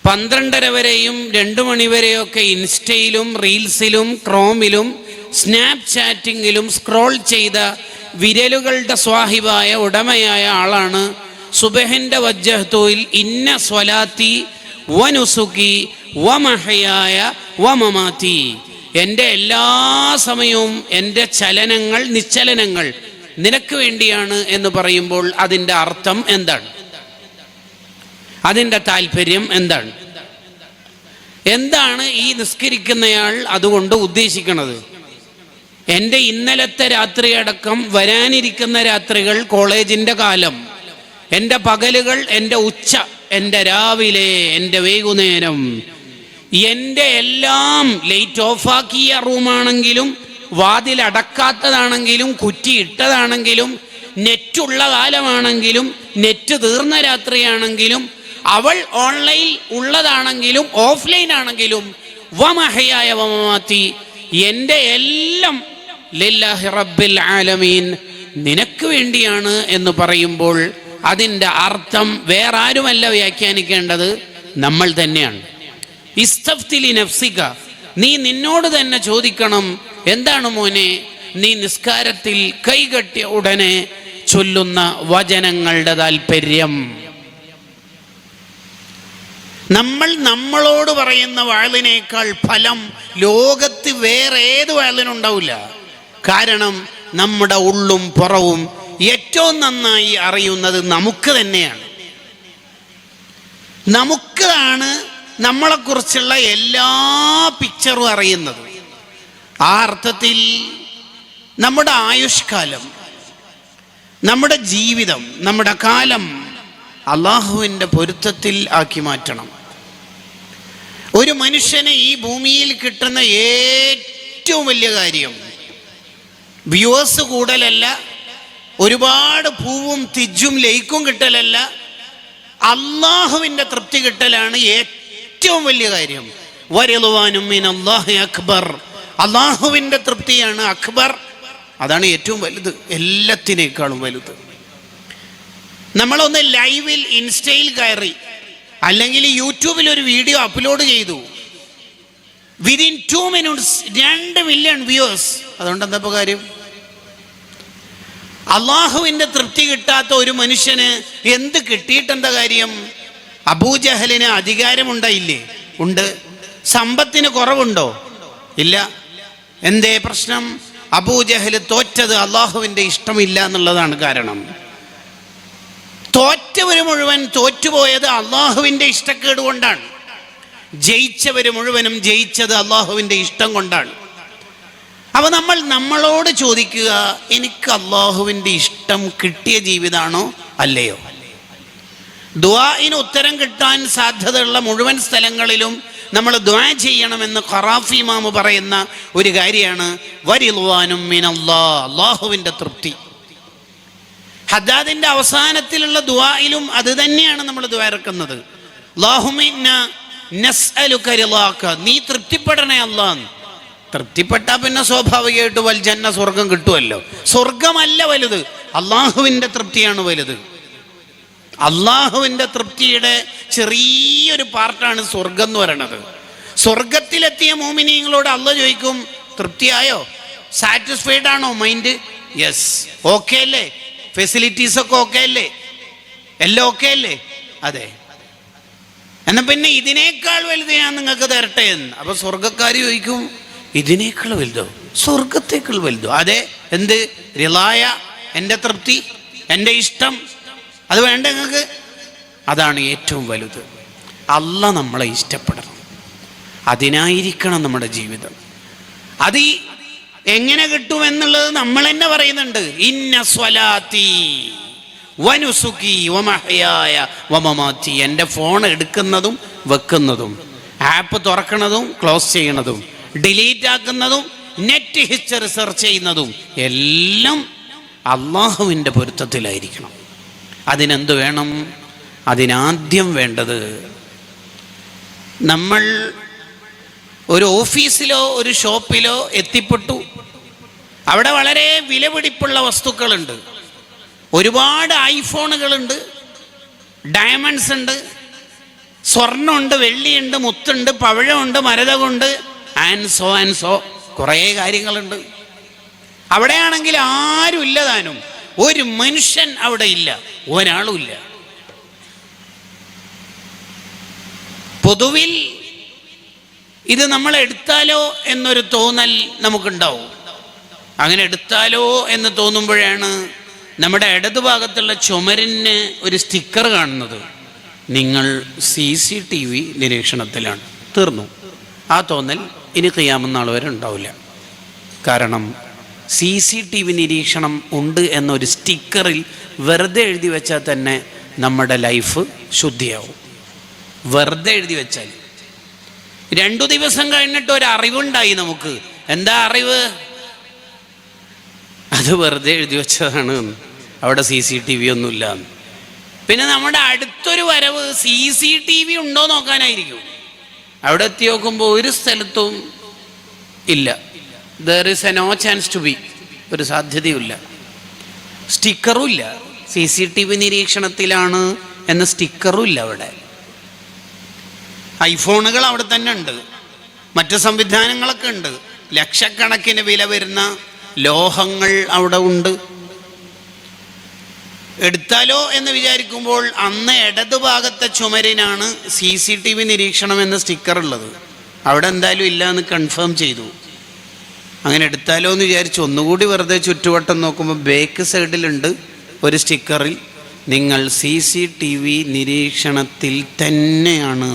12:30 വരെയും 2 മണിവരെയൊക്കെ ഇൻസ്റ്റയിലും റീൽസിലും ക്രോമിലും സ്നാപ് ചാറ്റിങ്ങിലും സ്ക്രോൾ ചെയ്ത വിരലുകളുടെ സ്വാഹിബായ ഉടമയായ ആളാണ് സുബഹിൻ്റെ വജ്ജഹ്തുൽ ഇന്ന സ്വലാത്തി വനുസുക്കി വമഹയായ വമമാതി, എൻ്റെ എല്ലാ സമയവും എൻ്റെ ചലനങ്ങൾ നിശ്ചലനങ്ങൾ നിനക്ക് വേണ്ടിയാണ് എന്ന് പറയുമ്പോൾ അതിൻ്റെ അർത്ഥം എന്താണ്? അതിൻ്റെ താല്പര്യം എന്താണ്? എന്താണ് ഈ നിസ്കരിക്കുന്നയാൾ അതുകൊണ്ട് ഉദ്ദേശിക്കുന്നത്? എൻ്റെ ഇന്നലത്തെ രാത്രി അടക്കം വരാനിരിക്കുന്ന രാത്രികൾ, കോളേജിൻ്റെ കാലം, എൻ്റെ പകലുകൾ, എൻ്റെ ഉച്ച, എൻ്റെ രാവിലെ, എൻ്റെ വൈകുന്നേരം, എൻ്റെ എല്ലാം ലൈറ്റ് ഓഫാക്കിയ റൂമാണെങ്കിലും വാതിൽ അടക്കാത്തതാണെങ്കിലും കുറ്റിയിട്ടതാണെങ്കിലും നെറ്റുള്ള കാലമാണെങ്കിലും നെറ്റ് തീർന്ന രാത്രിയാണെങ്കിലും അവൾ ഓൺലൈൻ ഉള്ളതാണെങ്കിലും ഓഫ്ലൈൻ ആണെങ്കിലും വമഹയായ വമമാതി, എൻ്റെ എല്ലാം ലില്ലാഹി റബ്ബിൽ ആലമീൻ, നിനക്ക് വേണ്ടിയാണ് എന്ന് പറയുമ്പോൾ അതിൻ്റെ അർത്ഥം വേറെ ആരുമല്ല വ്യാഖ്യാനിക്കേണ്ടത്, നമ്മൾ തന്നെയാണ്. ഇസ്തഫ്തിലി നഫ്സിക, നീ നിന്നോട് തന്നെ ചോദിക്കണം, എന്താണ് മോനെ നീ നിസ്കാരത്തിൽ കൈകെട്ടിയ ഉടനെ ചൊല്ലുന്ന വചനങ്ങളുടെ താല്പര്യം? നമ്മളോട് പറയുന്ന വാളിനേക്കാൾ ഫലം ലോകത്ത് വേറെ ഏത് വാളിനുണ്ടാവില്ല. കാരണം നമ്മുടെ ഉള്ളും പുറവും ഏറ്റവും നന്നായി അറിയുന്നത് നമുക്ക് തന്നെയാണ്. നമുക്കാണ് നമ്മളെക്കുറിച്ചുള്ള എല്ലാ പിക്ചറും അറിയുന്നത്. ആ അർത്ഥത്തിൽ നമ്മുടെ ആയുഷ്കാലം, നമ്മുടെ ജീവിതം, നമ്മുടെ കാലം അള്ളാഹുവിൻ്റെ പൊരുത്തത്തിൽ ആക്കി മാറ്റണം. ഒരു മനുഷ്യന് ഈ ഭൂമിയിൽ കിട്ടുന്ന ഏറ്റവും വലിയ കാര്യം വ്യൂവേഴ്സ് കൂടലല്ല, ഒരുപാട് പൂവും തിജും ലൈക്കും കിട്ടലല്ല, അള്ളാഹുവിൻ്റെ തൃപ്തി കിട്ടലാണ് ഏറ്റവും വലിയ കാര്യം. വറിദ്വാനും മിനല്ലാഹി അക്ബർ, അള്ളാഹുവിൻ്റെ തൃപ്തിയാണ് അക്ബർ, അതാണ് ഏറ്റവും വലുത്, എല്ലാത്തിനേക്കാളും വലുത്. നമ്മളൊന്ന് ലൈവിൽ ഇൻസ്റ്റയിൽ കയറി അല്ലെങ്കിൽ യൂട്യൂബിൽ ഒരു വീഡിയോ അപ്ലോഡ് ചെയ്തു, വിതിൻ 2 minutes 2 മില്യൺ വ്യൂവേഴ്സ്. അതുകൊണ്ട് എന്താ ഇപ്പോൾ കാര്യം? അള്ളാഹുവിൻ്റെ തൃപ്തി കിട്ടാത്ത ഒരു മനുഷ്യന് എന്ത് കിട്ടിയിട്ടെന്താ കാര്യം? അബൂജഹലിന് അധികാരമുണ്ടായില്ലേ? ഉണ്ട്. സമ്പത്തിന് കുറവുണ്ടോ? ഇല്ല. എന്തേ പ്രശ്നം? അബൂജഹൽ തോറ്റത് അള്ളാഹുവിൻ്റെ ഇഷ്ടമില്ല എന്നുള്ളതാണ് കാരണം. തോറ്റവർ മുഴുവൻ തോറ്റുപോയത് അള്ളാഹുവിൻ്റെ ഇഷ്ടക്കേട് കൊണ്ടാണ്. ജയിച്ചവർ മുഴുവനും ജയിച്ചത് അള്ളാഹുവിൻ്റെ ഇഷ്ടം കൊണ്ടാണ്. അപ്പോൾ നമ്മളോട് ചോദിക്കുക, എനിക്ക് അള്ളാഹുവിൻ്റെ ഇഷ്ടം കിട്ടിയ ജീവിതമാണോ അല്ലയോ? ദുആഇന് ഉത്തരം കിട്ടാൻ സാധ്യതയുള്ള മുഴുവൻ സ്ഥലങ്ങളിലും നമ്മൾ ദുആ ചെയ്യണമെന്ന് ഖറാഫി ഇമാം പറയുന്ന ഒരു കാര്യമാണ് വറിദ്വാനും മിനല്ലാഹ്, അള്ളാഹുവിൻ്റെ തൃപ്തി. ഹദ്ദാദിൻ്റെ അവസാനത്തിലുള്ള ദുആയിലും അത് തന്നെയാണ് നമ്മൾ ദുആ ഇറക്കുന്നത്. അല്ലാഹുമ്മ ഇന്നാ നസ്അലുക റിളാക, നീ തൃപ്തിപ്പെടണേ അല്ലാഹ്. തൃപ്തിപ്പെട്ടാൽ പിന്നെ സ്വാഭാവികമായിട്ട് വൽ ജന്ന, സ്വർഗം കിട്ടുമല്ലോ. സ്വർഗമല്ല വലുത്, അള്ളാഹുവിൻ്റെ തൃപ്തിയാണ് വലുത്. അള്ളാഹുവിൻ്റെ തൃപ്തിയുടെ ചെറിയൊരു പാർട്ടാണ് സ്വർഗം എന്ന് പറയുന്നത്. സ്വർഗത്തിലെത്തിയ മോമിനീങ്ങളോട് അള്ളാഹ് ചോദിക്കും, തൃപ്തിയായോ? സാറ്റിസ്ഫൈഡ് ആണോ മൈൻഡ്? യെസ്. ഓക്കെ അല്ലേ? ഫെസിലിറ്റീസൊക്കെ ഓക്കെ അല്ലേ? എല്ലാം ഓക്കെ അല്ലേ? അതെ. എന്നാൽ പിന്നെ ഇതിനേക്കാൾ വലുത് ഞാൻ നിങ്ങൾക്ക് തരട്ടെ എന്ന്. അപ്പൊ സ്വർഗക്കാർ ചോദിക്കും, ഇതിനേക്കാൾ വലുതോ? സ്വർഗത്തേക്കാൾ വലുതോ? അതെ. എന്ത്? റിളായ, എൻ്റെ തൃപ്തി, എൻ്റെ ഇഷ്ടം, അത് വേണ്ട നിങ്ങൾക്ക്? അതാണ് ഏറ്റവും വലുത്. അള്ളാഹ് നമ്മളെ ഇഷ്ടപ്പെടണം, അതിനായിരിക്കണം നമ്മുടെ ജീവിതം. അത് എങ്ങനെ കിട്ടുമെന്നുള്ളത് നമ്മൾ തന്നെ പറയുന്നുണ്ട്. ഇന്ന സ്വലാത്തി വനുസുക്കി വമഹയായ വമമാതി, എൻ്റെ ഫോൺ എടുക്കുന്നതും വെക്കുന്നതും, ആപ്പ് തുറക്കുന്നതും ക്ലോസ് ചെയ്യുന്നതും, ഡിലീറ്റ് ആക്കുന്നതും, നെറ്റ് ഹിസ്റ്ററി സെർച്ച് ചെയ്യുന്നതും എല്ലാം അള്ളാഹുവിൻ്റെ പൊരുത്തത്തിലായിരിക്കണം. അതിനെന്ത് വേണം? അതിനാദ്യം വേണ്ടത്, നമ്മൾ ഒരു ഓഫീസിലോ ഒരു ഷോപ്പിലോ എത്തിപ്പെട്ടു. അവിടെ വളരെ വിലപിടിപ്പുള്ള വസ്തുക്കളുണ്ട്. ഒരുപാട് ഐഫോണുകളുണ്ട്, ഡയമണ്ട്സ് ഉണ്ട്, സ്വർണ്ണമുണ്ട്, വെള്ളിയുണ്ട്, മുത്തുണ്ട്, പവിഴമുണ്ട്, മരതകുണ്ട്, ആൻഡ് സോ കുറേ കാര്യങ്ങളുണ്ട്. അവിടെയാണെങ്കിൽ ആരും ഇല്ല താനും, ഒരു മനുഷ്യൻ അവിടെ ഇല്ല, ഒരാളും ഇല്ല. പൊതുവിൽ ഇത് നമ്മൾ എടുത്താലോ എന്നൊരു തോന്നൽ നമുക്കുണ്ടാവും. അങ്ങനെ എടുത്താലോ എന്ന് തോന്നുമ്പോഴാണ് നമ്മുടെ ഇടതുഭാഗത്തുള്ള ചുമരിന് ഒരു സ്റ്റിക്കർ കാണുന്നത്, നിങ്ങൾ CCTV നിരീക്ഷണത്തിലാണ്. തീർന്നു. ആ തോന്നൽ ഇനി ഖിയാമത്ത് നാൾ വരെ ഉണ്ടാവില്ല. കാരണം CCTV നിരീക്ഷണം ഉണ്ട് എന്നൊരു സ്റ്റിക്കറിൽ വെറുതെ എഴുതി വെച്ചാൽ തന്നെ നമ്മുടെ ലൈഫ് ശുദ്ധിയാവും. വെറുതെ എഴുതി വെച്ചാൽ 2 ദിവസം കഴിഞ്ഞിട്ട് ഒരു അറിവുണ്ടായി നമുക്ക്. എന്താ അറിവ്? അത് വെറുതെ എഴുതി വെച്ചതാണ്, അവിടെ CCTV ഒന്നുമില്ല. പിന്നെ നമ്മുടെ അടുത്തൊരു വരവ് CCTV ഉണ്ടോ നോക്കാനായിരിക്കും. അവിടെ എത്തി നോക്കുമ്പോൾ ഒരു സ്ഥലത്തും ഇല്ല. There is a no chance to be, ഒരു സാധ്യതയുമില്ല. സ്റ്റിക്കറും ഇല്ല, CCTV നിരീക്ഷണത്തിലാണ് എന്ന സ്റ്റിക്കറും ഇല്ല അവിടെ. ഐഫോണുകൾ അവിടെ തന്നെ ഉണ്ട്, മറ്റു സംവിധാനങ്ങളൊക്കെ ഉണ്ട്, ലക്ഷക്കണക്കിന് വില വരുന്ന ലോഹങ്ങൾ അവിടെ ഉണ്ട്. എടുത്താലോ എന്ന് വിചാരിക്കുമ്പോൾ അന്ന് ഇടതുഭാഗത്തെ ചുമരിനാണ് CCTV നിരീക്ഷണം എന്ന സ്റ്റിക്കർ ഉള്ളത്. അവിടെ എന്തായാലും ഇല്ല എന്ന് കൺഫേം ചെയ്തു. അങ്ങനെ എടുത്താലോ എന്ന് വിചാരിച്ചു ഒന്നുകൂടി വെറുതെ ചുറ്റുവട്ടം നോക്കുമ്പോൾ ബാക്ക് സൈഡിലുണ്ട് ഒരു സ്റ്റിക്കറിൽ, നിങ്ങൾ CCTV നിരീക്ഷണത്തിൽ തന്നെയാണ്.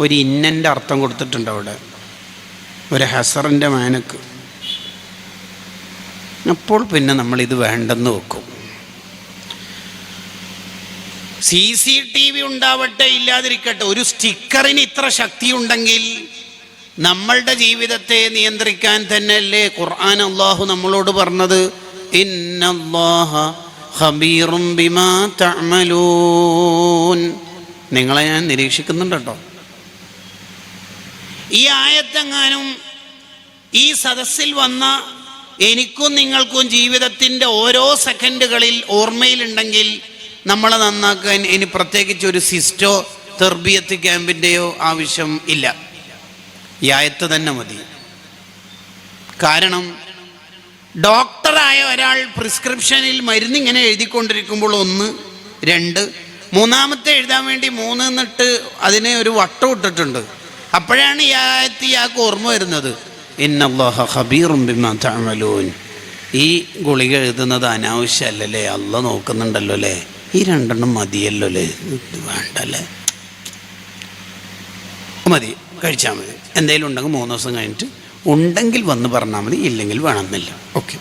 ഒരു ഇന്നൻ്റെ അർത്ഥം കൊടുത്തിട്ടുണ്ട് അവിടെ, ഒരു ഹസറിൻ്റെ മാനക്ക്. അപ്പോൾ പിന്നെ നമ്മളിത് വേണ്ടെന്ന് വെക്കും. CCTV ഉണ്ടാവട്ടെ ഇല്ലാതിരിക്കട്ടെ, ഒരു സ്റ്റിക്കറിന് ഇത്ര ശക്തി ഉണ്ടെങ്കിൽ നമ്മളുടെ ജീവിതത്തെ നിയന്ത്രിക്കാൻ തന്നെയല്ലേ ഖുർആൻ അല്ലാഹു നമ്മളോട് പറഞ്ഞത്, ഇന്നല്ലാഹ ഖബീറും ബിമാ തഅമലൂൻ. നിങ്ങളെ ഞാൻ നിരീക്ഷിക്കുന്നുണ്ട് കേട്ടോ. ഈ ആയത്തെങ്ങാനും ഈ സദസ്സിൽ വന്ന എനിക്കും നിങ്ങൾക്കും ജീവിതത്തിൻ്റെ ഓരോ സെക്കൻഡുകളിൽ ഓർമ്മയിലുണ്ടെങ്കിൽ നമ്മളെ നന്നാക്കാൻ ഇനി പ്രത്യേകിച്ച് ഒരു സിസ്റ്റോ തെർബിയത്ത് ക്യാമ്പിൻ്റെയോ ആവശ്യം ഇല്ല. ഈ ആയത്ത് തന്നെ മതി. കാരണം ഡോക്ടറായ ഒരാൾ പ്രിസ്ക്രിപ്ഷനിൽ മരുന്നിങ്ങനെ എഴുതിക്കൊണ്ടിരിക്കുമ്പോൾ 1, 2, മൂന്നാമത്തെ എഴുതാൻ വേണ്ടി 3 എന്നിട്ട് അതിനെ ഒരു വട്ടം ഇട്ടിട്ടുണ്ട്. അപ്പോഴാണ് ഈ ആയത്ത് ഇയാൾക്ക് ഓർമ്മ വരുന്നത്, ഇന്നല്ലാഹ ഖബീറും ബിമാ തഅമലൂൻ. ഈ ഗുളിക എഴുതുന്നത് അനാവശ്യമല്ലല്ലേ, അല്ലാഹ് നോക്കുന്നുണ്ടല്ലോ അല്ലേ, ഈ 2 മതിയല്ലോ അല്ലേ, വേണ്ടല്ലേ, മതി, കഴിച്ചാൽ മതി. എന്തെങ്കിലും ഉണ്ടെങ്കിൽ 3 ദിവസം കഴിഞ്ഞിട്ട് ഉണ്ടെങ്കിൽ വന്ന് പറഞ്ഞാൽ മതി, ഇല്ലെങ്കിൽ വേണമെന്നില്ല. ഓക്കെ.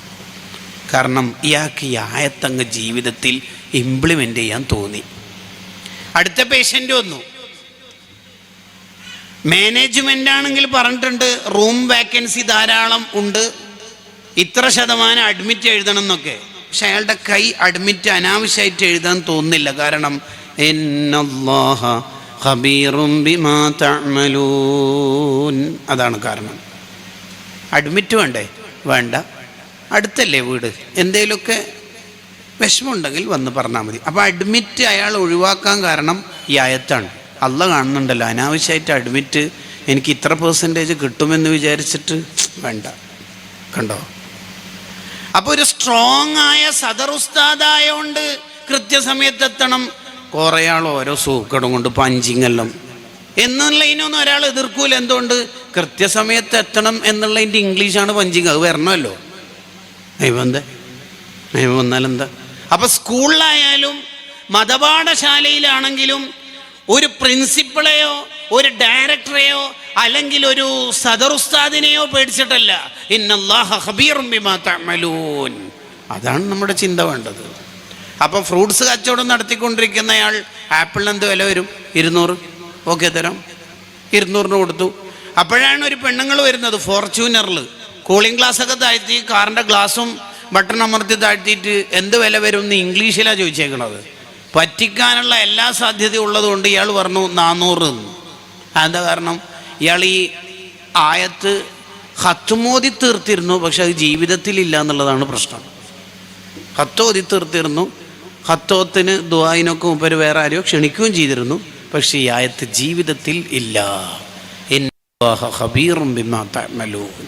കാരണം ഇയാൾക്ക് ഈ ആയത്തങ്ങ് ജീവിതത്തിൽ ഇംപ്ലിമെൻ്റ് ചെയ്യാൻ തോന്നി. അടുത്ത പേഷ്യൻ്റ് വന്നു. മാനേജ്മെൻ്റ് ആണെങ്കിൽ പറഞ്ഞിട്ടുണ്ട് റൂം വാക്കൻസി ധാരാളം ഉണ്ട്, ഇത്ര ശതമാനം അഡ്മിറ്റ് എഴുതണം എന്നൊക്കെ. പക്ഷെ അയാളുടെ കൈ അഡ്മിറ്റ് അനാവശ്യമായിട്ട് എഴുതാൻ തോന്നുന്നില്ല. കാരണം ഇന്നല്ലാഹ ഖബീറും ബിമാ തഅമലൂൻ, അതാണ് കാരണം. അഡ്മിറ്റ് വേണ്ടേ? വേണ്ട, അടുത്തല്ലേ വീട്, എന്തേലുമൊക്കെ വിഷമമുണ്ടെങ്കിൽ വന്ന് പറഞ്ഞാൽ മതി. അപ്പോൾ അഡ്മിറ്റ് അയാൾ ഒഴിവാക്കാൻ കാരണം ഈ ആയത്താണ്. അല്ലാഹ് കാണുന്നുണ്ടല്ലോ, അനാവശ്യമായിട്ട് അഡ്മിറ്റ് എനിക്ക് ഇത്ര % കിട്ടുമെന്ന് വിചാരിച്ചിട്ട് വേണ്ട. കണ്ടോ? അപ്പോൾ ഒരു സ്ട്രോങ് ആയ സദർ ഉസ്താദായോണ്ട് കൃത്യസമയത്ത് എത്തണം. കുറേ ആൾ ഓരോ സൂക്കടും കൊണ്ട് പഞ്ചിങ്ങെല്ലാം എന്നുള്ളതിനൊന്നും ഒരാൾ എതിർക്കൂല. എന്തുകൊണ്ട്? കൃത്യസമയത്ത് എത്തണം എന്നുള്ളതിൻ്റെ ഇംഗ്ലീഷാണ് പഞ്ചിങ്. അത് വരണമല്ലോ. നിയമം വന്നാലെന്താ? അപ്പം സ്കൂളിലായാലും മതപാഠശാലയിലാണെങ്കിലും ഒരു പ്രിൻസിപ്പളെയോ ഒരു ഡയറക്ടറെയോ അല്ലെങ്കിൽ ഒരു സദർ ഉസ്താദിനെയോ പേടിച്ചിട്ടല്ല, ഇന്നല്ലാഹ ഖബീറും ബിമാ തഅമലൂൻ. അതാണ് നമ്മുടെ ചിന്ത വേണ്ടത്. അപ്പം ഫ്രൂട്ട്സ് കച്ചവടം നടത്തിക്കൊണ്ടിരിക്കുന്നയാൾ ആപ്പിളിന് എന്ത് വില വരും? 200. ഓക്കെ, തരാം. 200 കൊടുത്തു. അപ്പോഴാണ് ഒരു പെണ്ണുങ്ങൾ വരുന്നത് ഫോർച്യൂണറിൽ, കൂളിംഗ് ഗ്ലാസ്സൊക്കെ താഴ്ത്തി കാറിൻ്റെ ഗ്ലാസും ബട്ടൺ അമർത്തി താഴ്ത്തിയിട്ട് എന്ത് വില വരും എന്ന് ഇംഗ്ലീഷിലാണ് ചോദിച്ചേക്കണത്. പറ്റിക്കാനുള്ള എല്ലാ സാധ്യതയും ഉള്ളതുകൊണ്ട് ഇയാൾ പറഞ്ഞു 400 എന്ന്. എന്താ കാരണം? ഇയാൾ ഈ ആയത്ത് ഹത്തുമോദി തീർത്തിരുന്നു, പക്ഷെ അത് ജീവിതത്തിലില്ല എന്നുള്ളതാണ് പ്രശ്നം. ഹത്തോതി തീർത്തിരുന്നു, ഹത്തോത്തിന് ദുആയിനൊക്കെ മുമ്പ് വേറെ ആരെയോ ക്ഷണിക്കുകയും ചെയ്തിരുന്നു, പക്ഷേ ഈ ആയത്ത് ജീവിതത്തിൽ ഇല്ല. ഇന്നല്ലാഹ ഖബീറും ബിമാ തഅമലൂൻ.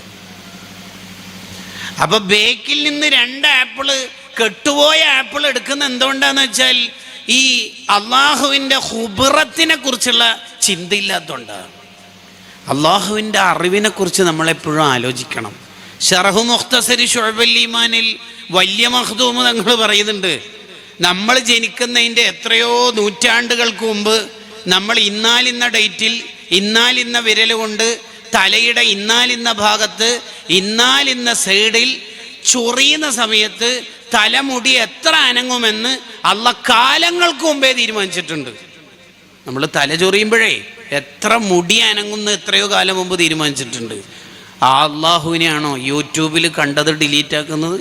അപ്പൊ ബേക്കിൽ നിന്ന് 2 ആപ്പിള്, കെട്ടുപോയ ആപ്പിൾ എടുക്കുന്ന എന്തുകൊണ്ടാന്ന് വെച്ചാൽ ഈ അള്ളാഹുവിൻ്റെ ഖുബ്റത്തിനെ കുറിച്ചുള്ള ചിന്തയില്ലാത്തതുകൊണ്ടാണ്. അള്ളാഹുവിൻ്റെ അറിവിനെ കുറിച്ച് നമ്മളെപ്പോഴും ആലോചിക്കണം. ശറഹു മുഖ്തസരി ശുഅബുൽ ഈമാനിൽ വലിയ മഖ്ദൂം തങ്ങൾ പറയുന്നുണ്ട്, നമ്മൾ ജനിക്കുന്നതിൻ്റെ എത്രയോ നൂറ്റാണ്ടുകൾക്ക് മുമ്പ് നമ്മൾ ഇന്നാലിന്ന ഡേറ്റിൽ ഇന്നാലിന്ന വിരൽ കൊണ്ട് തലയുടെ ഇന്നാലിന്ന ഭാഗത്ത് ഇന്നാലിന്ന സൈഡിൽ ചൊറിയുന്ന സമയത്ത് തലമുടി എത്ര അനങ്ങുമെന്ന് അള്ളാഹ് കാലങ്ങൾക്ക് മുമ്പേ തീരുമാനിച്ചിട്ടുണ്ട്. നമ്മൾ തല ചൊറിയുമ്പോഴേ എത്ര മുടി അനങ്ങുന്ന എത്രയോ കാലം മുമ്പ് തീരുമാനിച്ചിട്ടുണ്ട്. ആ അള്ളാഹുവിനെയാണോ യൂട്യൂബിൽ കണ്ടത് ഡിലീറ്റ് ആക്കുന്നത്?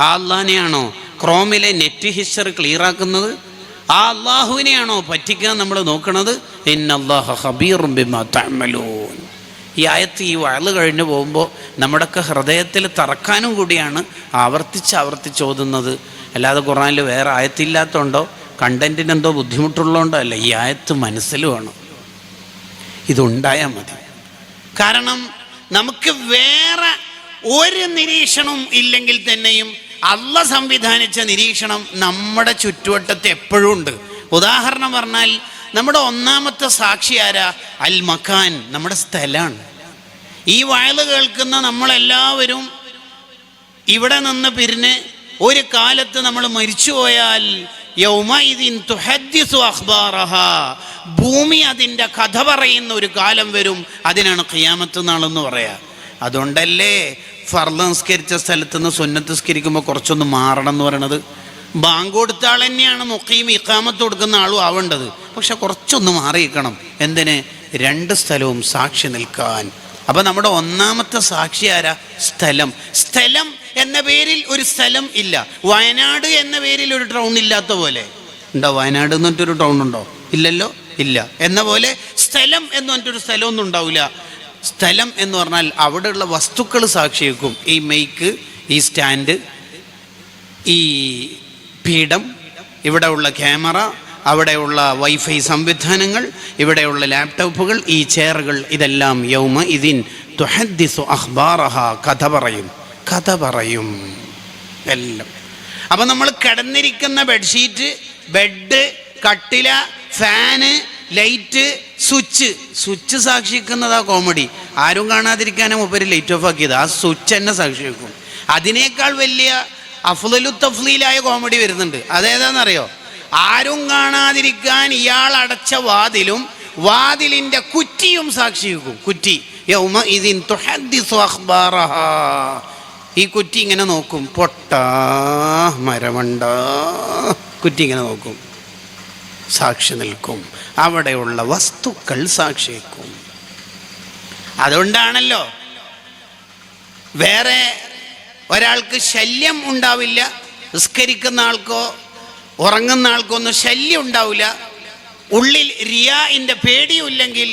ആ അള്ളാഹിനെയാണോ ക്രോമിലെ നെറ്റ് ഹിസ്റ്ററി ക്ലിയർ ആക്കുന്നത്? ആ അള്ളാഹുവിനെയാണോ പറ്റിക്കാൻ നമ്മൾ നോക്കണത്? ഇന്നല്ലാഹ ഖബീറും ബിമാ തഅമലൂൻ. ഈ ആയത്ത് ഈ വഅള് കഴിഞ്ഞു പോകുമ്പോൾ നമ്മുടെയൊക്കെ ഹൃദയത്തിൽ തറക്കാനും കൂടിയാണ് ആവർത്തിച്ച് ഓതുന്നത്. അല്ലാതെ ഖുർആനിൽ വേറെ ആയത്തില്ലാത്തതുകൊണ്ടോ കണ്ടന്റിന് എന്തോ ബുദ്ധിമുട്ടുള്ളതുകൊണ്ടോ അല്ല. ഈ ആയത്ത് മനസ്സിൽ വേണം, ഇതുണ്ടായാൽ മതി. കാരണം നമുക്ക് വേറെ ഒരു നിരീക്ഷണവും ഇല്ലെങ്കിൽ തന്നെയും അള്ളാഹ് സംവിധാനിച്ച നിരീക്ഷണം നമ്മുടെ ചുറ്റുവട്ടത്ത് എപ്പോഴും ഉണ്ട്. ഉദാഹരണം പറഞ്ഞാൽ നമ്മുടെ ഒന്നാമത്തെ സാക്ഷി ആരാ? അൽ മക്കാൻ, നമ്മുടെ സ്ഥലമാണ്. ഈ വയല് കേൾക്കുന്ന നമ്മളെല്ലാവരും ഇവിടെ നിന്ന് പിരിഞ്ഞ് ഒരു കാലത്ത് നമ്മൾ മരിച്ചുപോയാൽ യൗമഇദിൻ തുഹദ്ദിസു അഖ്ബാറഹാ, ഭൂമി അതിൻ്റെ കഥ പറയുന്ന ഒരു കാലം വരും. അതിനാണ് ഖിയാമത്ത് നാളെന്ന് പറയാ. അതുകൊണ്ടല്ലേ ഫർള് നിസ്കരിച്ച സ്ഥലത്ത് നിന്ന് സുന്നത്ത് നിസ്കരിക്കുമ്പോൾ കുറച്ചൊന്ന് മാറണം എന്ന് പറയണത്. ബാങ്ക് കൊടുത്ത ആൾ തന്നെയാണ് മുഖീം ഇഖാമത്ത് കൊടുക്കുന്ന ആളും ആവേണ്ടത്. പക്ഷെ കുറച്ചൊന്ന് മാറിയിരിക്കണം. എന്തിന്? 2 സ്ഥലവും സാക്ഷി നിൽക്കാൻ. അപ്പം നമ്മുടെ ഒന്നാമത്തെ സാക്ഷി ആരാ? സ്ഥലം. സ്ഥലം എന്ന പേരിൽ ഒരു സ്ഥലം ഇല്ല. വയനാട് എന്ന പേരിൽ ഒരു ടൗൺ ഇല്ലാത്ത പോലെ ഉണ്ടോ? വയനാട് എന്ന് പറഞ്ഞിട്ടൊരു ടൗൺ ഉണ്ടോ? ഇല്ലല്ലോ, ഇല്ല. എന്ന പോലെ സ്ഥലം എന്ന് പറഞ്ഞിട്ടൊരു സ്ഥലമൊന്നും ഉണ്ടാവില്ല. സ്ഥലം എന്ന് പറഞ്ഞാൽ അവിടെയുള്ള വസ്തുക്കൾ സാക്ഷി വെക്കും. ഈ മൈക്ക്, ഈ സ്റ്റാൻഡ്, ഈ പീഠം, ഇവിടെയുള്ള ക്യാമറ, അവിടെയുള്ള വൈഫൈ സംവിധാനങ്ങൾ, ഇവിടെയുള്ള ലാപ്ടോപ്പുകൾ, ഈ ചെയറുകൾ, ഇതെല്ലാം യൗമഇദിൻ തുഹദ്ദിസു അഖ്ബാറഹ, കഥ പറയും എല്ലാം. അപ്പം നമ്മൾ കിടന്നിരിക്കുന്ന ബെഡ്ഷീറ്റ്, ബെഡ്, കട്ടില, ഫാന്, ലൈറ്റ്, സ്വിച്ച് സാക്ഷിക്കുന്നതാ കോമഡി. ആരും കാണാതിരിക്കാനാ മൂപ്പര് ലൈറ്റ് ഓഫ് ആക്കിയത്. ആ സ്വിച്ച് തന്നെ സാക്ഷി വെക്കും. അതിനേക്കാൾ വലിയ അഫ്ളലു തഫ്ളീലായ കോമഡി വരുന്നുണ്ട്. അതേതാണെന്നറിയോ? ആരും കാണാതിരിക്കാൻ ഇയാൾ അടച്ച വാതിലും വാതിലിൻ്റെ കുറ്റിയും സാക്ഷി വെക്കും. കുറ്റി യൗമഇദിൻ തുഹദ്ദിസു അഖ്ബാറഹാ. ഈ കുറ്റി ഇങ്ങനെ നോക്കും. പൊട്ടാ മരമണ്ട, കുറ്റി ഇങ്ങനെ നോക്കും, സാക്ഷി നിൽക്കും. അവിടെയുള്ള വസ്തുക്കൾ സാക്ഷി വെക്കും. അതുകൊണ്ടാണല്ലോ വേറെ ഒരാൾക്ക് ശല്യം ഉണ്ടാവില്ല. നിസ്കരിക്കുന്ന ആൾക്കോ ഉറങ്ങുന്ന ആൾക്കോ ഒന്നും ശല്യം ഉണ്ടാവില്ല. ഉള്ളിൽ റിയാഇൻ്റെ പേടിയുമില്ലെങ്കിൽ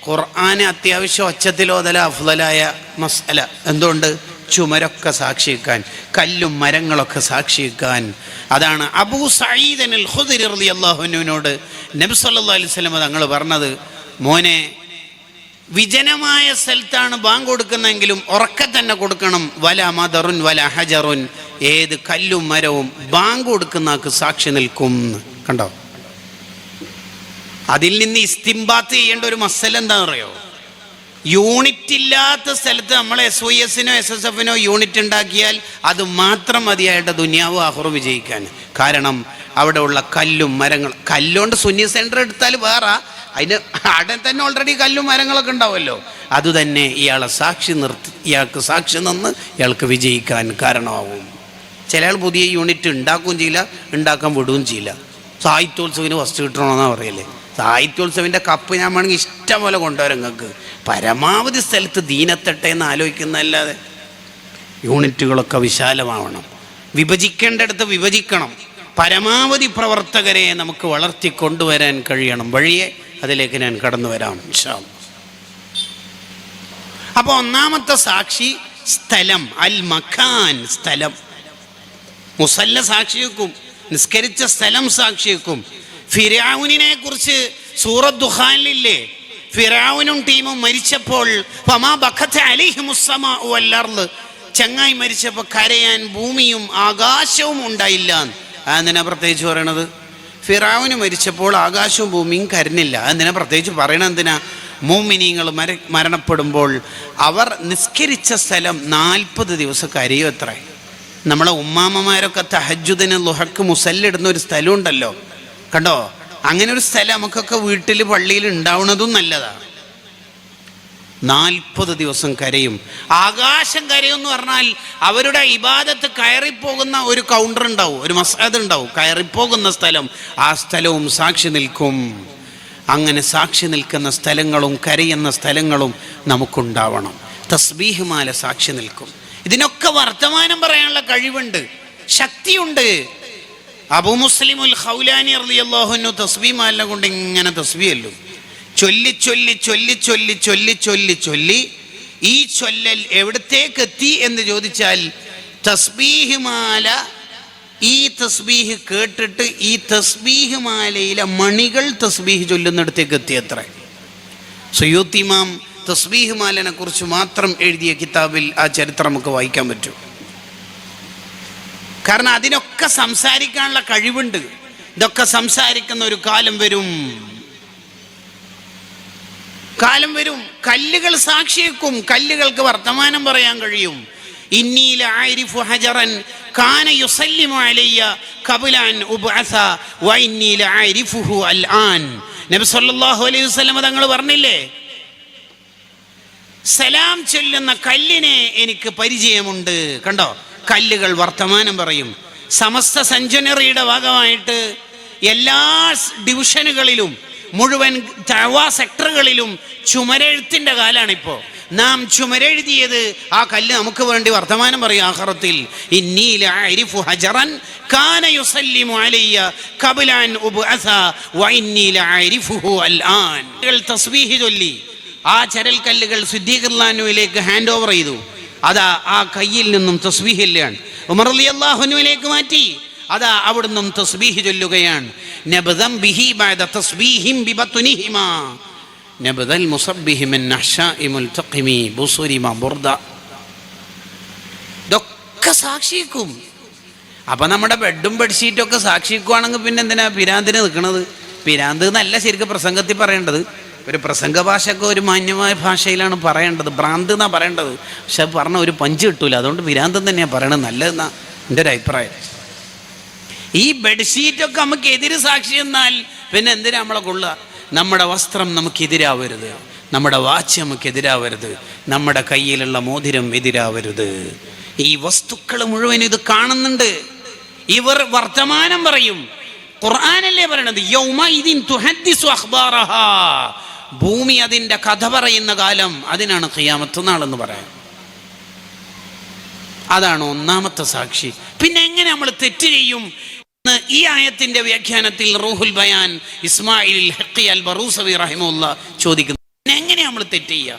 ഖുർആന് അത്യാവശ്യം ഒച്ചത്തിലോതല അഫ്ളലായ മസ്അല. എന്തുകൊണ്ട്? ചുമരൊക്കെ സാക്ഷി വെക്കാൻ, കല്ലും മരങ്ങളൊക്കെ സാക്ഷി വെക്കാൻ. അതാണ് അബൂ സഈദ് അൽ ഖുദരി റളിയല്ലാഹു അൻഹുവിനോട് നബി സല്ലല്ലാഹു അലൈഹി വസല്ലം തങ്ങൾ പറഞ്ഞത്, മോനെ, വിജനമായ സ്ഥലത്താണ് ബാങ്ക് കൊടുക്കുന്നതെങ്കിലും ഉറക്കെ തന്നെ കൊടുക്കണം. വല മദറുൻ വല ഹജറുൻ, ഏത് കല്ലും മരവും ബാങ്ക് കൊടുക്കുന്നവർക്ക് സാക്ഷി നിൽക്കും. കണ്ടോ? അതിൽ നിന്ന് ഇസ്തിംബാത്ത് ചെയ്യേണ്ട ഒരു മസല എന്താണെന്ന് അറിയോ? യൂണിറ്റ് ഇല്ലാത്ത സ്ഥലത്ത് നമ്മൾ SYSനോ SSFനോ യൂണിറ്റ് ഉണ്ടാക്കിയാൽ അത് മാത്രം മതിയായിട്ട് ദുനിയാവ് ആഖിറവും വിജയിക്കാൻ. കാരണം അവിടെ ഉള്ള കല്ലും മരങ്ങൾ, കല്ലുകൊണ്ട് സുന്നി സെൻറ്റർ എടുത്താൽ വേറെ, അതിന് അവിടെ തന്നെ ഓൾറെഡി കല്ലും മരങ്ങളൊക്കെ ഉണ്ടാവുമല്ലോ. അതുതന്നെ ഇയാളെ സാക്ഷി നിർത്തി, ഇയാൾക്ക് സാക്ഷി നിന്ന് ഇയാൾക്ക് വിജയിക്കാൻ കാരണമാവും. ചില ആൾ പുതിയ യൂണിറ്റ് ഉണ്ടാക്കുകയും ചെയ്യില്ല, ഉണ്ടാക്കാൻ വിടുകയും ചെയ്യില്ല. സാഹിത്യോത്സവത്തിന് ഫസ്റ്റ് കിട്ടണമെന്നാണ് പറയല്ലേ. സാഹിത്യോത്സവിൻ്റെ കപ്പ് ഞാൻ വേണമെങ്കിൽ ഇഷ്ടം പോലെ കൊണ്ടുവരാം. നിങ്ങൾക്ക് പരമാവധി സ്ഥലത്ത് ദീനത്തട്ടെ എന്ന് ആലോചിക്കുന്നതല്ലാതെ യൂണിറ്റുകളൊക്കെ വിശാലമാവണം. വിഭജിക്കേണ്ടടുത്ത് വിഭജിക്കണം. പരമാവധി പ്രവർത്തകരെ നമുക്ക് വളർത്തിക്കൊണ്ടുവരാൻ കഴിയണം. വഴിയെ അതിലേക്ക് ഞാൻ കടന്നു വരാം ഇൻഷാ അല്ലാഹ്. അപ്പോൾ ഒന്നാമത്തെ സാക്ഷി സ്ഥലം, അൽ മക്കാൻ, സ്ഥലം. മുസല്ല സാക്ഷി വെക്കും, നിസ്കരിച്ച സ്ഥലം സാക്ഷി വെക്കും. ഫിർഔനിനെ കുറിച്ച് സൂറത്ത് ദുഖാനിലില്ലേ, ഫിറഔനും ടീമും മരിച്ചപ്പോൾ ഫമാ ബഖത അലൈഹിമുസ് സമാഉ വൽ അർള്, ചങ്ങായി മരിച്ചപ്പോൾ കരയാൻ ഭൂമിയും ആകാശവും ഉണ്ടായില്ല. അതെന്തിനാ പ്രത്യേകിച്ച് പറയണത്? ഫിറഔന് മരിച്ചപ്പോൾ ആകാശവും ഭൂമിയും കരഞ്ഞില്ല. അതെന്തിനാ പ്രത്യേകിച്ച് പറയണത്? എന്തിനാ? മുഅ്മിനീങ്ങൾ മരണപ്പെടുമ്പോൾ അവർ നിസ്കരിച്ച സ്ഥലം 40 ദിവസം കരയും അത്ര. നമ്മളെ ഉമ്മാമ്മമാരൊക്കെ തഹജ്ജുദിന് ളുഹക്ക് മുസല്ലിടുന്ന ഒരു സ്ഥലം ഉണ്ടല്ലോ, കണ്ടോ? അങ്ങനെ ഒരു സ്ഥലം നമുക്കൊക്കെ വീട്ടിൽ പള്ളിയിൽ ഉണ്ടാവുന്നതും നല്ലതാണ്. 40 ദിവസം കരയും. ആകാശം കരയും എന്ന് പറഞ്ഞാൽ അവരുടെ ഇബാദത്ത് കയറിപ്പോകുന്ന ഒരു കൗണ്ടർ ഉണ്ടാവും, ഒരു മസ്അദ് ഉണ്ടാവും, കയറിപ്പോകുന്ന സ്ഥലം. ആ സ്ഥലവും സാക്ഷി നിൽക്കും. അങ്ങനെ സാക്ഷി നിൽക്കുന്ന സ്ഥലങ്ങളും കരയുന്ന സ്ഥലങ്ങളും നമുക്കുണ്ടാവണം. തസ്ബീഹ് മാല സാക്ഷി നിൽക്കും. ഇതിനൊക്കെ വർത്തമാനം പറയാനുള്ള കഴിവുണ്ട്, ശക്തിയുണ്ട്. അബൂ മുസ്ലിമുൽ ഖൗലാനി റളിയല്ലാഹു അൻഹു തസ്ബീഹ് മാല കൊണ്ട് ഇങ്ങനെ തസ്ബീഹ് ചൊല്ലി ചൊല്ലി ചൊല്ലി ചൊല്ലി ചൊല്ലി ചൊല്ലി ചൊല്ലി ഈ ചൊല്ലൽ എവിടത്തേക്ക് എത്തി എന്ന് ചോദിച്ചാൽ, തസ്ബീഹ് മാല, ഈ തസ്ബീഹ് കേട്ടിട്ട് ഈ തസ്ബീഹ് മാലയിലെ മണികൾ തസ്ബീഹ് ചൊല്ലുന്നിടത്തേക്ക് എത്തിയത്ര. സുയൂത്തി ഇമാം തസ്ബീഹ് മാലനെ കുറിച്ച് മാത്രം എഴുതിയ കിതാബിൽ ആ ചരിത്രം നമുക്ക് വായിക്കാൻ പറ്റും. കാരണം അതിനൊക്കെ സംസാരിക്കാനുള്ള കഴിവുണ്ട്. ഇതൊക്കെ സംസാരിക്കുന്ന ഒരു കാലം വരും. കല്ലുകൾ സാക്ഷിയേക്കും. കല്ലുകൾക്ക് വർത്തമാനം പറയാൻ കഴിയും. ഇന്നി ലഅരിഫു ഹജറൻ കാന യുസല്ലിമു അലയ്യ ഖബ്ല അൻ ഉബ്അസ വ ഇന്നി ലഅരിഫുഹു അൽആൻ. നബി സല്ലല്ലാഹു അലൈഹി വസല്ലം തങ്ങൾ പറഞ്ഞില്ലേ, സലാം ചൊല്ലുന്ന കല്ലിനെ എനിക്ക് പരിചയമുണ്ട്. കണ്ടോ, കല്ലുകൾ വർത്തമാനം പറയും. സമസ്ത സെഞ്ചുറിയുടെ ഭാഗമായിട്ട് എല്ലാ ഡിവിഷനുകളിലും മുഴുവൻ തഅവാ സെക്ടറുകളിലും ചുമരെഴുത്തിന്റെ കാലാണിപ്പോൾ. നാം ചുമരെഴുതിയത് ആ കല്ല് നമുക്ക് വേണ്ടി വർത്തമാനം പറയും ആഖിറത്തിൽ. ഇന്നി ലഅരിഫു ഹജറൻ കാന യുസല്ലിമു അലയ്യ ഖബ്ല അൻ ഉബ്അസ വ ഇന്നി ലഅരിഫുഹു അൽആൻ. തസ്ബീഹ് ചൊല്ലി ആ ചരൽ കല്ലുകൾ സിദ്ദീഖ് റളിയല്ലാഹുവിലേക്ക് ഹാൻഡ് ഓവർ ചെയ്തു. അതാ ആ കയ്യിൽ നിന്നും തസ്ബീഹില്ലാണ് ഉമർ റളിയല്ലാഹു അൻഹുവിലേക്ക് മാറ്റി. അതാ അവിടുന്ന് തസ്ബീഹ് ചൊല്ലുകയാണ്. നബദം ബിഹി ബഅദ തസ്ബീഹിം ബിബത്നിഹിമാ നബദൽ മുസബ്ബിഹി മിൻ നഹ്ശാഇ മുൽതഖിമി ബുസുരിമ ബുർദ. ഇതൊക്കെ സാക്ഷിക്കും. അപ്പൊ നമ്മുടെ ബെഡും ബെഡ്ഷീറ്റും ഒക്കെ സാക്ഷിക്കുവാണെങ്കിൽ പിന്നെ എന്തിനാ പിരാന്തിന് നിൽക്കണത്? പിരാന്ത് എന്നല്ല ശരിക്കും പ്രസംഗത്തിൽ പറയേണ്ടത്. ഒരു പ്രസംഗ ഭാഷയൊക്കെ ഒരു മാന്യമായ ഭാഷയിലാണ് പറയേണ്ടത്. ഭ്രാന്ത് എന്നാ പറയേണ്ടത്. പക്ഷെ പറഞ്ഞ ഒരു പഞ്ച് കിട്ടൂല. അതുകൊണ്ട് പിരാന്തം തന്നെയാണ് പറയണത് നല്ലതെന്നാ എൻ്റെ ഒരു അഭിപ്രായം. ഈ ബെഡ്ഷീറ്റൊക്കെ നമുക്ക് എതിര് സാക്ഷി എന്നാൽ പിന്നെ എന്തിനാ നമ്മളെ കൊള്ളുക? നമ്മുടെ വസ്ത്രം നമുക്കെതിരാവരുത്, നമ്മുടെ വാച്ച് നമുക്കെതിരാവരുത്, നമ്മുടെ കയ്യിലുള്ള മോതിരം എതിരാവരുത്. ഈ വസ്തുക്കൾ മുഴുവൻ ഇത് കാണുന്നുണ്ട്. ഇവർ വർത്തമാനം പറയും. ഖുർആനല്ലേ പറയണത്, യൗമഇദിൻ തുഹദ്ദിസു അഖ്ബാറഹാ. ഭൂമി അതിൻ്റെ കഥ പറയുന്ന കാലം, അതിനാണ് ഖിയാമത്ത് നാളെന്ന് പറയാം. അതാണ് ഒന്നാമത്തെ സാക്ഷി. പിന്നെ എങ്ങനെ നമ്മൾ തെറ്റ് ചെയ്യും? ഈ ആയത്തിന്റെ വ്യാഖ്യാനത്തിൽ റൂഹുൽ ബയാൻ ഇസ്മായിൽ ഹഖി അൽ ബറൂസവി റഹിമഹുല്ലാ ചോദിക്കുന്നു, പിന്നെ എങ്ങനെയാ നമ്മൾ തെറ്റ് ചെയ്യുക?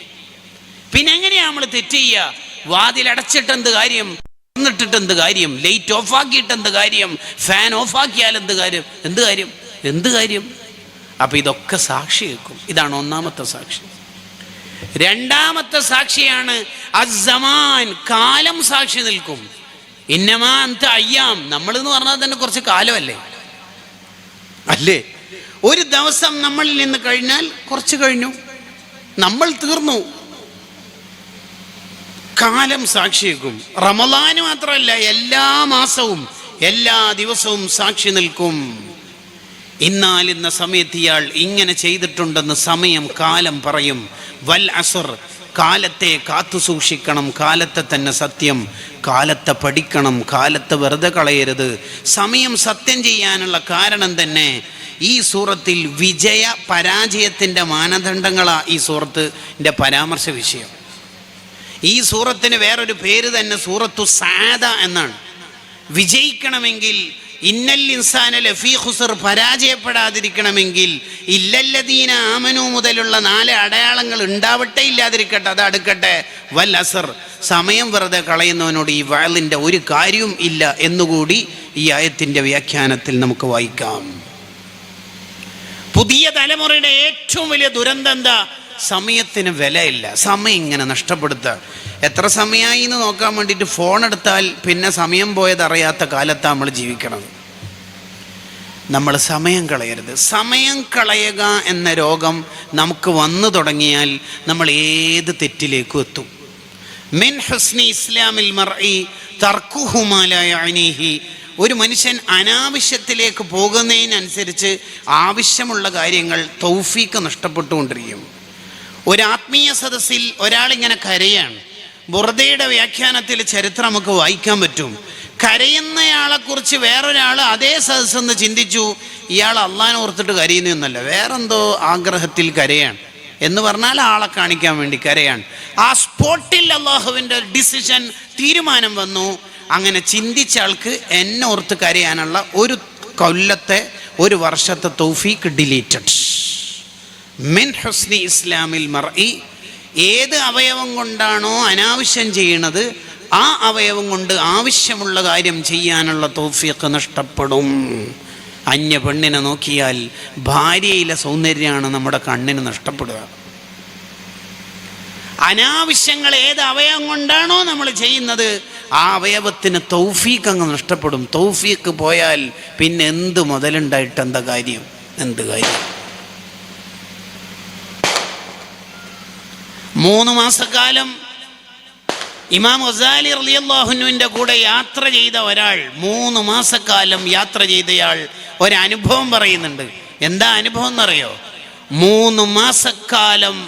പിന്നെ എങ്ങനെയാ നമ്മൾ തെറ്റ് ചെയ്യുക? വാതിൽ അടച്ചിട്ട് എന്ത് കാര്യം? തുറന്നിട്ടിട്ട് എന്ത് കാര്യം? ലൈറ്റ് ഓഫ് ആക്കിയിട്ട് എന്ത് കാര്യം? ഫാൻ ഓഫ് ആക്കിയാൽ എന്ത് കാര്യം? എന്ത് കാര്യം? അപ്പൊ ഇതൊക്കെ സാക്ഷി വെക്കും. ഇതാണ് ഒന്നാമത്തെ സാക്ഷി. രണ്ടാമത്തെ സാക്ഷിയാണ് അസ്സമാൻ, കാലം സാക്ഷി നിൽക്കും. ഇന്നമാ അന്ത അയ്യാം, നമ്മളെന്ന് പറഞ്ഞാൽ തന്നെ കുറച്ച് കാലമല്ലേ അല്ലേ? ഒരു ദിവസം നമ്മളിൽ നിന്ന് കഴിഞ്ഞാൽ കുറച്ച് കഴിഞ്ഞു, നമ്മൾ തീർന്നു. കാലം സാക്ഷിയേക്കും. റമളാന് മാത്രമല്ല, എല്ലാ മാസവും എല്ലാ ദിവസവും സാക്ഷി നിൽക്കും. ഇന്നാൽ ഇന്ന സമയത്ത് ഇയാൾ ഇങ്ങനെ ചെയ്തിട്ടുണ്ടെന്ന് സമയം, കാലം പറയും. വൽ അസ്ർ, കാലത്തെ കാത്തു സൂക്ഷിക്കണം. കാലത്തെ തന്നെ സത്യം. കാലത്തെ പഠിക്കണം. കാലത്തെ വെറുതെ കളയരുത്. സമയം സത്യം ചെയ്യാനുള്ള കാരണം തന്നെ ഈ സൂറത്തിൽ വിജയ പരാജയത്തിൻ്റെ മാനദണ്ഡങ്ങളാണ് ഈ സൂറത്തിൻ്റെ പരാമർശ വിഷയം. ഈ സൂറത്തിന് വേറൊരു പേര് തന്നെ സൂറത്തു സാദ എന്നാണ്. വിജയിക്കണമെങ്കിൽ, ഇന്നൽ ഇൻസാന ലഫീ ഖുസ്ർ, പരാജയപ്പെടാതിരിക്കണമെങ്കിൽ ഇല്ലല്ലദീന ആമനു മുതലുള്ള 4 അടയാളങ്ങൾ ഉണ്ടാവട്ടെ, ഇല്ലാതിരിക്കട്ടെ, അത് അടുക്കട്ടെ. വൽ അസ്ർ, സമയം വെറുതെ കളയുന്നവനോട് ഈ വഅലിൻ്റെ ഒരു കാര്യവും ഇല്ല എന്നുകൂടി ഈ ആയത്തിൻ്റെ വ്യാഖ്യാനത്തിൽ നമുക്ക് വായിക്കാം. പുതിയ തലമുറയുടെ ഏറ്റവും വലിയ ദുരന്തം എന്താ? സമയത്തിന് വിലയില്ല. സമയം ഇങ്ങനെ നഷ്ടപ്പെടുത്തുക. എത്ര സമയമായി എന്ന് നോക്കാൻ വേണ്ടിയിട്ട് ഫോൺ എടുത്താൽ പിന്നെ സമയം പോയതറിയാത്ത കാലത്താണ് നമ്മൾ ജീവിക്കണം. നമ്മൾ സമയം കളയരുത്. സമയം കളയുക എന്ന രോഗം നമുക്ക് വന്നു തുടങ്ങിയാൽ നമ്മൾ ഏത് തെറ്റിലേക്കും എത്തും. മിൻ ഹുസ്നി ഇസ്ലാമിൽ മർഇ തർക്കുഹു മാ ലാ യഅനീഹി. ഒരു മനുഷ്യൻ അനാവശ്യത്തിലേക്ക് പോകുന്നതിനനുസരിച്ച് ആവശ്യമുള്ള കാര്യങ്ങൾ തൗഫീക്ക് നഷ്ടപ്പെട്ടുകൊണ്ടിരിക്കും. ഒരു ആത്മീയ സദസ്സിൽ ഒരാളിങ്ങനെ കരയാണ്. ബുർദയുടെ വ്യാഖ്യാനത്തിൽ ചരിത്രം നമുക്ക് വായിക്കാൻ പറ്റും. കരയുന്നയാളെക്കുറിച്ച് വേറൊരാൾ അതേ സദസ്സെന്ന് ചിന്തിച്ചു, ഇയാൾ അള്ളാഹിനെ ഓർത്തിട്ട് കരയുന്നു എന്നല്ല, വേറെന്തോ ആഗ്രഹത്തിൽ കരയാണ് എന്ന് പറഞ്ഞാൽ ആളെ കാണിക്കാൻ വേണ്ടി കരയാണ്. ആ സ്പോട്ടിൽ അള്ളാഹുവിൻ്റെ ഡിസിഷൻ, തീരുമാനം വന്നു. അങ്ങനെ ചിന്തിച്ച ആൾക്ക് എന്നെ ഓർത്ത് കരയാനുള്ള ഒരു കൊല്ലത്തെ, ഒരു വർഷത്തെ തൗഫീക്ക് ഡിലീറ്റഡ്. മിൻ ഹുസ്നി ഇസ്ലാമിൽ മർഇ. ഏത് അവയവം കൊണ്ടാണോ അനാവശ്യം ചെയ്യണത്, ആ അവയവം കൊണ്ട് ആവശ്യമുള്ള കാര്യം ചെയ്യാനുള്ള തൗഫീഖ് നഷ്ടപ്പെടും. അന്യ പെണ്ണിനെ നോക്കിയാൽ ഭാര്യയിലെ സൗന്ദര്യമാണ് നമ്മുടെ കണ്ണിന് നഷ്ടപ്പെടുക. അനാവശ്യങ്ങൾ ഏത് അവയവം കൊണ്ടാണോ നമ്മൾ ചെയ്യുന്നത്, ആ അവയവത്തിന് തൗഫീഖ് അങ്ങ് നഷ്ടപ്പെടും. തൗഫീഖ് പോയാൽ പിന്നെ എന്ത് മുതലുണ്ടായിട്ട് എന്താ കാര്യം? എന്ത് കാര്യം? 3 മാസക്കാലം ഇമാം ഗസാലി റളിയല്ലാഹു അൻഹുവിൻ്റെ കൂടെ യാത്ര ചെയ്ത ഒരാൾ, 3 മാസക്കാലം യാത്ര ചെയ്തയാൾ ഒരനുഭവം പറയുന്നുണ്ട്. എന്താ അനുഭവം എന്നറിയോ? 3 മാസക്കാലം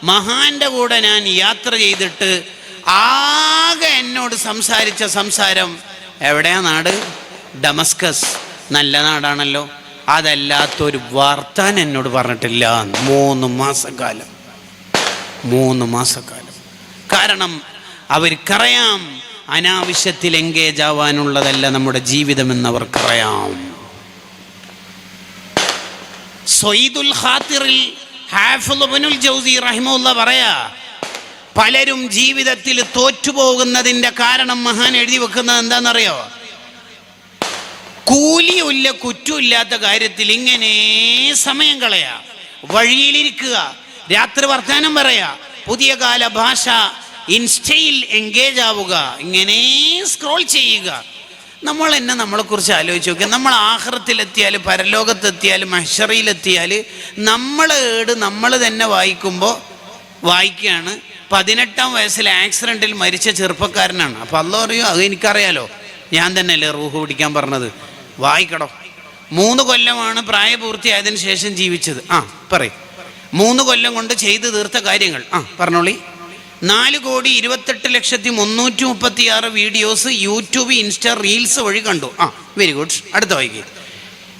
മഹാന്റെ കൂടെ ഞാൻ യാത്ര ചെയ്തിട്ട് ആകെ എന്നോട് സംസാരിച്ച സംസാരം, എവിടെയാ നാട്? ഡമസ്കസ്. നല്ല നാടാണല്ലോ. അതല്ലാത്തൊരു വാർത്താൻ എന്നോട് പറഞ്ഞിട്ടില്ല. 3 മാസക്കാലം. 3 മാസക്കാലം. കാരണം അവർക്കറിയാം അനാവശ്യത്തിൽ എൻഗേജ് ആവാനുള്ളതല്ല നമ്മുടെ ജീവിതമെന്ന് അവർക്കറിയാം. സയ്യിദുൽ ഖാത്തിറിൽ ഹാഫിള് ഇബ്നുൽ ജൗസി റഹിമഹുല്ലാഹ് പറയാ, പലരും ജീവിതത്തിൽ തോറ്റുപോകുന്നതിൻ്റെ കാരണം മഹാൻ എഴുതി വെക്കുന്നത് എന്താണെന്നറിയോ? കൂലിയില്ല കുറ്റമില്ലാത്ത കാര്യത്തിൽ ഇങ്ങനെ സമയം കളയാ, വഴിയിലിരിക്കുക, രാത്രി വർത്താനം പറയാ, പുതിയ കാല ഭാഷ, ഇൻസ്റ്റയിൽ എൻഗേജ് ആവുക, ഇങ്ങനെ സ്ക്രോൾ ചെയ്യുക. നമ്മൾ തന്നെ നമ്മളെക്കുറിച്ച് ആലോചിച്ച് നോക്കുക. നമ്മൾ ആഖിറത്തിലെത്തിയാൽ, പരലോകത്തെത്തിയാൽ, മഹ്ശറിയിലെത്തിയാൽ നമ്മൾ തന്നെ വായിക്കുകയാണ് 18-ാം വയസ്സിൽ ആക്സിഡൻറ്റിൽ മരിച്ച ചെറുപ്പക്കാരനാണ്. അപ്പോൾ അല്ലാഹു അറിയോ, അത് എനിക്കറിയാലോ, ഞാൻ തന്നെയല്ലേ റൂഹ് പിടിക്കാൻ പറഞ്ഞത്, വായിക്കടോ. 3 കൊല്ലമാണ് പ്രായപൂർത്തിയായതിനു ശേഷം ജീവിച്ചത്. പറയും 3 കൊല്ലം കൊണ്ട് ചെയ്തു തീർത്ത കാര്യങ്ങൾ. പറഞ്ഞോളി. 4,28,336 വീഡിയോസ് യൂട്യൂബ്, ഇൻസ്റ്റ, റീൽസ് വഴി കണ്ടു. Very good. അടുത്ത വായിക്കുക.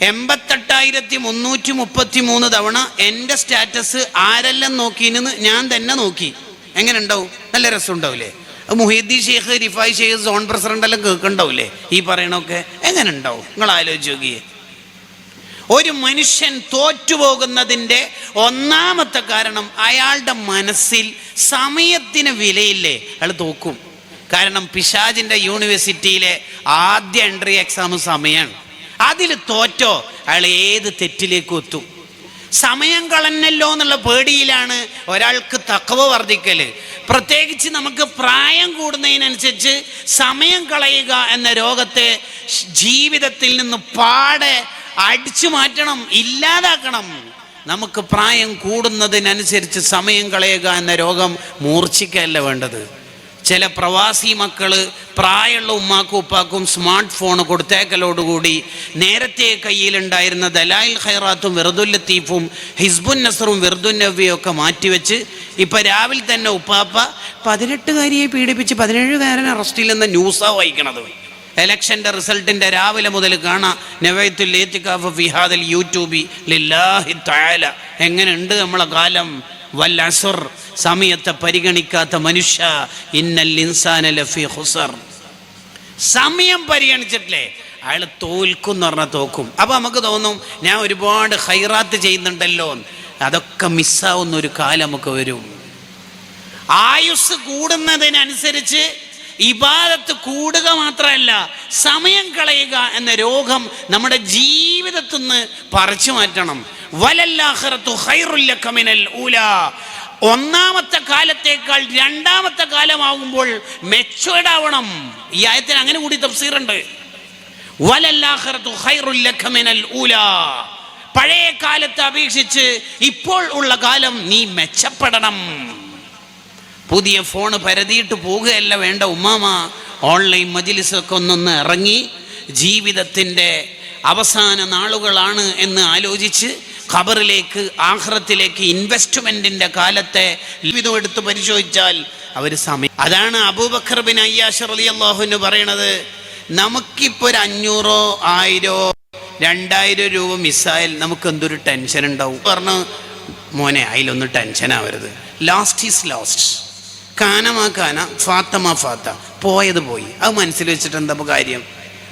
88,333 തവണ എൻ്റെ സ്റ്റാറ്റസ് ആരെല്ലാം നോക്കിയെന്ന് ഞാൻ തന്നെ നോക്കി. എങ്ങനെ ഉണ്ടാവും? നല്ല രസം ഉണ്ടാവില്ലേ? മുഹീദ്ദീൻ ഷെയ്ഖ്, റിഫായ് ഷെയ്ഖ്, സോൺ പ്രസിഡന്റ് എല്ലാം കേൾക്കണ്ടാവില്ലേ ഈ പറയണൊക്കെ? എങ്ങനെ ഉണ്ടാവും? നിങ്ങൾ ആലോചിച്ച് നോക്കിയേ. ഒരു മനുഷ്യൻ തോറ്റുപോകുന്നതിൻ്റെ ഒന്നാമത്തെ കാരണം അയാളുടെ മനസ്സിൽ സമയത്തിന് വിലയില്ലേ, അയാൾ തോക്കും. കാരണം പിശാചിൻ്റെ യൂണിവേഴ്സിറ്റിയിലെ ആദ്യ എൻട്രി എക്സാം സമയമാണ്. അതിൽ തോറ്റോ അയാൾ ഏത് തെറ്റിലേക്കും എത്തും. സമയം കളഞ്ഞല്ലോ എന്നുള്ള പേടിയിലാണ് ഒരാൾക്ക് തഖ്വ വർദ്ധിക്കല്. പ്രത്യേകിച്ച് നമുക്ക് പ്രായം കൂടുന്നതിനനുസരിച്ച് സമയം കളയുക എന്ന രോഗത്തെ ജീവിതത്തിൽ നിന്ന് പാടെ അടിച്ചു മാറ്റണം, ഇല്ലാതാക്കണം. നമുക്ക് പ്രായം കൂടുന്നതിനനുസരിച്ച് സമയം കളയുക എന്ന രോഗം മൂർച്ഛിക്കല്ല വേണ്ടത്. ചില പ്രവാസി മക്കള് പ്രായമുള്ള ഉമ്മാക്കും ഉപ്പാക്കും സ്മാർട്ട് ഫോൺ കൊടുത്തേക്കലോടുകൂടി നേരത്തെ കയ്യിലുണ്ടായിരുന്ന ദലായിൽ ഖൈറാത്തും വെറുദുൽ ലത്തീഫും ഹിസ്ബുൻ നസറും വെറുദുൻ നബിയും ഒക്കെ മാറ്റിവെച്ച് ഇപ്പം രാവിലെ തന്നെ ഉപ്പാപ്പ 18-കാരിയെ പീഡിപ്പിച്ച് 17-കാരനെ അറസ്റ്റ് ചെയ്യുന്ന ന്യൂസാണ് വായിക്കണത്. എലക്ഷൻ്റെ റിസൾട്ടിൻ്റെ രാവിലെ മുതൽ കാണാം നവൈത്തുൽ ഇത്തികാഫ് ഫി ഹാദൽ യൂട്യൂബി ലില്ലാഹി തആല. എങ്ങനെയുണ്ട് നമ്മളെ കാലം? വൽ അസ്ർ, സമയത്തെ പരിഗണിക്കാത്ത മനുഷ്യ, ഇന്നൽ ഇൻസാന ലഫീ ഖുസർ. സമയം പരിഗണിച്ചിട്ടില്ലേ അയാൾ തോൽക്കും എന്ന് പറഞ്ഞാൽ തോക്കും. അപ്പം നമുക്ക് തോന്നും ഞാൻ ഒരുപാട് ഖൈറാത്ത് ചെയ്യുന്നുണ്ടല്ലോ, അതൊക്കെ മിസ്സാവുന്ന ഒരു കാലം നമുക്ക് വരും. ആയുസ് കൂടുന്നതിനനുസരിച്ച് ഇബാദത്ത് കൂടുക മാത്രമല്ല, സമയം കളയുക എന്ന രോഗം നമ്മുടെ ജീവിതത്തിൽ നിന്ന് പറിച്ചു മാറ്റണം. വലല്ലാഖിറതു ഖൈറുൽ ലക മിനൽ ഊലാ. ഒന്നാമത്തെ കാലത്തേക്കാൾ രണ്ടാമത്തെ കാലമാകുമ്പോൾ മെച്ചൂർഡ് ആവണം. ഈ ആയത്തിന് അങ്ങനെ കൂടി തഫ്സീറുണ്ട്. വലല്ലാഖിറതു ഖൈറുൽ ലക മിനൽ ഊലാ, പഴയ കാലത്തെ അപേക്ഷിച്ച് ഇപ്പോൾ ഉള്ള കാലം നീ മെച്ചപ്പെടണം. പുതിയ ഫോണ് പരതിയിട്ട് പോകുകയല്ല വേണ്ട ഉമ്മാമ. ഓൺലൈൻ മജ്ലിസൊക്കെ ഒന്നൊന്ന് ഇറങ്ങി ജീവിതത്തിൻ്റെ അവസാന നാളുകളാണ് എന്ന് ആലോചിച്ച് ഖബറിലേക്ക് ആഖിറത്തിലേക്ക് ഇൻവെസ്റ്റ്മെന്റിന്റെ കാലത്തെ വിധം എടുത്ത് പരിശോധിച്ചാൽ അവർ സമയം. അതാണ് അബൂബക്കർ ബിൻ അയ്യാശ് റളിയല്ലാഹു അൻഹു പറയണത്, നമുക്കിപ്പോൾ ഒരു 500 1000 2000 രൂപ മിസ്സായാൽ നമുക്ക് എന്തൊരു ടെൻഷൻ ഉണ്ടാവും. പറഞ്ഞു, മോനെ അതിലൊന്നും ടെൻഷൻ ആവരുത്. Last is last. കാനമാ കാന, ഫാത്തമാ ഫാത്ത. പോയത് പോയി. അത് മനസ്സിൽ വെച്ചിട്ട് എന്താ കാര്യം?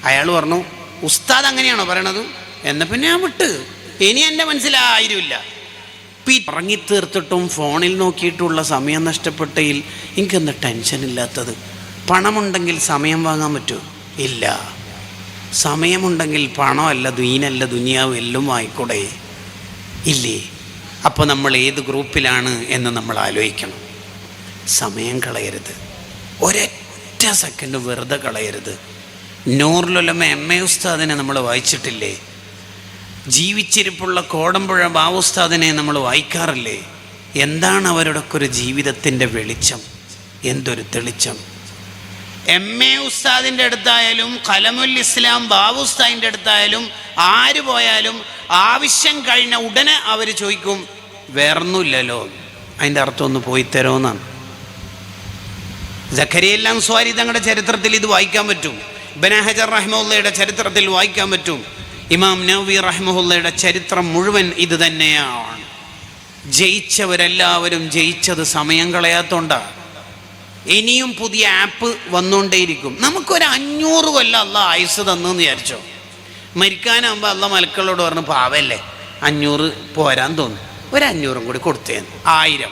അയാൾ പറഞ്ഞു, ഉസ്താദ് അങ്ങനെയാണോ പറയണത്? എന്നാൽ പിന്നെ ഞാൻ വിട്ട്. ഇനി എൻ്റെ മനസ്സിൽ 1000 ഇല്ല. ഇറങ്ങിത്തീർത്തിട്ടും ഫോണിൽ നോക്കിയിട്ടുള്ള സമയം നഷ്ടപ്പെട്ടതിൽ എനിക്കെന്താ ടെൻഷൻ ഇല്ലാത്തത്? പണമുണ്ടെങ്കിൽ സമയം വാങ്ങാൻ പറ്റുമോ? ഇല്ല. സമയമുണ്ടെങ്കിൽ പണമല്ല, ദീനല്ല, ദുനിയാവ് എല്ലാം ആയിക്കൂടെ? ഇല്ലേ? അപ്പോൾ നമ്മൾ ഏത് ഗ്രൂപ്പിലാണ് എന്ന് നമ്മൾ ആലോചിക്കണം. സമയം കളയരുത്, ഒരൊറ്റ സെക്കൻഡ് വെറുതെ കളയരുത്. നൂറുലുലമ MA ഉസ്താദിനെ നമ്മൾ വായിച്ചിട്ടില്ലേ? ജീവിച്ചിരിപ്പുള്ള കോടമ്പുഴ ബാവുസ്താദിനെ നമ്മൾ വായിക്കാറില്ലേ? എന്താണ് അവരുടെയൊക്കെ ഒരു ജീവിതത്തിൻ്റെ വെളിച്ചം, എന്തൊരു തെളിച്ചം! MA ഉസ്താദിൻ്റെ അടുത്തായാലും ഖലമുൽ ഇസ്ലാം ബാവുസ്താദിൻ്റെ അടുത്തായാലും ആര് പോയാലും ആവശ്യം കഴിഞ്ഞ ഉടനെ അവർ ചോദിക്കും, വേറൊന്നുമില്ലല്ലോ. അതിൻ്റെ അർത്ഥം ഒന്ന് പോയി തരുമെന്നാണ്. സക്കരിയ അൻസ്വാരി തങ്ങളുടെ ചരിത്രത്തിൽ ഇത് വായിക്കാൻ പറ്റും. ഇബ്നു ഹജർ റഹിമഹുള്ളയുടെ ചരിത്രത്തിൽ വായിക്കാൻ പറ്റും. ഇമാം നവവി റഹിമഹുള്ളയുടെ ചരിത്രം മുഴുവൻ ഇത് തന്നെയാണ്. ജയിച്ചവരെല്ലാവരും ജയിച്ചത് സമയം കളയാത്തോണ്ടാണ്. ഇനിയും പുതിയ ആപ്പ് വന്നുകൊണ്ടേയിരിക്കും. നമുക്കൊരു 500 കൊല്ലം അള്ളാഹ് ആയുസ് തന്നെന്ന് വിചാരിച്ചോ. മരിക്കാനാകുമ്പോൾ അള്ളാഹ് മലക്കളോട് പറഞ്ഞു, പാവല്ലേ 500 പോരാൻ തോന്നും, ഒരു 500 കൂടി കൊടുത്തേന്ന്. 1000,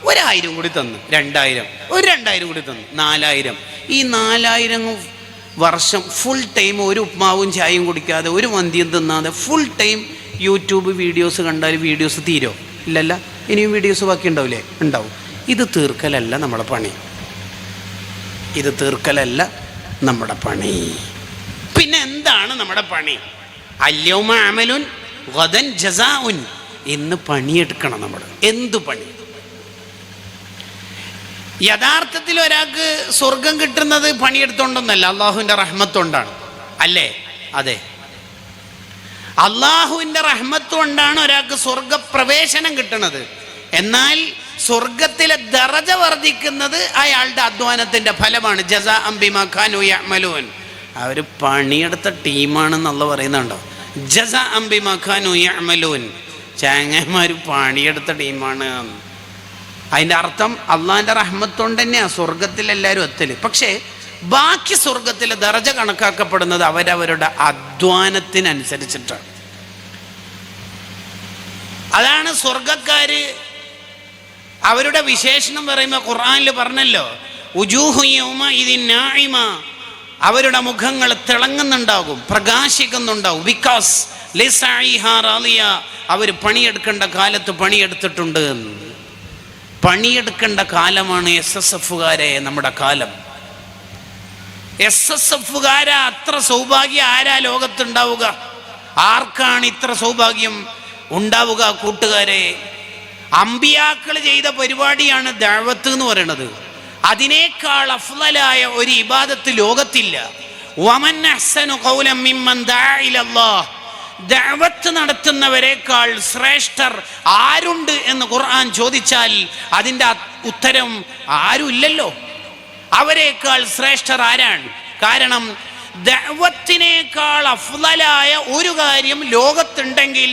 ഒരു 1000 കൂടി തന്നു. 2000, ഒരു 2000 കൂടി തന്നു. 4000. ഈ 4000 വർഷം ഫുൾ ടൈം ഒരു ഉപ്മാവും ചായയും കുടിക്കാതെ ഒരു മന്തിയും തിന്നാതെ ഫുൾ ടൈം യൂട്യൂബ് വീഡിയോസ് കണ്ടാൽ വീഡിയോസ് തീരോ? ഇല്ലല്ല. ഇനിയും വീഡിയോസ് ബാക്കി ഉണ്ടാവില്ലേ? ഉണ്ടാവും. ഇത് തീർക്കലല്ല നമ്മുടെ പണി. ഇത് തീർക്കലല്ല നമ്മുടെ പണി. പിന്നെ എന്താണ് നമ്മുടെ പണി? അല്യൗമ അമലുൻ ഗദൻ ജസാഉൻ. ഇന്ന് പണിയെടുക്കണം നമ്മൾ. എന്തു പണി? യഥാർത്ഥത്തിൽ ഒരാൾക്ക് സ്വർഗം കിട്ടുന്നത് പണിയെടുത്തോണ്ടൊന്നല്ല, അള്ളാഹുവിൻ്റെ റഹ്മത്ത് കൊണ്ടാണ്. അല്ലേ? അതെ, അള്ളാഹുവിൻ്റെ റഹ്മത്ത് കൊണ്ടാണ് ഒരാൾക്ക് സ്വർഗപ്രവേശനം കിട്ടുന്നത്. എന്നാൽ സ്വർഗത്തിലെ ദറജ വർദ്ധിക്കുന്നത് അയാളുടെ അധ്വാനത്തിൻ്റെ ഫലമാണ്. ജസാഅൻ ബിമാ കാനൂ യഅമലൂൻ. അവർ പണിയെടുത്ത ടീമാണെന്നുള്ള പറയുന്നുണ്ടോ? ജസാഅൻ ബിമാ കാനൂ യഅമലൂൻ. ചാങ്ങന്മാർ പണിയെടുത്ത ടീമാണ്. അതിൻ്റെ അർത്ഥം അള്ളാഹിൻ്റെ റഹ്മത്ത് കൊണ്ട് തന്നെയാണ് സ്വർഗത്തിലെല്ലാവരും എത്തല്. പക്ഷേ ബാക്കി സ്വർഗത്തിലെ ദറജ കണക്കാക്കപ്പെടുന്നത് അവരവരുടെ അധ്വാനത്തിനനുസരിച്ചിട്ടാണ്. അതാണ് സ്വർഗക്കാര് അവരുടെ വിശേഷണം പറയുമ്പോൾ ഖുർആനിൽ പറഞ്ഞല്ലോ, ഉജൂഹു യൗമഇദിൻ നാഇമ. അവരുടെ മുഖങ്ങൾ തിളങ്ങുന്നുണ്ടാകും, പ്രകാശിക്കുന്നുണ്ടാവും. ബിക്കോസ് ലിസഇഹാ റാളിയ. അവർ പണിയെടുക്കേണ്ട കാലത്ത് പണിയെടുത്തിട്ടുണ്ട്. പണിയെടുക്കേണ്ട കാലമാണ് SSFകാരെ നമ്മുടെ കാലം. SSFകാര അത്ര സൗഭാഗ്യം ആരാ ലോകത്തുണ്ടാവുക? ആർക്കാണ് ഇത്ര സൗഭാഗ്യം ഉണ്ടാവുക? കൂട്ടുകാരെ, അമ്പിയാക്കൾ ചെയ്ത പരിപാടിയാണ് ദഅവത്ത് എന്ന് പറയുന്നത്. അതിനേക്കാൾ അഫ്ളലായ ഒരു ഇബാദത്ത് ലോകത്തില്ല. വമൻ അഹ്സനു ഖൗലൻ മിമ്മൻ ദഅ ഇലല്ലാഹ്. ദഅവത്ത് നടത്തുന്നവരെക്കാൾ ശ്രേഷ്ഠർ ആരുണ്ട് എന്ന് ഖുർആൻ ചോദിച്ചാൽ അതിൻ്റെ ഉത്തരം ആരുമില്ലല്ലോ. അവരെക്കാൾ ശ്രേഷ്ഠർ ആരാണ്? കാരണം ദഅവത്തിനേക്കാൾ അഫ്ളലായ ഒരു കാര്യം ലോകത്തുണ്ടെങ്കിൽ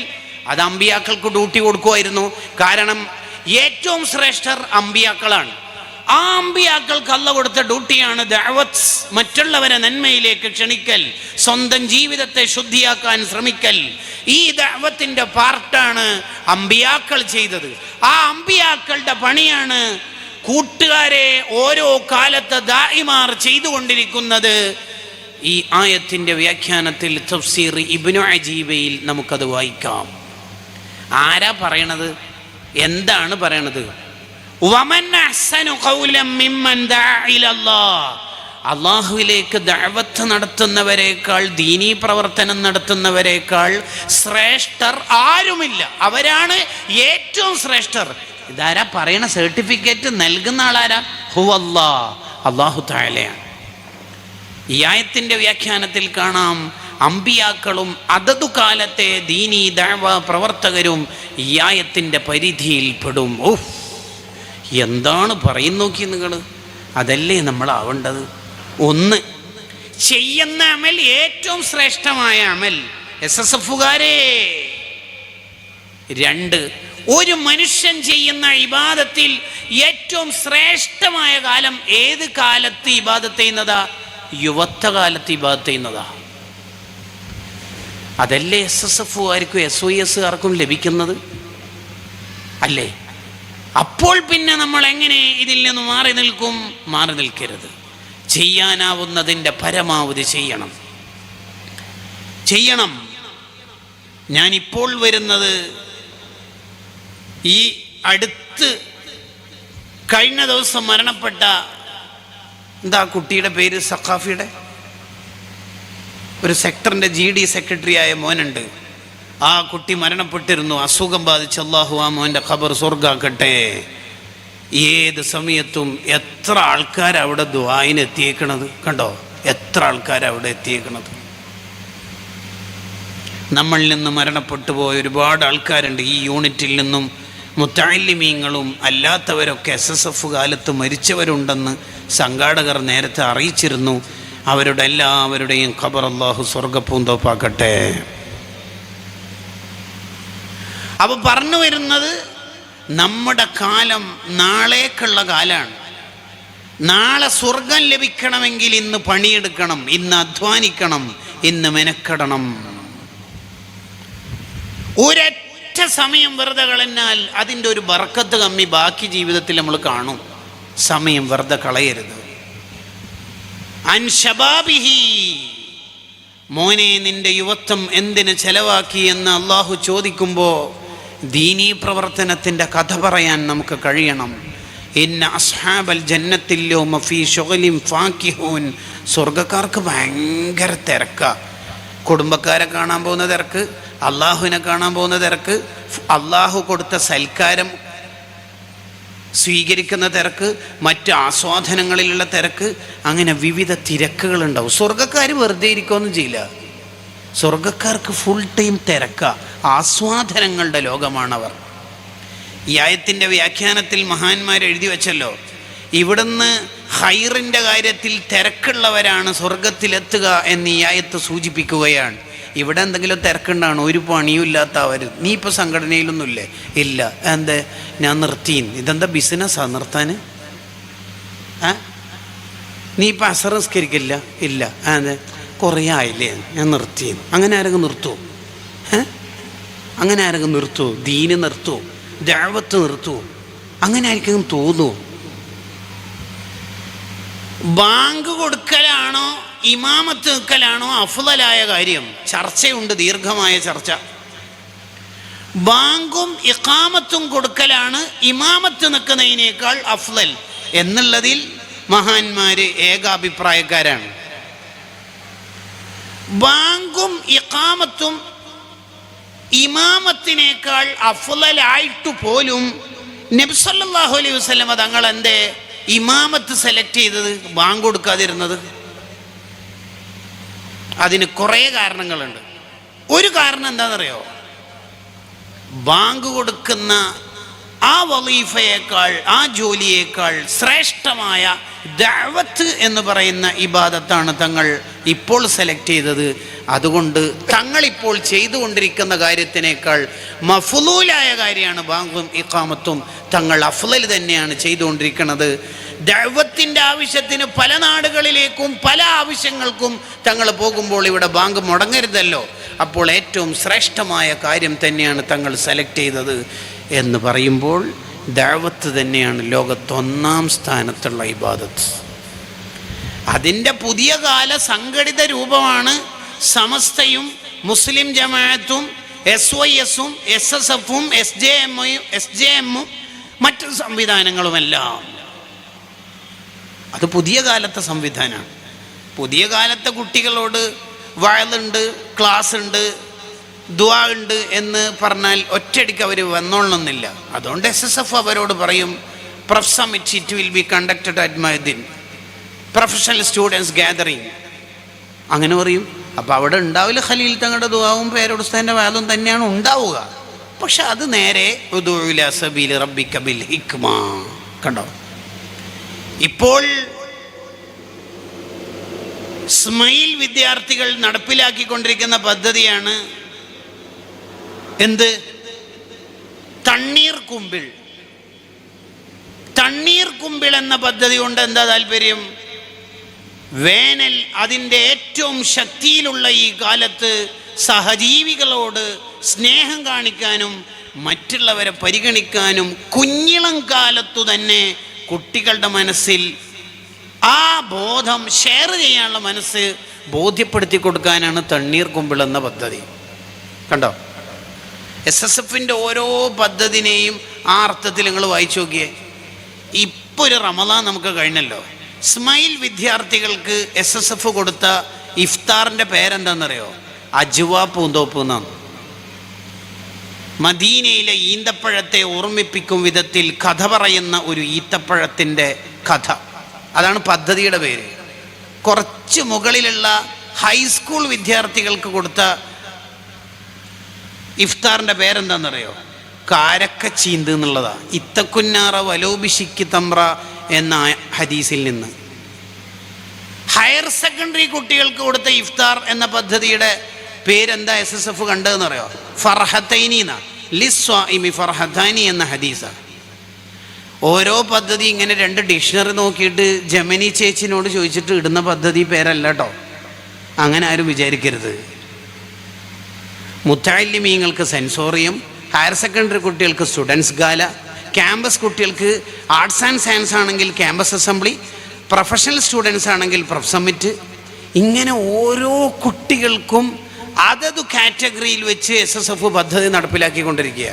അത് അമ്പിയാക്കൾക്ക് ഡ്യൂട്ടി കൊടുക്കുമായിരുന്നു. കാരണം ഏറ്റവും ശ്രേഷ്ഠർ അമ്പിയാക്കളാണ്. ആ അമ്പിയാക്കൾക്ക് അല്ലാഹ് കൊടുത്ത ഡ്യൂട്ടിയാണ് ദഅവത്ത്. മറ്റുള്ളവരെ നന്മയിലേക്ക് ക്ഷണിക്കൽ, സ്വന്തം ജീവിതത്തെ ശുദ്ധിയാക്കാൻ ശ്രമിക്കൽ. ഈ ദഅവത്തിന്റെ പാർട്ടാണ് അമ്പിയാക്കൾ ചെയ്തത്. ആ അമ്പിയാക്കളുടെ പണിയാണ് കൂട്ടുകാരെ ഓരോ കാലത്ത് ദായിമാർ ചെയ്തുകൊണ്ടിരിക്കുന്നത്. ഈ ആയത്തിന്റെ വ്യാഖ്യാനത്തിൽ തഫ്സീർ ഇബ്നു അജീബയിൽ നമുക്കത് വായിക്കാം. ആരാ പറയണത്? എന്താണ് പറയണത്? വമൻ അഹ്സനു ഖൗലൻ മിമ്മൻ ദഅ ഇലല്ലാഹ്, അള്ളാഹുവിലേക്ക് ദഅവത്ത് നടത്തുന്നവരെക്കാൾ, ദീനീ പ്രവർത്തനം നടത്തുന്നവരെക്കാൾ ശ്രേഷ്ഠർ ആരുമില്ല. അവരാണ് ഏറ്റവും ശ്രേഷ്ഠർ. ഇതാരാ പറയണ? സർട്ടിഫിക്കറ്റ് നൽകുന്ന ആളാരാ? ഹുവല്ലാഹ്, അല്ലാഹു തആലയാണ്. ഈ ആയത്തിന്റെ വ്യാഖ്യാനത്തിൽ കാണാം, അമ്പിയാക്കളും അതതു കാലത്തെ ദീനീ ദഅവ പ്രവർത്തകരും ഈ ആയത്തിന്റെ പരിധിയിൽ പെടും. ഓഹ്, എന്താണ് പറയുന്ന നോക്കി നിങ്ങൾ. അതല്ലേ നമ്മളാവേണ്ടത്. ഒന്ന്, ചെയ്യുന്ന അമൽ ഏറ്റവും ശ്രേഷ്ഠമായ അമൽ. SSFകാരെ. രണ്ട്, ഒരു മനുഷ്യൻ ചെയ്യുന്ന ഇബാദത്തിൽ ഏറ്റവും ശ്രേഷ്ഠമായ കാലം ഏത് കാലത്ത് ഇബാദത്ത് ചെയ്യുന്നതാ? യുവത്വകാലത്ത് ഇബാദത്ത് ചെയ്യുന്നതാ. അതല്ലേ SSFകാർക്കും SOSകാർക്കും ലഭിക്കുന്നത് അല്ലേ? അപ്പോൾ പിന്നെ നമ്മൾ എങ്ങനെ ഇതിൽ നിന്ന് മാറി നിൽക്കും? മാറി നിൽക്കരുത്. ചെയ്യാനാവുന്നതിൻ്റെ പരമാവധി ചെയ്യണം. ഞാനിപ്പോൾ വരുന്നത് ഈ അടുത്ത് കഴിഞ്ഞ ദിവസം മരണപ്പെട്ട, എന്താ കുട്ടിയുടെ പേര്? സഖാഫിയുടെ ഒരു സെക്ടറിൻ്റെ GD സെക്രട്ടറി ആയ മോനുണ്ട്. ആ കുട്ടി മരണപ്പെട്ടിരുന്നു, അസുഖം ബാധിച്ച്. അല്ലാഹു ആ മോൻ്റെ ഖബർ സ്വർഗ്ഗാക്കട്ടെ. ഏത് സമയത്തും എത്ര ആൾക്കാർ അവിടെ ദുആയിന് എത്തിയേക്കണത് കണ്ടോ? എത്ര ആൾക്കാർ അവിടെ എത്തിയേക്കണത്. നമ്മളിൽ നിന്ന് മരണപ്പെട്ടു പോയ ഒരുപാട് ആൾക്കാരുണ്ട്. ഈ യൂണിറ്റിൽ നിന്നും മുത്തഅല്ലിമീങ്ങളും അല്ലാത്തവരൊക്കെ SSF കാലത്ത് മരിച്ചവരുണ്ടെന്ന് സംഘാടകർ നേരത്തെ അറിയിച്ചിരുന്നു. അവരുടെ എല്ലാവരുടെയും ഖബർ അല്ലാഹു സ്വർഗ്ഗപ്പൂന്തോപ്പാക്കട്ടെ. അപ്പോൾ പറഞ്ഞു വരുന്നത്, നമ്മുടെ കാലം നാളേക്കുള്ള കാലാണ്. നാളെ സ്വർഗം ലഭിക്കണമെങ്കിൽ ഇന്ന് പണിയെടുക്കണം, ഇന്ന് അധ്വാനിക്കണം, ഇന്ന് മെനക്കെടണം. ഒരൊറ്റ സമയം വെറുതെ കളഞ്ഞാൽ അതിൻ്റെ ഒരു ബർക്കത്ത് കമ്മി ബാക്കി ജീവിതത്തിൽ നമ്മൾ കാണും. സമയം വെറുതെ കളയരുത്. അൻ ശബാബിഹി, മോനെ നിന്റെ യുവത്വം എന്തിന് ചെലവാക്കി എന്ന് അള്ളാഹു ചോദിക്കുമ്പോൾ ദീനീ പ്രവർത്തനത്തിൻ്റെ കഥ പറയാൻ നമുക്ക് കഴിയണം. ഇന്ന അസ്ഹാബൽ ജന്നത്തിൽ യൗമ ഫീ ശുഗ്ലിൻ ഫാക്കിഹൂൻ, സ്വർഗ്ഗക്കാർക്ക് ഭയങ്കര തിരക്കാണ്. കുടുംബക്കാരെ കാണാൻ പോകുന്ന തിരക്ക്, അള്ളാഹുവിനെ കാണാൻ പോകുന്ന തിരക്ക്, അള്ളാഹു കൊടുത്ത സൽക്കാരം സ്വീകരിക്കുന്ന തിരക്ക്, മറ്റ് ആസ്വാദനങ്ങളിലുള്ള തിരക്ക്, അങ്ങനെ വിവിധ തിരക്കുകളുണ്ടാവും. സ്വർഗ്ഗക്കാർ വെറുതെ ഇരിക്കുകയൊന്നും ചെയ്യില്ല. സ്വർഗ്ഗക്കാർക്ക് ഫുൾ ടൈം തിരക്ക, ആസ്വാദനങ്ങളുടെ ലോകമാണവർ. ഈ ആയത്തിൻ്റെ വ്യാഖ്യാനത്തിൽ മഹാന്മാർ എഴുതി വച്ചല്ലോ, ഇവിടുന്ന് ഹൈറിൻ്റെ കാര്യത്തിൽ തിരക്കുള്ളവരാണ് സ്വർഗത്തിലെത്തുക എന്ന് ഈ ആയത്ത് സൂചിപ്പിക്കുകയാണ്. ഇവിടെ എന്തെങ്കിലും തിരക്കുണ്ടാണോ? ഒരു പണിയും ഇല്ലാത്തവർ. നീ ഇപ്പോൾ സംഘടനയിലൊന്നുമില്ലേ? ഇല്ല. എന്താ? ഞാൻ നിർത്തിയും. ഇതെന്താ ബിസിനസ്സാണ് നിർത്താൻ? നീ ഇപ്പം അസർ നിസ്കരിക്കില്ല? ഇല്ല. അതെ, കുറേ ആയില്ലേ, ഞാൻ നിർത്തിയും. അങ്ങനെ ആരെങ്കിലും നിർത്തുമോ? അങ്ങനെ ആരെങ്കിലും നിർത്തുമോ? ദീന് നിർത്തുമോ? ദഅവത്ത് നിർത്തുമോ? അങ്ങനെ ആയിരിക്കും തോന്നുമോ? ബാങ്ക് കൊടുക്കലാണോ ഇമാമത്ത് നിൽക്കലാണോ അഫ്ളലായ കാര്യം? ചർച്ചയുണ്ട്, ദീർഘമായ ചർച്ച. ബാങ്കും ഇഖാമത്തും കൊടുക്കലാണ് ഇമാമത്ത് നിൽക്കുന്നതിനേക്കാൾ അഫ്ളൽ എന്നുള്ളതിൽ മഹാന്മാര് ഏകാഭിപ്രായക്കാരാണ്. ബാങ്കും ഇഖാമത്തും ഇമാമത്തിനേക്കാൾ അഫ്ളലായിട്ട് പോലും നബി സല്ലല്ലാഹു അലൈഹി വസല്ലം തങ്ങൾ എന്തേ ഇമാമത്ത് സെലക്ട് ചെയ്തത്, ബാങ്ക് കൊടുക്കാതിരുന്നത്? അതിന് കുറേ കാരണങ്ങളുണ്ട്. ഒരു കാരണം എന്താണെന്നറിയോ? ബാങ്ക് കൊടുക്കുന്ന ആ വളീഫയേക്കാൾ, ആ ജോലിയേക്കാൾ ശ്രേഷ്ഠമായ ദഅവത്ത് എന്ന് പറയുന്ന ഇബാദത്താണ് തങ്ങൾ ഇപ്പോൾ സെലക്ട് ചെയ്തത്. അതുകൊണ്ട് തങ്ങളിപ്പോൾ ചെയ്തുകൊണ്ടിരിക്കുന്ന കാര്യത്തിനേക്കാൾ മഫ്ളൂലായ കാര്യമാണ് ബാങ്കും ഇഖാമത്തും. തങ്ങൾ അഫ്ളൽ തന്നെയാണ് ചെയ്തുകൊണ്ടിരിക്കുന്നത്. ദഅവത്തിൻ്റെ ആവശ്യത്തിന് പല നാടുകളിലേക്കും പല ആവശ്യങ്ങൾക്കും തങ്ങൾ പോകുമ്പോൾ ഇവിടെ ബാങ്ക് മുടങ്ങരുതല്ലോ. അപ്പോൾ ഏറ്റവും ശ്രേഷ്ഠമായ കാര്യം തന്നെയാണ് തങ്ങൾ സെലക്ട് ചെയ്തത് എന്ന് പറയുമ്പോൾ ദഅവത്ത് തന്നെയാണ് ലോകത്തൊന്നാം സ്ഥാനത്തുള്ള ഇബാദത്ത്. അതിൻ്റെ പുതിയ കാല സംഘടിത രൂപമാണ് സമസ്തയും മുസ്ലിം ജമാഅത്തും SYS-ഉം SSF-ഉം SJM-ഉം മറ്റു സംവിധാനങ്ങളുമെല്ലാം. അത് പുതിയ കാലത്തെ സംവിധാനമാണ്. പുതിയ കാലത്തെ കുട്ടികളോട് വയലുണ്ട്, ക്ലാസ് ഉണ്ട്, ദുആ ഉണ്ട് എന്ന് പറഞ്ഞാൽ ഒറ്റയടിക്ക് അവർ വന്നോളണമെന്നില്ല. അതുകൊണ്ട് SSF അവരോട് പറയും, prof summit it will be conducted at Maidin, professional students gathering, അങ്ങനെ പറയും. അപ്പോൾ അവിടെ ഉണ്ടാവില്ല ഖലീൽ തങ്ങളുടെ ദുആവും പേരോടുസ്താൻ്റെ വയലും തന്നെയാണ് ഉണ്ടാവുക. പക്ഷെ അത് നേരെ ഉദൂ ഇലാ സബീലി റബ്ബിക ബിൽ ഹിക്മ. കണ്ടോ, ഇപ്പോൾ സ്മൈൽ വിദ്യാർത്ഥികൾ നടപ്പിലാക്കിക്കൊണ്ടിരിക്കുന്ന പദ്ധതിയാണ് എന്ത്? തണ്ണീർ കുമ്പിൾ. തണ്ണീർ കുമ്പിൾ എന്ന പദ്ധതി കൊണ്ട് എന്താ താല്പര്യം? വേനൽ അതിൻ്റെ ഏറ്റവും ശക്തിയിലുള്ള ഈ കാലത്ത് സഹജീവികളോട് സ്നേഹം കാണിക്കാനും മറ്റുള്ളവരെ പരിഗണിക്കാനും കുഞ്ഞിളം കാലത്തു തന്നെ കുട്ടികളുടെ മനസ്സിൽ ആ ബോധം ഷെയർ ചെയ്യാനുള്ള മനസ്സ് ബോധ്യപ്പെടുത്തി കൊടുക്കാനാണ് തണ്ണീർ കുമ്പിൾ എന്ന പദ്ധതി. കണ്ടോ, SSF-ൻ്റെ ഓരോ പദ്ധതിനെയും ആ അർത്ഥത്തിൽ നിങ്ങൾ വായിച്ചു നോക്കിയേ. ഇപ്പോൾ ഒരു റമദാൻ നമുക്ക് കഴിഞ്ഞല്ലോ. സ്മൈൽ വിദ്യാർത്ഥികൾക്ക് SSF കൊടുത്ത ഇഫ്താറിൻ്റെ പേരെന്താണെന്നറിയോ? അജ്വ പൂന്തോപ്പ് എന്നാണ്. മദീനയിലെ ഈന്തപ്പഴത്തെ ഓർമ്മിപ്പിക്കും വിധത്തിൽ കഥ പറയുന്ന ഒരു ഈത്തപ്പഴത്തിൻ്റെ കഥ, അതാണ് പദ്ധതിയുടെ പേര്. കുറച്ച് മുകളിലുള്ള ഹൈസ്കൂൾ വിദ്യാർത്ഥികൾക്ക് കൊടുത്ത ഇഫ്താറിൻ്റെ പേരെന്താണെന്നറിയോ? കാരക്കച്ചീന്ത് എന്നുള്ളതാണ്. ഇത്തക്കുന്നാറ വലോബിഷിക്ക് തമ്ര എന്ന ഹദീസിൽ നിന്ന്. ഹയർ സെക്കൻഡറി കുട്ടികൾക്ക് കൊടുത്ത ഇഫ്താർ എന്ന പദ്ധതിയുടെ പേരെന്താ SSF കണ്ടതെന്ന് അറിയോ? ഫർഹത്തൈനി എന്നാ. ലിസ്വാഇമി ഫർഹത്താനി എന്ന ഹദീസാണ്. ഓരോ പദ്ധതി ഇങ്ങനെ 2 ഡിക്ഷണറി നോക്കിയിട്ട് ജമനി ചേച്ചിനോട് ചോദിച്ചിട്ട് ഇടുന്ന പദ്ധതി പേരല്ല കേട്ടോ, അങ്ങനെ ആരും വിചാരിക്കരുത്. മുത്തഅല്ലിമീങ്ങൾക്ക് സെൻസോറിയം, ഹയർ സെക്കൻഡറി കുട്ടികൾക്ക് സ്റ്റുഡൻസ് ഗാല, ക്യാമ്പസ് കുട്ടികൾക്ക് ആർട്സ് ആൻഡ് സയൻസ് ആണെങ്കിൽ ക്യാമ്പസ് അസംബ്ലി, പ്രൊഫഷണൽ സ്റ്റുഡൻസ് ആണെങ്കിൽ പ്രഫ് സമ്മിറ്റ്, ഇങ്ങനെ ഓരോ കുട്ടികൾക്കും അതത് കാറ്റഗറിയിൽ വെച്ച് SSF പദ്ധതി നടപ്പിലാക്കിക്കൊണ്ടിരിക്കുക.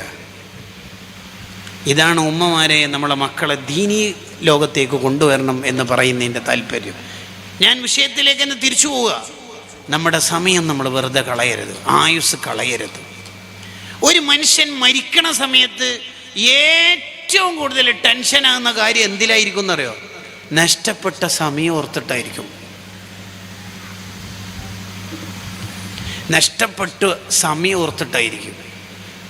ഇതാണ് ഉമ്മമാരെ നമ്മളെ മക്കളെ ദീനീ ലോകത്തേക്ക് കൊണ്ടുവരണം എന്ന് പറയുന്നതിൻ്റെ താല്പര്യം. ഞാൻ വിഷയത്തിലേക്ക് തന്നെ തിരിച്ചു പോവുക. നമ്മുടെ സമയം നമ്മൾ വെറുതെ കളയരുത്, ആയുസ് കളയരുത്. ഒരു മനുഷ്യൻ മരിക്കണ സമയത്ത് ഏറ്റവും കൂടുതൽ ടെൻഷനാകുന്ന കാര്യം എന്തിലായിരിക്കും എന്നറിയോ? നഷ്ടപ്പെട്ട സമയം ഓർത്തിട്ടായിരിക്കും. നഷ്ടപ്പെട്ട സമയം ഓർത്തിട്ടായിരിക്കും.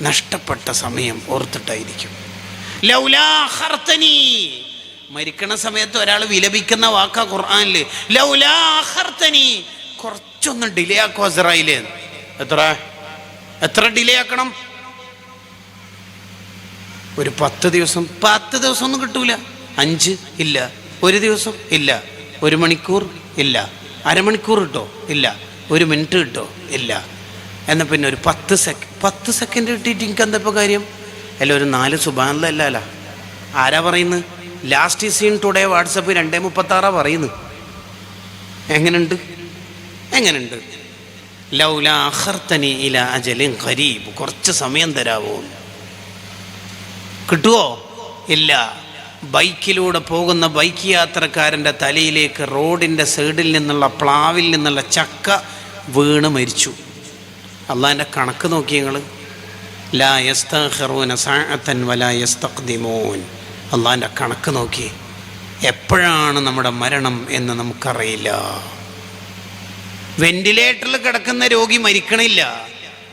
നഷ്ടപ്പെട്ട സമയം ഓർത്തിട്ടായിരിക്കും. ലൗലാ അഖർതനി, മരിക്കണ സമയത്ത് ഒരാൾ വിലപിക്കുന്ന വാക്കാ ഖുർആനിൽ. ലൗലാ അഖർതനി, കുറച്ചൊന്ന് ഡിലേ ആക്കോ ഇസ്രായേലേ. എത്ര ഡിലേ ആക്കണം? ഒരു 10 ദിവസം. 10 ദിവസം ഒന്നും കിട്ടൂല. 5 ഇല്ല, 1 ദിവസം ഇല്ല, 1 മണിക്കൂർ ഇല്ല, അരമണിക്കൂർ കിട്ടോ ഇല്ല, 1 മിനിറ്റ് കിട്ടോ ഇല്ല. എന്നാൽ പിന്നെ ഒരു 10 സെക്കൻഡ് കിട്ടിയിട്ട് എനിക്ക് എന്താ ഇപ്പോൾ കാര്യം? അല്ല, ഒരു 4 സുബ്ഹാനല്ലാഹ് അല്ല. ആരാ പറയുന്നത്? ലാസ്റ്റ് സീൻ ടുഡേ വാട്സപ്പ് 2:36 പറയുന്നത്. എങ്ങനെയുണ്ട്? ലൗലാ അഖർതനി ഇലാ അജലിൻ ഖരീബ്, കുറച്ച് സമയം തരാവോ? കിട്ടുമോ? ഇല്ല. ബൈക്കിലൂടെ പോകുന്ന ബൈക്ക് യാത്രക്കാരൻ്റെ തലയിലേക്ക് റോഡിൻ്റെ സൈഡിൽ നിന്നുള്ള പ്ലാവിൽ നിന്നുള്ള ചക്ക വീണ് മരിച്ചു. അള്ളാഹിൻ്റെ കണക്ക് നോക്കി നിങ്ങൾ. ലാ യസ്തഖിറൂന സഅതൻ വലാ യസ്തഖ്ദിമൂൻ. അള്ളാഹിൻ്റെ കണക്ക് നോക്കി. എപ്പോഴാണ് നമ്മുടെ മരണം എന്ന് നമുക്കറിയില്ല. വെന്റിലേറ്ററിൽ കിടക്കുന്ന രോഗി മരിക്കണില്ല,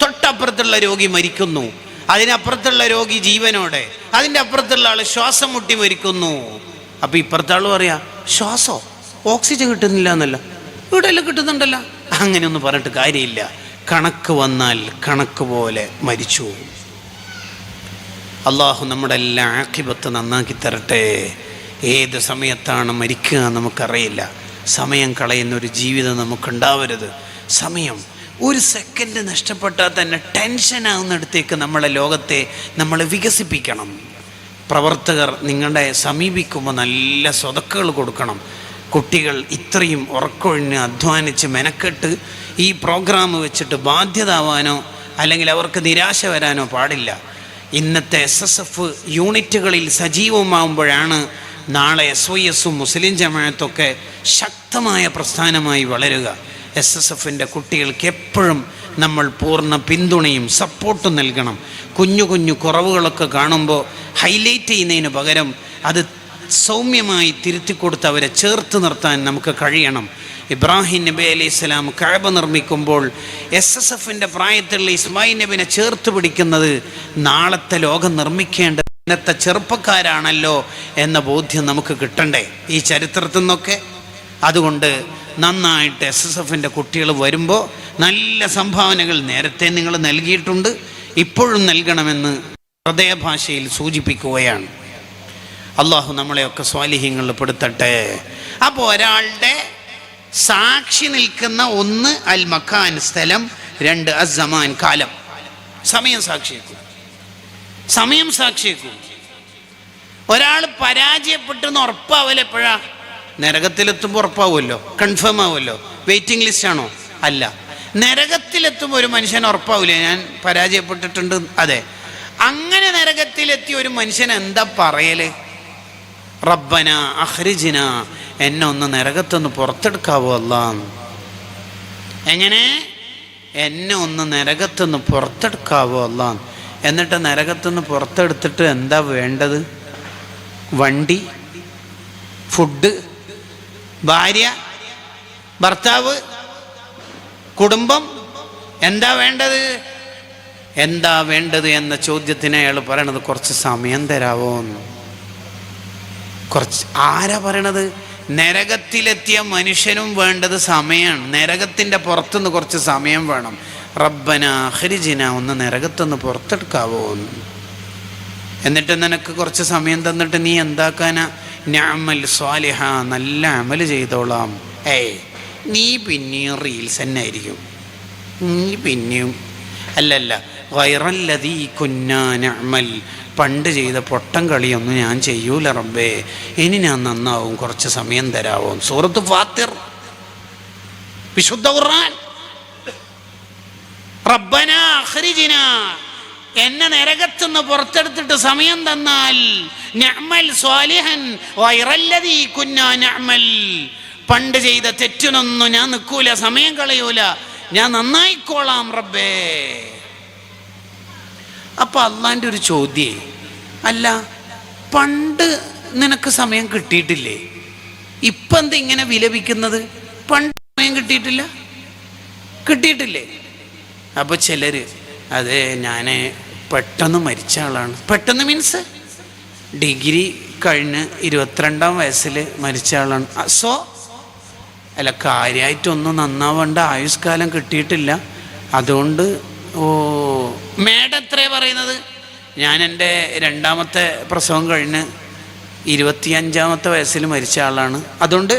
തൊട്ടപ്പുറത്തുള്ള രോഗി മരിക്കുന്നു. അതിനപ്പുറത്തുള്ള രോഗി ജീവനോടെ, അതിൻ്റെ അപ്പുറത്തുള്ള ആൾ ശ്വാസം മുട്ടി മരിക്കുന്നു. അപ്പം ഇപ്പുറത്തെ ആൾ പറയാ, ശ്വാസോ ഓക്സിജൻ കിട്ടുന്നില്ല എന്നല്ല, ഇവിടെയെല്ലാം കിട്ടുന്നുണ്ടല്ലോ. അങ്ങനെയൊന്നും പറഞ്ഞിട്ട് കാര്യമില്ല. കണക്ക് വന്നാൽ കണക്ക് പോലെ മരിച്ചു. അള്ളാഹു നമ്മുടെ എല്ലാ ആഖിബത്ത് നന്നാക്കി തരട്ടെ. ഏത് സമയത്താണ് മരിക്കുക നമുക്കറിയില്ല. സമയം കളയുന്നൊരു ജീവിതം നമുക്കുണ്ടാവരുത്. സമയം 1 സെക്കൻഡ് നഷ്ടപ്പെട്ടാൽ തന്നെ ടെൻഷനാകുന്നിടത്തേക്ക് നമ്മളെ ലോകത്തെ നമ്മൾ വികസിപ്പിക്കണം. പ്രവർത്തകർ നിങ്ങളെ സമീപിക്കുമ്പോൾ നല്ല സ്വതക്കകൾ കൊടുക്കണം. കുട്ടികൾ ഇത്രയും ഉറക്കൊഴിഞ്ഞ് അധ്വാനിച്ച് മെനക്കെട്ട് ഈ പ്രോഗ്രാം വെച്ചിട്ട് ബാധ്യതാവാനോ അല്ലെങ്കിൽ അവർക്ക് നിരാശ വരാനോ പാടില്ല. ഇന്നത്തെ SSF യൂണിറ്റുകളിൽ സജീവമാകുമ്പോഴാണ് നാളെ SYS-ഉം മുസ്ലിം ജമാഅത്തൊക്കെ ശക്തമായ പ്രസ്ഥാനമായി വളരുക. SSF-ൻ്റെ കുട്ടികൾക്ക് എപ്പോഴും നമ്മൾ പൂർണ്ണ പിന്തുണയും സപ്പോർട്ടും നൽകണം. കുഞ്ഞു കുഞ്ഞു കുറവുകളൊക്കെ കാണുമ്പോൾ ഹൈലൈറ്റ് ചെയ്യുന്നതിന് പകരം അത് സൗമ്യമായി തിരുത്തിക്കൊടുത്ത് അവരെ ചേർത്ത് നിർത്താൻ നമുക്ക് കഴിയണം. ഇബ്രാഹിം നബി അലൈഹി സ്വലാം കഅബ നിർമ്മിക്കുമ്പോൾ SSF-ൻ്റെ പ്രായത്തിലുള്ള ഇസ്മായിൽ നബിനെ ചേർത്ത് പിടിക്കുന്നത് നാളത്തെ ലോകം നിർമ്മിക്കേണ്ട ഇന്നത്തെ ചെറുപ്പക്കാരാണല്ലോ എന്ന ബോധ്യം നമുക്ക് കിട്ടണ്ടേ ഈ ചരിത്രത്തിൽ നിന്നൊക്കെ. അതുകൊണ്ട് നന്നായിട്ട് SSF-ൻ്റെ കുട്ടികൾ വരുമ്പോൾ നല്ല സംഭാവനകൾ നേരത്തെ നിങ്ങൾ നൽകിയിട്ടുണ്ട്, ഇപ്പോഴും നൽകണമെന്ന് ഹൃദയഭാഷയിൽ സൂചിപ്പിക്കുകയാണ്. അള്ളാഹു നമ്മളെയൊക്കെ സ്വാലിഹ്യങ്ങളിൽ പെടുത്തട്ടെ. അപ്പോൾ ഒരാളുടെ സാക്ഷി നിൽക്കുന്ന 1 അൽ മക്കാൻ സ്ഥലം, 2 അസ്സമാൻ കാലം. സമയം സാക്ഷിയേക്കും, സമയം സാക്ഷിയേക്കും. ഒരാൾ പരാജയപ്പെട്ടെന്ന് ഉറപ്പാവില്ല. എപ്പോഴാ? നരകത്തിലെത്തുമ്പോൾ ഉറപ്പാവുമല്ലോ, കൺഫേം ആവുമല്ലോ. വെയിറ്റിംഗ് ലിസ്റ്റാണോ? അല്ല. നരകത്തിലെത്തുമ്പോൾ ഒരു മനുഷ്യൻ ഉറപ്പാവില്ല ഞാൻ പരാജയപ്പെട്ടിട്ടുണ്ട്. അതെ, അങ്ങനെ നരകത്തിലെത്തിയ ഒരു മനുഷ്യൻ എന്താ പറയല്? റബ്ബന അഖ്രിജ്ന, എന്നെ ഒന്ന് നരകത്തൊന്ന് പുറത്തെടുക്കാവോ അല്ലാ. എങ്ങനെ? എന്നെ ഒന്ന് നരകത്തൊന്ന് പുറത്തെടുക്കാവോ അല്ലാ. എന്നിട്ട് നരകത്തൊന്ന് പുറത്തെടുത്തിട്ട് എന്താ വേണ്ടത്? വണ്ടി, ഫുഡ്, ഭാര്യ, ഭർത്താവ്, കുടുംബം, എന്താ വേണ്ടത്? എന്താ വേണ്ടത് എന്ന ചോദ്യത്തിന് അയാൾ പറയണത് കുറച്ച് സമയം തരാവോ എന്ന്. കുറച്ച് ആരാ പറയണത്? നരകത്തിലെത്തിയ മനുഷ്യനും വേണ്ടത് സമയമാണ്. നരകത്തിൻ്റെ പുറത്തുനിന്ന് കുറച്ച് സമയം വേണം. റബ്ബന അഖ്രിജ്ന, ഒന്ന് നരകത്തൊന്ന് പുറത്തെടുക്കാവോ എന്ന്. എന്നിട്ട് നിനക്ക് കുറച്ച് സമയം തന്നിട്ട് നീ എന്താക്കാനാ? നഅമൽ സ്വാലിഹ, നല്ല അമൽ ചെയ്തോളാം. നീ പിന്നെയും റീൽസ് തന്നെ ആയിരിക്കും, നീ പിന്നെയും അല്ലല്ല ഗൈറല്ലദീ കുന്നാ നഅമൽ, പണ്ട് ചെയ്ത പൊട്ടം കളിയൊന്നും ഞാൻ ചെയ്യൂല റബ്ബേ, ഇനി ഞാൻ നന്നാവും, കുറച്ച് സമയം തരാവോ. സൂറത്ത് ഫാത്തിർ, വിശുദ്ധ ഖുർആൻ. റബ്ബന അഖ്രിജ്ന, എന്നെ നരകത്തുനിന്ന് പുറത്തെടുത്തിട്ട് സമയം തന്നാൽ, നഅമൽ സ്വാലിഹൻ ഗൈറല്ലദീ കുന്നാ നഅമൽ, പണ്ട് ചെയ്ത തെറ്റിനൊന്നും ഞാൻ നിൽക്കൂല, സമയം കളയൂല, ഞാൻ നന്നായിക്കോളാം റബ്ബേ. അപ്പം അള്ളാൻ്റെ ഒരു ചോദ്യേ, അല്ല പണ്ട് നിനക്ക് സമയം കിട്ടിയിട്ടില്ലേ? ഇപ്പം എന്താ ഇങ്ങനെ വിലപിക്കുന്നത്? പണ്ട് സമയം കിട്ടിയിട്ടില്ലേ? അപ്പോൾ ചിലർ അതെ ഞാൻ പെട്ടെന്ന് മരിച്ച ആളാണ്. പെട്ടെന്ന് മീൻസ് ഡിഗ്രി കഴിഞ്ഞ് 22-ാം വയസ്സിൽ മരിച്ച ആളാണ്. സോ അല്ല, കാര്യമായിട്ടൊന്നും നന്നാവേണ്ട ആയുഷ്കാലം കിട്ടിയിട്ടില്ല, അതുകൊണ്ട്. ഓ, മേഡം എത്രേ പറയുന്നത്? ഞാൻ എൻ്റെ 2ാമത്തെ പ്രസവം കഴിഞ്ഞ് 25-ാമത്തെ വയസ്സിൽ മരിച്ച ആളാണ്, അതുകൊണ്ട്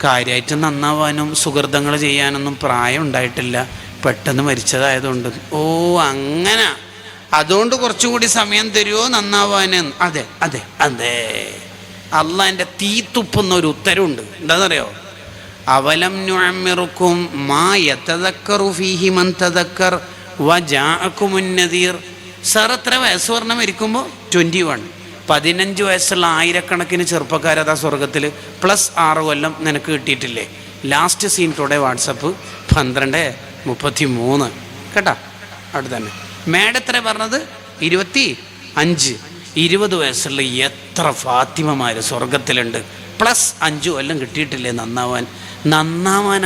കാര്യമായിട്ട് നന്നാവാനും സുഹൃതങ്ങൾ ചെയ്യാനൊന്നും പ്രായം ഉണ്ടായിട്ടില്ല, പെട്ടെന്ന് മരിച്ചതായതുകൊണ്ട്. ഓ അങ്ങനെ, അതുകൊണ്ട് കുറച്ചും കൂടി സമയം തരുമോ നന്നാവാന്? അതെ അതെ അതെ. അള്ളാൻ്റെ തീത്തുപ്പുന്നൊരു ഉത്തരവുണ്ട്. എന്താണെന്നറിയോ? അവലം നുഅമ്മിറുക്കും മാ യതദക്കറു ഫീഹി മൻ തദക്കർ വജാഅകുമുൻ നദീർ. സാർ എത്ര വയസ്സ് പറഞ്ഞാൽ മരിക്കുമ്പോൾ? 21. 15 വയസ്സുള്ള ആയിരക്കണക്കിന് ചെറുപ്പക്കാരതാ സ്വർഗത്തിൽ, പ്ലസ് 6 കൊല്ലം നിനക്ക് കിട്ടിയിട്ടില്ലേ? ലാസ്റ്റ് സീൻ ടുഡേ വാട്സപ്പ് 12:33 കേട്ടാ, അവിടെ തന്നെ. മേഡം എത്ര പറഞ്ഞത്? 25. 20 വയസ്സുള്ള എത്ര ഫാത്തിമമാർ സ്വർഗത്തിലുണ്ട്, പ്ലസ് 5 കൊല്ലം കിട്ടിയിട്ടില്ലേ നന്നാവാൻ.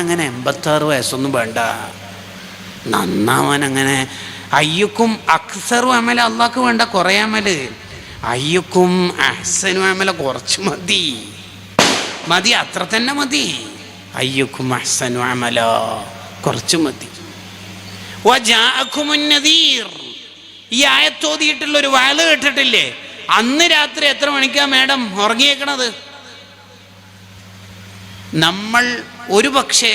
അങ്ങനെ 86 വയസ്സൊന്നും വേണ്ട. നന്നാവാൻ അങ്ങനെ അയ്യക്കും അക്സറു അമല അള്ളാഹ്ക്ക് വേണ്ട കുറേ അമല്. അയ്യക്കും അഹ്സനു അമല കുറച്ച് മതി, അത്ര തന്നെ മതി. അയ്യക്കും അഹ്സനു അമല കുറച്ച് മതി. വജാഅകുമുൻ നദീർ, ഈ ആയത്തോതിയിട്ടുള്ളൊരു വയല് കേട്ടിട്ടില്ലേ? അന്ന് രാത്രി എത്ര മണിക്കാ മേഡം ഉറങ്ങിയേക്കണത്? നമ്മൾ ഒരു പക്ഷേ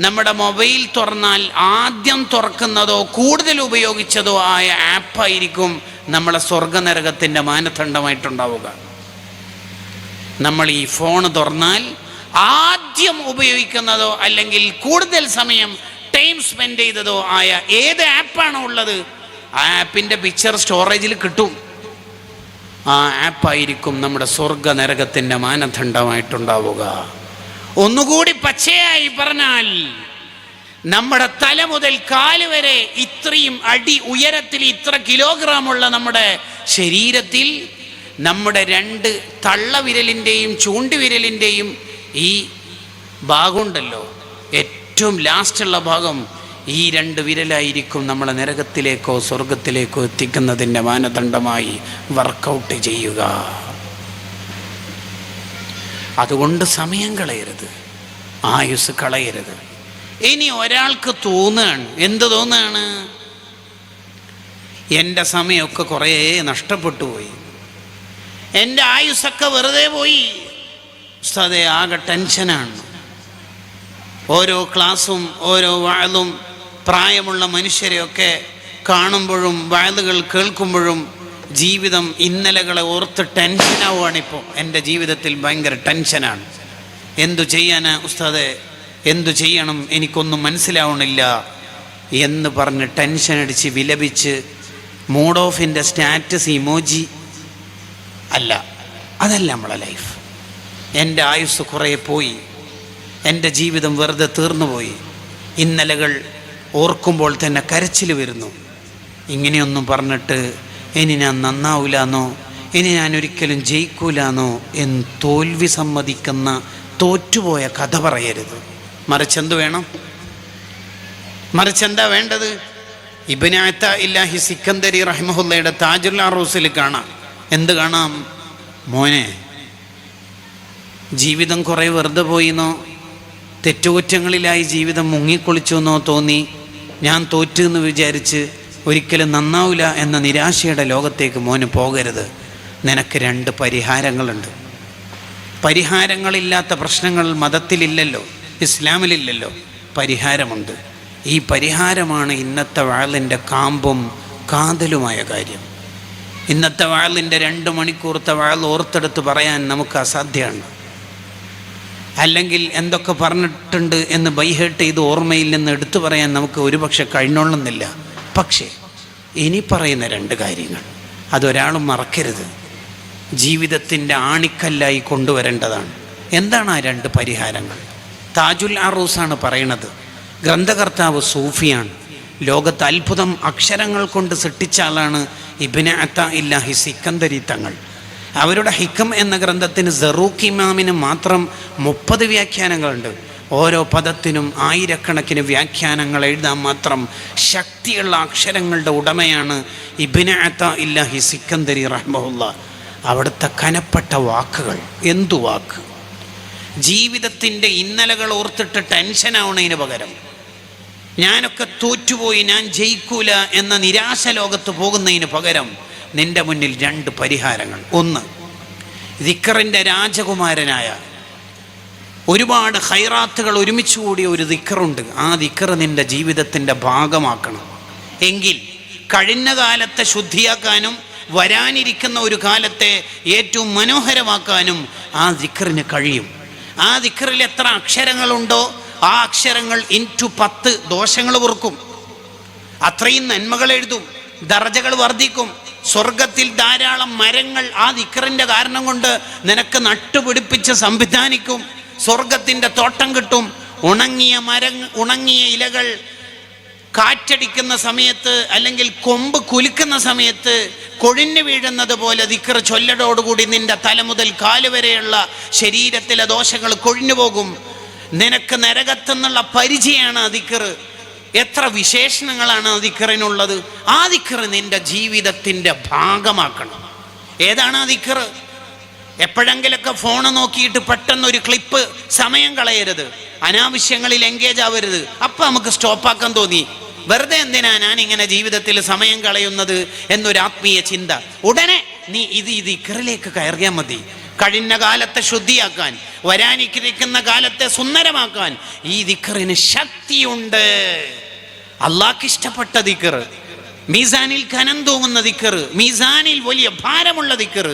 നമ്മുടെ മൊബൈൽ തുറന്നാൽ ആദ്യം തുറക്കുന്നതോ കൂടുതൽ ഉപയോഗിച്ചതോ ആയ ആപ്പായിരിക്കും നമ്മളെ സ്വർഗനരകത്തിൻ്റെ മാനദണ്ഡമായിട്ടുണ്ടാവുക. നമ്മൾ ഈ ഫോൺ തുറന്നാൽ ആദ്യം ഉപയോഗിക്കുന്നതോ അല്ലെങ്കിൽ കൂടുതൽ സമയം ടൈം സ്പെൻഡ് ചെയ്തതോ ആയ ഏത് ആപ്പാണോ ഉള്ളത് ആ ആപ്പിൻ്റെ പിക്ചർ സ്റ്റോറേജിൽ കിട്ടും. ആ ആപ്പായിരിക്കും നമ്മുടെ സ്വർഗ നരകത്തിൻ്റെ മാനദണ്ഡമായിട്ടുണ്ടാവുക. ഒന്നുകൂടി പച്ചയായി പറഞ്ഞാൽ, നമ്മുടെ തല മുതൽ കാല് വരെ ഇത്രയും അടി ഉയരത്തിൽ ഇത്ര കിലോഗ്രാമുള്ള നമ്മുടെ ശരീരത്തിൽ നമ്മുടെ 2 തള്ളവിരലിൻ്റെയും ചൂണ്ടുവിരലിൻ്റെയും ഈ ഭാഗമുണ്ടല്ലോ, ഏറ്റവും ലാസ്റ്റുള്ള ഭാഗം, ഈ 2 വിരലായിരിക്കും നമ്മളെ നരകത്തിലേക്കോ സ്വർഗത്തിലേക്കോ എത്തിക്കുന്നതിൻ്റെ മാനദണ്ഡമായി വർക്കൗട്ട് ചെയ്യുക. അതുകൊണ്ട് സമയം കളയരുത്, ആയുസ് കളയരുത്. ഇനി ഒരാൾക്ക് തോന്നുകയാണ്, എന്ത് തോന്നുകയാണ്? എൻ്റെ സമയമൊക്കെ കുറേ നഷ്ടപ്പെട്ടു പോയി, എൻ്റെ ആയുസ്സൊക്കെ വെറുതെ പോയി. ഉസ്താദേ, ആകെ ടെൻഷനാണ്. ഓരോ ക്ലാസ്സും ഓരോ വഅലും പ്രായമുള്ള മനുഷ്യരെയൊക്കെ കാണുമ്പോഴും വഅലുകൾ കേൾക്കുമ്പോഴും ജീവിതം ഇന്നലകളെ ഓർത്ത് ടെൻഷനാവുകയാണിപ്പോൾ. എൻ്റെ ജീവിതത്തിൽ ഭയങ്കര ടെൻഷനാണ്. എന്തു ചെയ്യാനാ ഉസ്താദേ, എന്തു ചെയ്യണം, എനിക്കൊന്നും മനസ്സിലാവണില്ല എന്ന് പറഞ്ഞ് ടെൻഷൻ അടിച്ച് വിലപിച്ച് മൂഡ് ഓഫിൻ്റെ സ്റ്റാറ്റസ് ഇമോജി അല്ല, അതല്ല നമ്മളെ ലൈഫ്. എൻ്റെ ആയുസ് കുറേ പോയി, എൻ്റെ ജീവിതം വെറുതെ തീർന്നുപോയി, ഇന്നലകൾ ഓർക്കുമ്പോൾ തന്നെ കരച്ചിൽ വരുന്നു. ഇങ്ങനെയൊന്നും പറഞ്ഞിട്ട് ഇനി ഞാൻ നന്നാവില്ലാന്നോ, ഇനി ഞാൻ ഒരിക്കലും ജയിക്കൂലാന്നോ എന്ന് തോൽവി സമ്മതിക്കുന്ന തോറ്റുപോയ കഥ പറയരുത്. മറിച്ചെന്ത് വേണം? മറിച്ചെന്താ വേണ്ടത്? ഇബ്നു അത്താഇല്ലാഹി സിക്കന്ദരി റഹിമഹുല്ലയുടെ താജുൽ അറൂസിൽ കാണാം. എന്ത് കാണാം? മോനെ, ജീവിതം കുറേ വെറുതെ പോയിന്നോ, തെറ്റുകുറ്റങ്ങളിലായി ജീവിതം മുങ്ങിക്കുളിച്ചു എന്നോ തോന്നി ഞാൻ തോറ്റു എന്ന് വിചാരിച്ച് ഒരിക്കലും നന്നാവില്ല എന്ന നിരാശയുടെ ലോകത്തേക്ക് മോന് പോകരുത്. നിനക്ക് 2 പരിഹാരങ്ങളുണ്ട്. പരിഹാരങ്ങളില്ലാത്ത പ്രശ്നങ്ങൾ മതത്തിലില്ലല്ലോ, ഇസ്ലാമിലില്ലല്ലോ. പരിഹാരമുണ്ട്. ഈ പരിഹാരമാണ് ഇന്നത്തെ വഅലിൻ്റെ കാമ്പും കാതലുമായ കാര്യം. ഇന്നത്തെ വഅലിൻ്റെ 2 മണിക്കൂറത്തെ വഅൽ ഓർത്തെടുത്ത് പറയാൻ നമുക്ക് അസാധ്യമാണ്. അല്ലെങ്കിൽ എന്തൊക്കെ പറഞ്ഞിട്ടുണ്ട് എന്ന് ബൈഹേർട്ട് ചെയ്ത് ഓർമ്മയിൽ നിന്ന് എടുത്തു പറയാൻ നമുക്ക് ഒരുപക്ഷെ കഴിഞ്ഞോളുന്നില്ല. പക്ഷേ ഇനി പറയുന്ന 2 കാര്യങ്ങൾ അതൊരാളും മറക്കരുത്, ജീവിതത്തിൻ്റെ ആണിക്കല്ലായി കൊണ്ടുവരേണ്ടതാണ്. എന്താണ് ആ 2 പരിഹാരങ്ങൾ? താജുൽ അറൂസാണ് പറയണത്. ഗ്രന്ഥകർത്താവ് സൂഫിയാണ്. ലോകത്ത് അത്ഭുതം അക്ഷരങ്ങൾ കൊണ്ട് സൃഷ്ടിച്ച ആളാണ് ഇബ്നു അത്താഇല്ലാഹി സിക്കന്ദരി തങ്ങൾ. അവരുടെ ഹിക്കം എന്ന ഗ്രന്ഥത്തിന് സറൂഖ് ഇമാമിന് മാത്രം 30 വ്യാഖ്യാനങ്ങളുണ്ട്. ഓരോ പദത്തിനും ആയിരക്കണക്കിന് വ്യാഖ്യാനങ്ങൾ എഴുതാൻ മാത്രം ശക്തിയുള്ള അക്ഷരങ്ങളുടെ ഉടമയാണ് ഇബ്നു അത്താഇല്ലാഹി സിക്കന്ദരി റഹ്മഹുല്ലാ. അവിടുത്തെ കനപ്പെട്ട വാക്കുകൾ, എന്തു വാക്ക്! ജീവിതത്തിൻ്റെ ഇന്നലകൾ ഓർത്തിട്ട് ടെൻഷനാവുന്നതിന് പകരം, ഞാനൊക്കെ തോറ്റുപോയി, ഞാൻ ജയിക്കൂല എന്ന നിരാശ ലോകത്ത് പോകുന്നതിന് പകരം നിൻ്റെ മുന്നിൽ 2 പരിഹാരങ്ങൾ. ഒന്ന്, ദിക്റിൻ്റെ രാജകുമാരനായ ഒരുപാട് ഖൈറാത്തുകൾ ഒരുമിച്ച് കൂടിയ ഒരു ദിക്റുണ്ട്. ആ ദിക്ർ നിൻ്റെ ജീവിതത്തിൻ്റെ ഭാഗമാക്കണം. എങ്കിൽ കഴിഞ്ഞ കാലത്തെ ശുദ്ധിയാക്കാനും വരാനിരിക്കുന്ന ഒരു കാലത്തെ ഏറ്റവും മനോഹരമാക്കാനും ആ ദിക്റിന് കഴിയും. ആ ദിക്റിൽ എത്ര അക്ഷരങ്ങളുണ്ടോ ആ അക്ഷരങ്ങൾ ഇൻറ്റു 10 ദോഷങ്ങൾ പൊറുക്കും, അത്രയും നന്മകൾ എഴുതും, ദർജകൾ വർദ്ധിക്കും. സ്വർഗത്തിൽ ധാരാളം മരങ്ങൾ ആ ദിക്റിൻ്റെ കാരണം കൊണ്ട് നിനക്ക് നട്ടുപിടിപ്പിച്ച് സംവിധാനിക്കും. സ്വർഗത്തിൻ്റെ തോട്ടം കിട്ടും. ഉണങ്ങിയ ഇലകൾ കാറ്റടിക്കുന്ന സമയത്ത് അല്ലെങ്കിൽ കൊമ്പ് കുലുക്കുന്ന സമയത്ത് കൊഴിഞ്ഞു വീഴുന്നത് പോലെ ദിക്ർ ചൊല്ലടോടുകൂടി നിന്റെ തല മുതൽ കാല് വരെയുള്ള ശരീരത്തിലെ ദോഷങ്ങൾ കൊഴിഞ്ഞു പോകും. നിനക്ക് നരകത്തെന്നുള്ള പരിചയമാണ് ആ ദിക്ർ. എത്ര വിശേഷണങ്ങളാണ് ആ ദിക്റിനുള്ളത്. ആ ദിക്ർ നിന്റെ ജീവിതത്തിൻ്റെ ഭാഗമാക്കണം. ഏതാണ് ആ ദിക്ർ? എപ്പോഴെങ്കിലൊക്കെ ഫോണ് നോക്കിയിട്ട് പെട്ടെന്നൊരു ക്ലിപ്പ്, സമയം കളയരുത്, അനാവശ്യങ്ങളിൽ എൻഗേജ് ആവരുത്. അപ്പം നമുക്ക് സ്റ്റോപ്പാക്കാൻ തോന്നി, വെറുതെ എന്തിനാ ഞാൻ ഇങ്ങനെ ജീവിതത്തിൽ സമയം കളയുന്നത് എന്നൊരു ആത്മീയ ചിന്ത. ഉടനെ നീ ഈ ദിക്റിലേക്ക് കയറിയാൽ മതി. കഴിഞ്ഞ കാലത്തെ ശുദ്ധിയാക്കാൻ, വരാനിരിക്കുന്ന കാലത്തെ സുന്ദരമാക്കാൻ ഈ ദിക്റിന് ശക്തിയുണ്ട്. അള്ളാഹ്ക്ക് ഇഷ്ടപ്പെട്ട ദിക്ർ, മീസാനിൽ കനം തൂങ്ങുന്ന ദിക്ർ, മീസാനിൽ വലിയ ഭാരമുള്ള ദിക്ർ.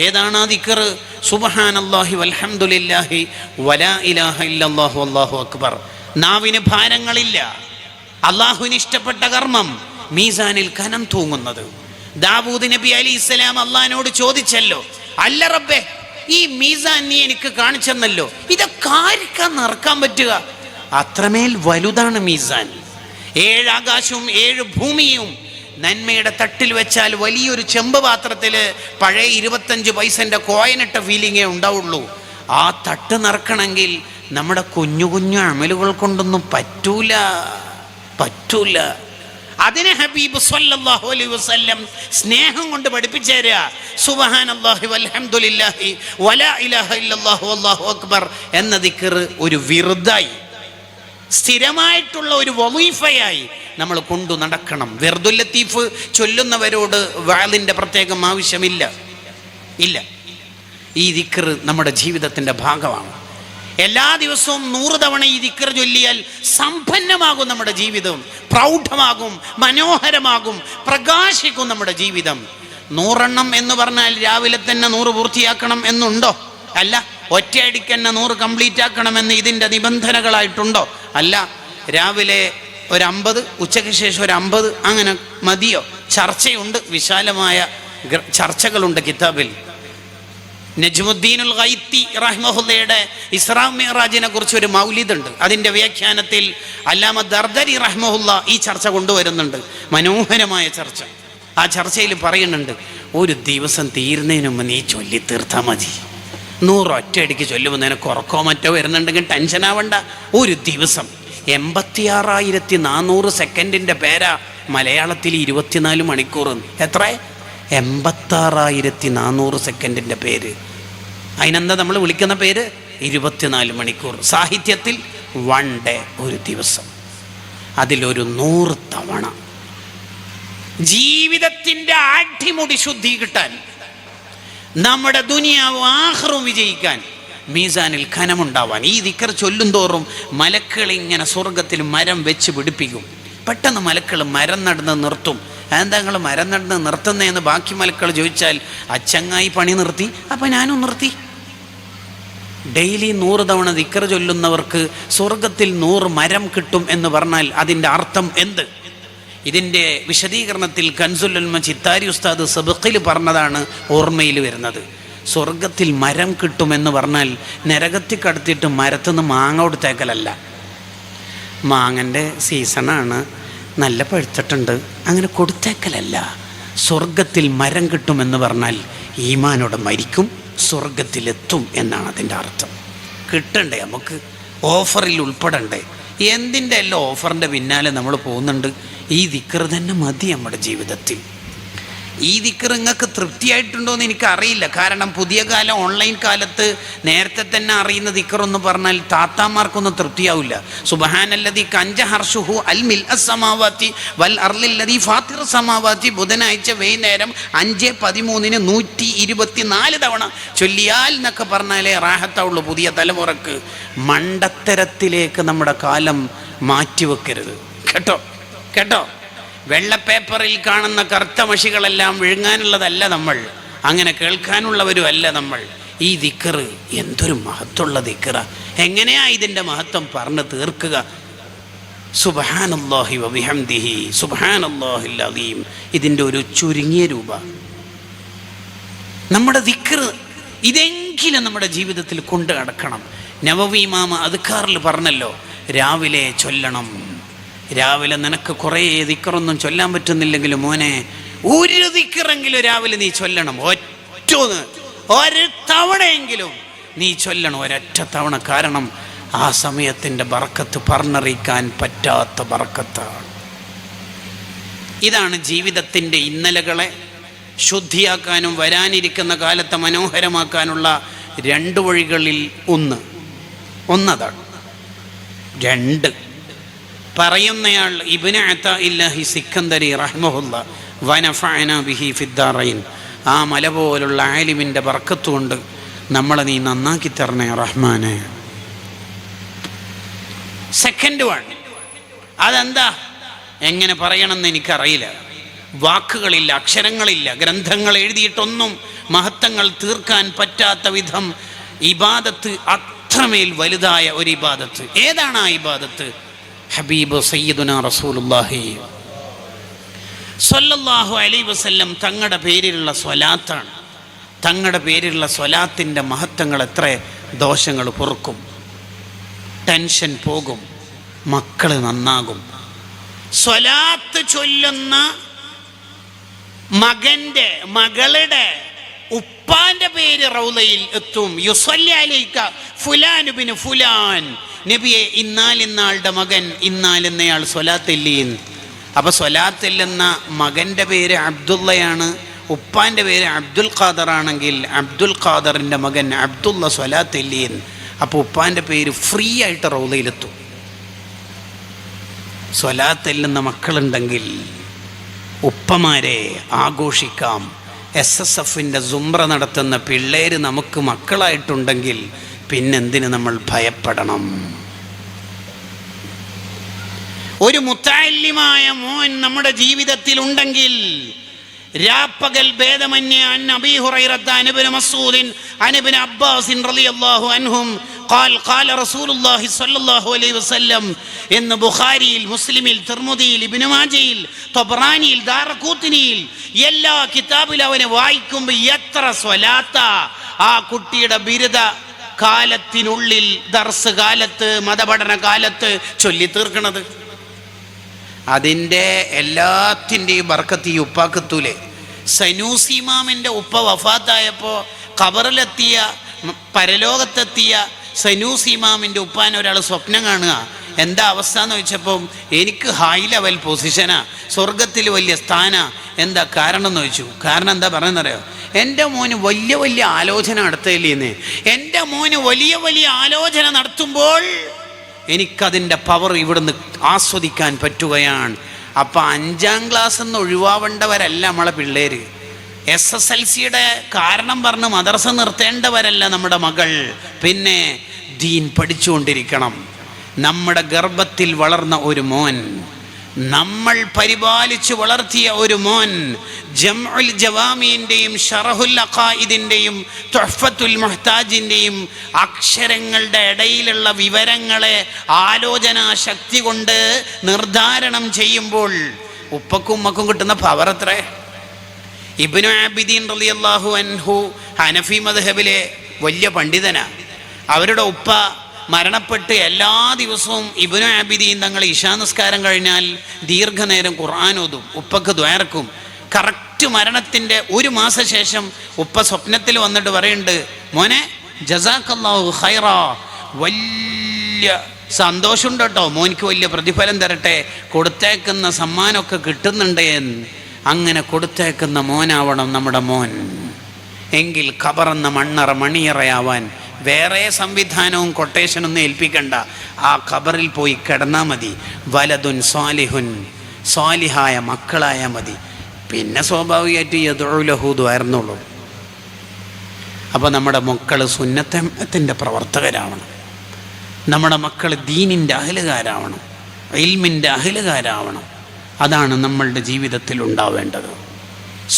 ഏതാണ് ആ ദിക്ർ? സുബ്ഹാനല്ലാഹി വൽഹംദുലില്ലാഹി വലാ ഇലാഹ ഇല്ലല്ലാഹു വല്ലാഹു അക്ബർ. നാവിന് ഭാരങ്ങളില്ല, അള്ളാഹുവിന് ഇഷ്ടപ്പെട്ട കർമ്മം മീസാനിൽ കനം തൂങ്ങുന്നത്. ദാവൂദ് നബി അലൈഹിസ്സലാം അള്ളാഹിനോട് ചോദിച്ചല്ലോ, അല്ല റബ്ബേ, ഈ മീസാൻ നീ എനിക്ക് കാണിച്ചെന്നല്ലോ, ഇതൊക്കെ ആർക്കാ നിറക്കാൻ പറ്റുക? അത്രമേൽ വലുതാണ് മീസാൻ. 7 ആകാശവും 7 ഭൂമിയും നന്മയുടെ തട്ടിൽ വെച്ചാൽ വലിയൊരു ചെമ്പ് പാത്രത്തിൽ പഴയ 25 പൈസന്റെ കോയിനിട്ട ഫീലിങ്ങേ ഉണ്ടാവുള്ളൂ. ആ തട്ട് നിറക്കണമെങ്കിൽ നമ്മുടെ കുഞ്ഞു കുഞ്ഞു അമലുകൾ കൊണ്ടൊന്നും പറ്റൂല. അതിനെ ഹബീബ് സല്ലല്ലാഹു അലൈഹി വസല്ലം സ്നേഹം കൊണ്ട് പഠിപ്പിച്ചു തരിക. സുബ്ഹാനല്ലാഹി വൽഹംദുലില്ലാഹി വലാ ഇലാഹ ഇല്ലല്ലാഹു വല്ലാഹു അക്ബർ എന്ന ദിക്ർ ഒരു വിർദായി, സ്ഥിരമായിട്ടുള്ള ഒരു വളീഫയായി നമ്മൾ കൊണ്ടു നടക്കണം. വിർദുൽ ലത്തീഫ് ചൊല്ലുന്നവരോട് വഅലിന്റെ പ്രത്യേകം ആവശ്യമില്ല. ഈ ദിക്ർ നമ്മുടെ ജീവിതത്തിന്റെ ഭാഗമാണ്. എല്ലാ ദിവസവും 100 തവണ ഈ ദിക്ർ ചൊല്ലിയാൽ സമ്പന്നമാകും നമ്മുടെ ജീവിതം, പ്രൗഢമാകും, മനോഹരമാകും, പ്രകാശിക്കും നമ്മുടെ ജീവിതം. 100 എണ്ണം എന്ന് പറഞ്ഞാൽ രാവിലെ തന്നെ 100 പൂർത്തിയാക്കണം എന്നുണ്ടോ? അല്ല. ഒറ്റയടിക്ക് തന്നെ 100 കംപ്ലീറ്റ് ആക്കണമെന്ന് ഇതിൻ്റെ നിബന്ധനകളായിട്ടുണ്ടോ? അല്ല. രാവിലെ ഒരു 50, ഉച്ചയ്ക്ക് ശേഷം ഒരു 50, അങ്ങനെ മതിയോ? ചർച്ചയുണ്ട്, വിശാലമായ ചർച്ചകളുണ്ട് കിതാബിൽ. നജ്മുദ്ദീനുൽ ഗൈത്തി റഹ്മഹുല്ലയുടെ ഇസ്രാ മിഅ്റാജിനെ കുറിച്ച് ഒരു മൗലിദ് ഉണ്ട്. അതിൻ്റെ വ്യാഖ്യാനത്തിൽ അല്ലാമ ദർദരി റഹ്മഹുല്ല ഈ ചർച്ച കൊണ്ടുവരുന്നുണ്ട്. മനോഹരമായ ചർച്ച. ആ ചർച്ചയിൽ പറയുന്നുണ്ട്, ഒരു ദിവസം തീരുന്നതിന് മുമ്പ് നീ ചൊല്ലി തീർത്താൽ മതി. 100 ഒറ്റയടിക്ക് ചൊല്ലുമ്പോൾ നിനക്ക് ഉറക്കോ മറ്റോ വരുന്നുണ്ടെങ്കിൽ ടെൻഷൻ ആവണ്ട. ഒരു ദിവസം 86,400 സെക്കൻഡിൻ്റെ പേരാ മലയാളത്തിൽ 24 മണിക്കൂർ. എത്ര? 86,400 സെക്കൻഡിൻ്റെ പേര്. അതിനെന്താ നമ്മൾ വിളിക്കുന്ന പേര്? 24 മണിക്കൂർ. സാഹിത്യത്തിൽ 1 ഡേ, ഒരു ദിവസം. അതിലൊരു 100 തവണ ജീവിതത്തിൻ്റെ അടിമുടി ശുദ്ധി കിട്ടാൻ, നമ്മുടെ ദുനിയാവും ആഖിറവും വിജയിക്കാൻ, മീസാനിൽ ഖനമുണ്ടാവാൻ ഈ ദിക്ർ ചൊല്ലും തോറും മലക്കൾ ഇങ്ങനെ സ്വർഗത്തിൽ മരം വെച്ച് പിടിപ്പിക്കും. പെട്ടെന്ന് മലക്കൾ മരം നടന്ന് നിർത്തും. എന്താ നിങ്ങൾ മരം നടന്ന് നിർത്തുന്നതെന്ന് ബാക്കി മലക്കൾ ചോദിച്ചാൽ, അച്ചങ്ങായി പണി നിർത്തി, അപ്പം ഞാനും നിർത്തി. ഡെയിലി 100 തവണ ദിക്ർ ചൊല്ലുന്നവർക്ക് സ്വർഗത്തിൽ 100 മരം കിട്ടും എന്ന് പറഞ്ഞാൽ അതിൻ്റെ അർത്ഥം എന്ത്? ഇതിൻ്റെ വിശദീകരണത്തിൽ കൻസുൽ ഉൽമ ചിത്താരി ഉസ്താദ് സബഖിൽ പറഞ്ഞതാണ് ഓർമ്മയിൽ വരുന്നത്. സ്വർഗത്തിൽ മരം കിട്ടുമെന്ന് പറഞ്ഞാൽ നരകത്തിൽ കടത്തിയിട്ട് മരത്തുനിന്ന് മാങ്ങ കൊടുത്തേക്കലല്ല. മാങ്ങൻ്റെ സീസണാണ്, നല്ല പഴുത്തിട്ടുണ്ട്, അങ്ങനെ കൊടുത്തേക്കലല്ല. സ്വർഗത്തിൽ മരം കിട്ടുമെന്ന് പറഞ്ഞാൽ ഈമാനോടെ മരിക്കും, സ്വർഗത്തിലെത്തും എന്നാണ് അതിൻ്റെ അർത്ഥം. കിട്ടണ്ടേ നമുക്ക്? ഓഫറിൽ ഉൾപ്പെടണ്ടേ? എന്തിൻ്റെ എല്ലാം ഓഫറിൻ്റെ പിന്നാലെ നമ്മൾ പോകുന്നുണ്ട്. ഈ ദിക്ർ തന്നെ മതി നമ്മുടെ ജീവിതത്തിൽ. ഈ ദിക്ർ നിങ്ങൾക്ക് തൃപ്തിയായിട്ടുണ്ടോ എന്ന് എനിക്കറിയില്ല. കാരണം പുതിയ കാലം ഓൺലൈൻ കാലത്ത് നേരത്തെ തന്നെ അറിയുന്ന ദിക്റൊന്ന് പറഞ്ഞാൽ താത്താമാർക്കൊന്നും തൃപ്തിയാവില്ല. സുബ്ഹാനല്ലദീ കഞ്ച ഹർഷുഹു അൽ മിൽ അസ്സമാവാതി വൽ അർളില്ലദീ ഫാത്തിർ സമാവാതി ബുധനാഴ്ച വൈകുന്നേരം 5:13 124 തവണ ചൊല്ലിയാൽ എന്നൊക്കെ പറഞ്ഞാലേ റാഹത്താവുള്ളൂ പുതിയ തലമുറക്ക്. മണ്ടത്തരത്തിലേക്ക് നമ്മുടെ കാലം മാറ്റിവെക്കരുത്. കേട്ടോ വെള്ള പേപ്പറിൽ കാണുന്ന കറുത്ത മഷികളെല്ലാം വിഴുങ്ങാനുള്ളതല്ല നമ്മൾ, അങ്ങനെ കേൾക്കാനുള്ളവരും അല്ല നമ്മൾ. ഈ ദിക്ർ എന്തൊരു മഹത്വമുള്ള ദിക്റാ! എങ്ങനെയാ ഇതിൻ്റെ മഹത്വം പറഞ്ഞ് തീർക്കുക? സുബ്ഹാനല്ലാഹി വബിഹംദിഹി സുബ്ഹാനല്ലാഹിൽ അലീം. ഇതിൻ്റെ ഒരു ചുരുങ്ങിയ രൂപ നമ്മുടെ ദിക്ർ ഇതെങ്കിലും നമ്മുടെ ജീവിതത്തിൽ കൊണ്ടു നടക്കണം. നവവി ഇമാം അദ്കാറിൽ പറഞ്ഞല്ലോ, രാവിലെ ചൊല്ലണം. രാവിലെ നിനക്ക് കുറേ ദിക്റൊന്നും ചൊല്ലാൻ പറ്റുന്നില്ലെങ്കിലും മോനെ, ഒരു ദിക്റെങ്കിലും രാവിലെ നീ ചൊല്ലണം. ഒരു തവണയെങ്കിലും നീ ചൊല്ലണം, ഒരൊറ്റ തവണ. കാരണം ആ സമയത്തിൻ്റെ ബർക്കത്ത് പറഞ്ഞറിയിക്കാൻ പറ്റാത്ത ബർക്കത്താണ്. ഇതാണ് ജീവിതത്തിൻ്റെ ഇന്നലകളെ ശുദ്ധിയാക്കാനും വരാനിരിക്കുന്ന കാലത്തെ മനോഹരമാക്കാനുള്ള 2 വഴികളിൽ ഒന്നതാണ്. 2 പറയുന്നയാൾ ഇബ്നു അതാഇല്ലാഹി സിക്കന്ദരി റഹ്മഹുല്ലാ വനഫഅനാ ബിഹി ഫിദ്ദാറൈൻ. ആ മല പോലുള്ള ആലിമിൻ്റെ ബർക്കത്ത് കൊണ്ട് നമ്മളെ നീ നന്നാക്കി തരണേ റഹ്മാനെ. സെക്കൻഡ് വൺ, അതെന്താ എങ്ങനെ പറയണമെന്ന് എനിക്കറിയില്ല. വാക്കുകളില്ല, അക്ഷരങ്ങളില്ല, ഗ്രന്ഥങ്ങൾ എഴുതിയിട്ടൊന്നും മഹത്വങ്ങൾ തീർക്കാൻ പറ്റാത്ത വിധം ഇബാദത്ത്, അത്രമേൽ വലുതായ ഒരു ഇബാദത്ത്. ഏതാണ് ആ ഇബാദത്ത്? ഹബീബ് സയ്യിദുന റസൂലുള്ളാഹി സ്വല്ലല്ലാഹു അലൈഹി വസല്ലം തങ്ങളുടെ പേരിലുള്ള സ്വലാത്താണ്. തങ്ങളുടെ പേരിലുള്ള സ്വലാത്തിൻ്റെ മഹത്വങ്ങൾ എത്ര! ദോഷങ്ങൾ പൊറുക്കും, ടെൻഷൻ പോകും, മക്കൾ നന്നാകും. സ്വലാത്ത് ചൊല്ലുന്ന മകളുടെ ഉപ്പാന്റെ പേര് റൗളയിൽ എത്തും. യുസല്ലി അലൈക ഫുലാൻ ബിൻ ഫുലാൻ, നബിയെ ഇന്നാലിന്നാളുടെ മകൻ ഇന്നാലിന്നയാൾ സ്വലാത്തില്ലീൻ. അപ്പൊ സ്വലാത്തില്ലെന്ന മകന്റെ പേര് അബ്ദുള്ളയാണ്, ഉപ്പാന്റെ പേര് അബ്ദുൽ ഖാദർ ആണെങ്കിൽ അബ്ദുൽ ഖാദറിന്റെ മകൻ അബ്ദുള്ള സ്വലാത്തില്ലീൻ. അപ്പോൾ ഉപ്പാന്റെ പേര് ഫ്രീ ആയിട്ട് റൗളയിലെത്തും. സ്വലാത്തില്ലെന്ന മക്കളുണ്ടെങ്കിൽ ഉപ്പമാരെ ആഘോഷിക്കാം. SSFന്റെ സുംറ നടത്തുന്ന പിള്ളേര് നമുക്ക് മക്കളായിട്ടുണ്ടെങ്കിൽ പിന്നെന്തിന് നമ്മൾ ഭയപ്പെടണം? ഒരു മുത്തഅല്ലിമായ മോൻ നമ്മുടെ ജീവിതത്തിൽ ഉണ്ടെങ്കിൽ രാപ്പകൽ ഭേദമന്യേ അൻ അബീ ഹുറൈറത അൻ ഇബ്നു മസ്ഊദ് അൻ ഇബ്നു അബ്ബാസ് റളിയല്ലാഹു അൻഹും ഖാല റസൂലുള്ളാഹി സ്വല്ലല്ലാഹു അലൈഹി വസല്ലം എന്ന് ബുഖാരിയിൽ, മുസ്ലിമിൽ, തിർമുദിയിൽ, ഇബ്നു മാജയിൽ, തബറാനിയിൽ, ദാറഖൂത്തിനിയിൽ എല്ലാ കിതാബിലും അവനെ വായിക്കുമ്പോൾ എത്ര സ്വലാത്താ ആ കുട്ടിയുടെ ബിരുദ കാലത്തിനുള്ളിൽ, ദർസ് കാലത്ത്, മതപഠന കാലത്ത് ചൊല്ലി തീർക്കണത്. അതിൻ്റെ എല്ലാത്തിൻ്റെയും ബർക്കത്ത് ഈ ഉപ്പാക്കത്തൂലെ. സനൂസി ഇമാമിൻ്റെ ഉപ്പ വഫാത്തായപ്പോൾ ഖബറിലെത്തിയ, പരലോകത്തെത്തിയ സനൂസി ഇമാമിൻ്റെ ഉപ്പാൻ ഒരാൾ സ്വപ്നം കാണുക. എന്താ അവസ്ഥ എന്ന് ചോദിച്ചപ്പം എനിക്ക് ഹൈ ലെവൽ പൊസിഷനാ, സ്വർഗത്തിൽ വലിയ സ്ഥാന. എന്താ കാരണം എന്ന് ചോദിച്ചു. കാരണം എന്താ പറയുന്നറിയോ? എൻ്റെ മോന് വലിയ വലിയ ആലോചന നടത്തില്ലേന്ന്. എൻ്റെ മോന് വലിയ വലിയ ആലോചന നടത്തുമ്പോൾ എനിക്കതിൻ്റെ പവർ ഇവിടുന്ന് ആസ്വദിക്കാൻ പറ്റുകയാണ്. അപ്പം 5ാം ക്ലാസ് നിന്ന് ഒഴിവാവേണ്ടവരല്ല നമ്മളെ പിള്ളേര്. SSLCയുടെ കാരണം പറഞ്ഞ് മദ്രസ നിർത്തേണ്ടവരല്ല നമ്മുടെ മകൾ. പിന്നെ ദീൻ പഠിച്ചുകൊണ്ടിരിക്കണം. നമ്മുടെ ഗർഭത്തിൽ വളർന്ന ഒരു മോൻ, നമ്മൾ പരിപാലിച്ചു വളർത്തിയ ഒരു മോൻ, ജംഉൽ ജവാമിൻ്റെയും ഷറഹുൽ അഖായിദിൻ്റെയും തുഹ്ഫത്തുൽ മുഹ്താജിൻ്റെയും അക്ഷരങ്ങളുടെ ഇടയിലുള്ള വിവരങ്ങളെ ആലോചനാ ശക്തി കൊണ്ട് നിർദ്ധാരണം ചെയ്യുമ്പോൾ ഉപ്പക്കും ഉമ്മക്കും കിട്ടുന്ന പവർ എത്രേ! ഇബ്നു ആബിദീൻ റളിയല്ലാഹു അൻഹു ഹനഫി മദ്ഹബിലെ വലിയ പണ്ഡിതനാണ്. അവരുടെ ഉപ്പ മരണപ്പെട്ട് എല്ലാ ദിവസവും ഇബ്നു ആബിദീൻ തങ്ങൾ ഇശാ നിസ്കാരം കഴിഞ്ഞാൽ ദീർഘനേരം ഖുർആൻ ഓതും, ഉപ്പക്ക് ദ്വാരക്കും. കറക്റ്റ് മരണത്തിൻ്റെ 1 മാസം ശേഷം ഉപ്പ സ്വപ്നത്തിൽ വന്നിട്ട് പറയുന്നുണ്ട്, മോനെ ജസാക്കല്ലാഹു ഖൈറ, വലിയ സന്തോഷമുണ്ട് കേട്ടോ, മോനിക്ക് വലിയ പ്രതിഫലം തരട്ടെ, കൊടുത്തേക്കുന്ന സമ്മാനമൊക്കെ കിട്ടുന്നുണ്ട് എന്ന്. അങ്ങനെ കൊടുത്തേക്കുന്ന മോനാവണം നമ്മുടെ മോൻ. എങ്കിൽ ഖബറെന്ന മണ്ണറ മണിയറയാവാൻ വേറെ സംവിധാനവും കൊട്ടേഷനൊന്നും ഏൽപ്പിക്കണ്ട. ആ ഖബറിൽ പോയി കിടന്നാൽ മതി. വലതുൻ സ്വാലിഹുൻ, സ്വാലിഹായ മക്കളായാൽ മതി. പിന്നെ സ്വാഭാവികമായിട്ട് യദ്ഉലഹു ദ്വാരുന്നുള്ളൂ. അപ്പോൾ നമ്മുടെ മക്കൾ സുന്നത്തിൻ്റെ പ്രവർത്തകരാവണം. നമ്മുടെ മക്കൾ ദീനിൻ്റെ അഹലുകാരാവണം, ഇൽമിൻ്റെ അഹലുകാരാവണം. അതാണ് നമ്മളുടെ ജീവിതത്തിൽ ഉണ്ടാവേണ്ടത്.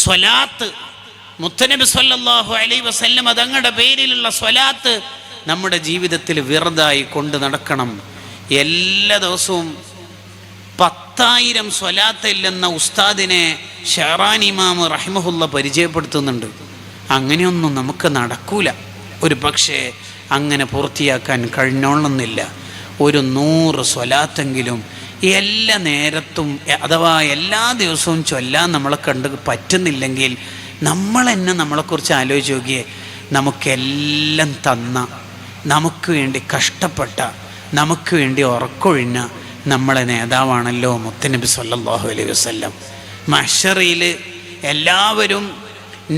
സ്വലാത്ത്, മുത്തനബി സല്ലല്ലാഹു അലൈഹി വസല്ലം തങ്ങളുടെ പേരിലുള്ള സ്വലാത്ത് നമ്മുടെ ജീവിതത്തിൽ വെറുതായി കൊണ്ട് നടക്കണം. എല്ലാ ദിവസവും 10,000 സ്വലാത്തില്ലെന്ന ഉസ്താദിനെ ഷഹറാൻ ഇമാം റഹിമഹുല്ല പരിചയപ്പെടുത്തുന്നുണ്ട്. അങ്ങനെയൊന്നും നമുക്ക് നടക്കൂല. ഒരു പക്ഷേ അങ്ങനെ പൂർത്തിയാക്കാൻ കഴിഞ്ഞോളണമെന്നില്ല. ഒരു 100 സ്വലാത്തെങ്കിലും എല്ലാ നേരത്തും അഥവാ എല്ലാ ദിവസവും ചൊല്ലാൻ നമ്മളെ കണ്ട് പറ്റുന്നില്ലെങ്കിൽ നമ്മൾ തന്നെ നമ്മളെക്കുറിച്ച് ആലോചിച്ച് നോക്കിയേ. നമുക്കെല്ലാം തന്ന, നമുക്ക് വേണ്ടി കഷ്ടപ്പെട്ട, നമുക്ക് വേണ്ടി ഉറക്കൊഴിഞ്ഞ നമ്മളെ നേതാവാണല്ലോ മുത്തനബി സല്ലല്ലാഹു അലൈഹി വസല്ലം. മഹ്ശറിൽ എല്ലാവരും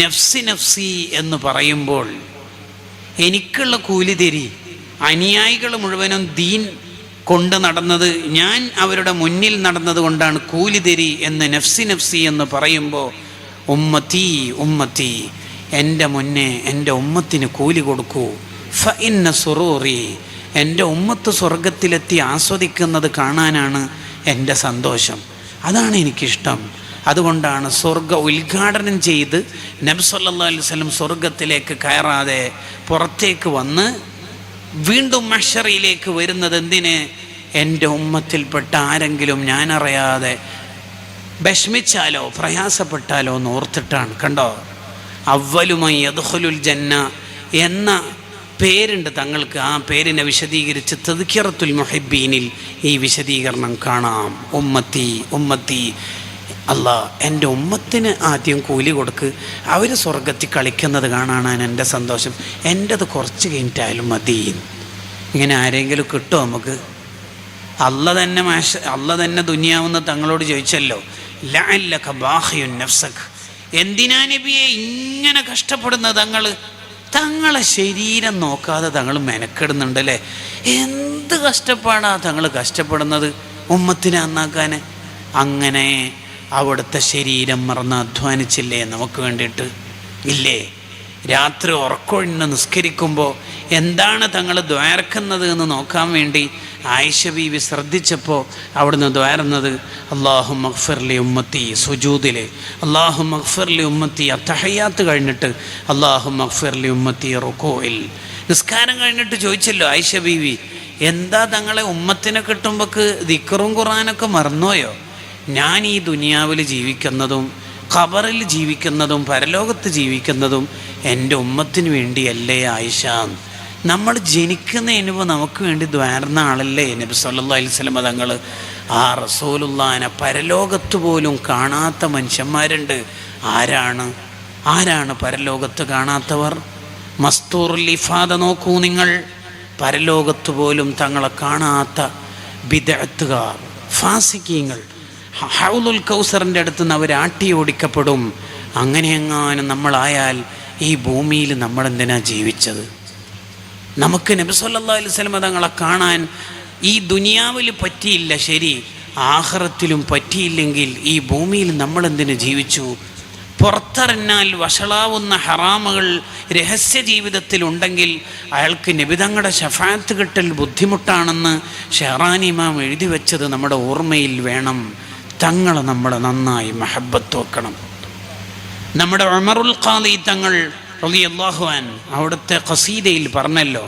നഫ്സി നഫ്സി എന്ന് പറയുമ്പോൾ എനിക്കുള്ള കൂലി തരി, അനുയായികൾ മുഴുവനും ദീൻ കൊണ്ട് നടന്നത്, ഞാൻ അവരുടെ മുന്നിൽ നടന്നത് കൊണ്ടാണ് കൂലി തരി എന്ന് നഫ്സി നഫ്സി എന്ന് പറയുമ്പോൾ ഉമ്മത്തി ഉമ്മത്തി, എൻ്റെ മുന്നേ എൻ്റെ ഉമ്മത്തിന് കൂലി കൊടുക്കൂ. ഫഇന്ന സുറൂറി, എൻ്റെ ഉമ്മത്ത് സ്വർഗത്തിലെത്തി ആസ്വദിക്കുന്നത് കാണാനാണ് എൻ്റെ സന്തോഷം. അതാണ് എനിക്കിഷ്ടം. അതുകൊണ്ടാണ് സ്വർഗ ഉദ്ഘാടനം ചെയ്ത് നബി സല്ലല്ലാഹു അലൈഹി വസല്ലം സ്വർഗത്തിലേക്ക് കയറാതെ പുറത്തേക്ക് വന്ന് വീണ്ടും മഹ്ശറിലേക്ക് വരുന്നത് എന്തിന്? എൻ്റെ ഉമ്മത്തിൽപ്പെട്ട ആരെങ്കിലും ഞാനറിയാതെ വിഷമിച്ചാലോ പ്രയാസപ്പെട്ടാലോ എന്ന് ഓർത്തിട്ടാണ്. കണ്ടോ, അവ്വലുമൻ യദ്ഖുലുൽ ജന്ന എന്ന പേരുണ്ട് തങ്ങൾക്ക്. ആ പേരിനെ വിശദീകരിച്ച് തദ്കിറത്തുൽ മുഹിബ്ബീനിൽ ഈ വിശദീകരണം കാണാം. ഉമ്മത്തി ഉമ്മത്തി, അല്ലാ എൻ്റെ ഉമ്മത്തിന് ആദ്യം കൂലി കൊടുക്ക്, അവർ സ്വർഗത്തിൽ കളിക്കുന്നത് കാണാനാണ് എൻ്റെ സന്തോഷം, എൻ്റെത് കുറച്ച് കഴിഞ്ഞിട്ടായാലും മതി. ഇങ്ങനെ ആരെങ്കിലും കിട്ടുമോ നമുക്ക്? അല്ല തന്നെ ദുനിയാവെന്ന് തങ്ങളോട് ചോദിച്ചല്ലോ, ലഅല്ലക ബാഖിയുൻ നഫ്സക്, എന്തിനാ നബിയെ ഇങ്ങനെ കഷ്ടപ്പെടുന്നത്? തങ്ങളെ ശരീരം നോക്കാതെ തങ്ങൾ മെനക്കെടുന്നുണ്ടല്ലേ. എന്ത് കഷ്ടപ്പാടാ തങ്ങൾ കഷ്ടപ്പെടുന്നത് ഉമ്മത്തിനെ നന്നാക്കാൻ. അങ്ങനെ അവിടുത്തെ ശരീരം മറന്ന് അധ്വാനിച്ചില്ലേ നമുക്ക് വേണ്ടിയിട്ട്? ഇല്ലേ? രാത്രി ഉറക്കൊഴിഞ്ഞ് നിസ്കരിക്കുമ്പോൾ എന്താണ് തങ്ങൾ ദ്വാരക്കുന്നത് എന്ന് നോക്കാൻ വേണ്ടി ആയിഷ ബീവി ശ്രദ്ധിച്ചപ്പോൾ അവിടുന്ന് ദ്വാരുന്നത് അല്ലാഹു മഗ്ഫിർലി ഉമ്മത്തി സുജൂദിലെ, അല്ലാഹു മഗ്ഫിർലി ഉമ്മത്തി അത്തഹയ്യാത്ത് കഴിഞ്ഞിട്ട്, അല്ലാഹു മഗ്ഫിർലി ഉമ്മത്തി റുകൂഇൽ. നിസ്കാരം കഴിഞ്ഞിട്ട് ചോദിച്ചല്ലോ ആയിഷ ബീവി, എന്താ തങ്ങളെ ഉമ്മത്തിനെ കിട്ടുമ്പോൾക്ക് ദിക്റും ഖുർആനൊക്കെ മറന്നോയോ? ഞാൻ ഈ ദുനിയാവിൽ ജീവിക്കുന്നതും ഖബറിൽ ജീവിക്കുന്നതും പരലോകത്ത് ജീവിക്കുന്നതും എൻ്റെ ഉമ്മത്തിന് വേണ്ടിയല്ലേ ആയിഷ? നമ്മൾ ജനിക്കുന്നതിന് മുമ്പ് നമുക്ക് വേണ്ടി ദ്വാരുന്ന ആളല്ലേ നബി സല്ലല്ലാഹു അലൈഹി വസല്ലം തങ്ങൾ. ആ റസൂലുള്ളാഹിനെ പരലോകത്ത് പോലും കാണാത്ത മനുഷ്യന്മാരുണ്ട്. ആരാണ് പരലോകത്ത് കാണാത്തവർ? മസ്തൂറുൽ ഇഫാദ നോക്കൂ നിങ്ങൾ. പരലോകത്ത് പോലും തങ്ങളെ കാണാത്ത ബിദ്അത്തുകാർ, ഫാസിഖീങ്ങൾ ഹൗലുൽ കൗസറിൻ്റെ അടുത്ത് നിന്ന് അവർ ആട്ടി ഓടിക്കപ്പെടും. അങ്ങനെയെങ്ങാനും നമ്മളായാൽ ഈ ഭൂമിയിൽ നമ്മളെന്തിനാ ജീവിച്ചത്? നമുക്ക് നബി സല്ലല്ലാഹു അലൈഹി വസല്ലം തങ്ങളെ കാണാൻ ഈ ദുനിയാവിൽ പറ്റിയില്ല, ശരി, ആഖിറത്തിലും പറ്റിയില്ലെങ്കിൽ ഈ ഭൂമിയിൽ നമ്മളെന്തിനു ജീവിച്ചു? പുറത്തിറങ്ങാൽ വഷളാവുന്ന ഹറാമുകൾ രഹസ്യ ജീവിതത്തിൽ ഉണ്ടെങ്കിൽ അയാൾക്ക് നബി തങ്ങളുടെ ശഫാഅത്ത് കിട്ടൽ ബുദ്ധിമുട്ടാണെന്ന് ഷെഹ്റാനി ഇമാം എഴുതി വെച്ചത് നമ്മുടെ ഓർമ്മയിൽ വേണം. തങ്ങളെ നമ്മൾ നന്നായി മഹബ്ബത്ത് വെക്കണം. നമ്മുടെ ഉമറുൽ ഖാദി തങ്ങൾ റളിയല്ലാഹു അൻഹു അവിടുത്തെ ഖസീദയിൽ പറഞ്ഞല്ലോ,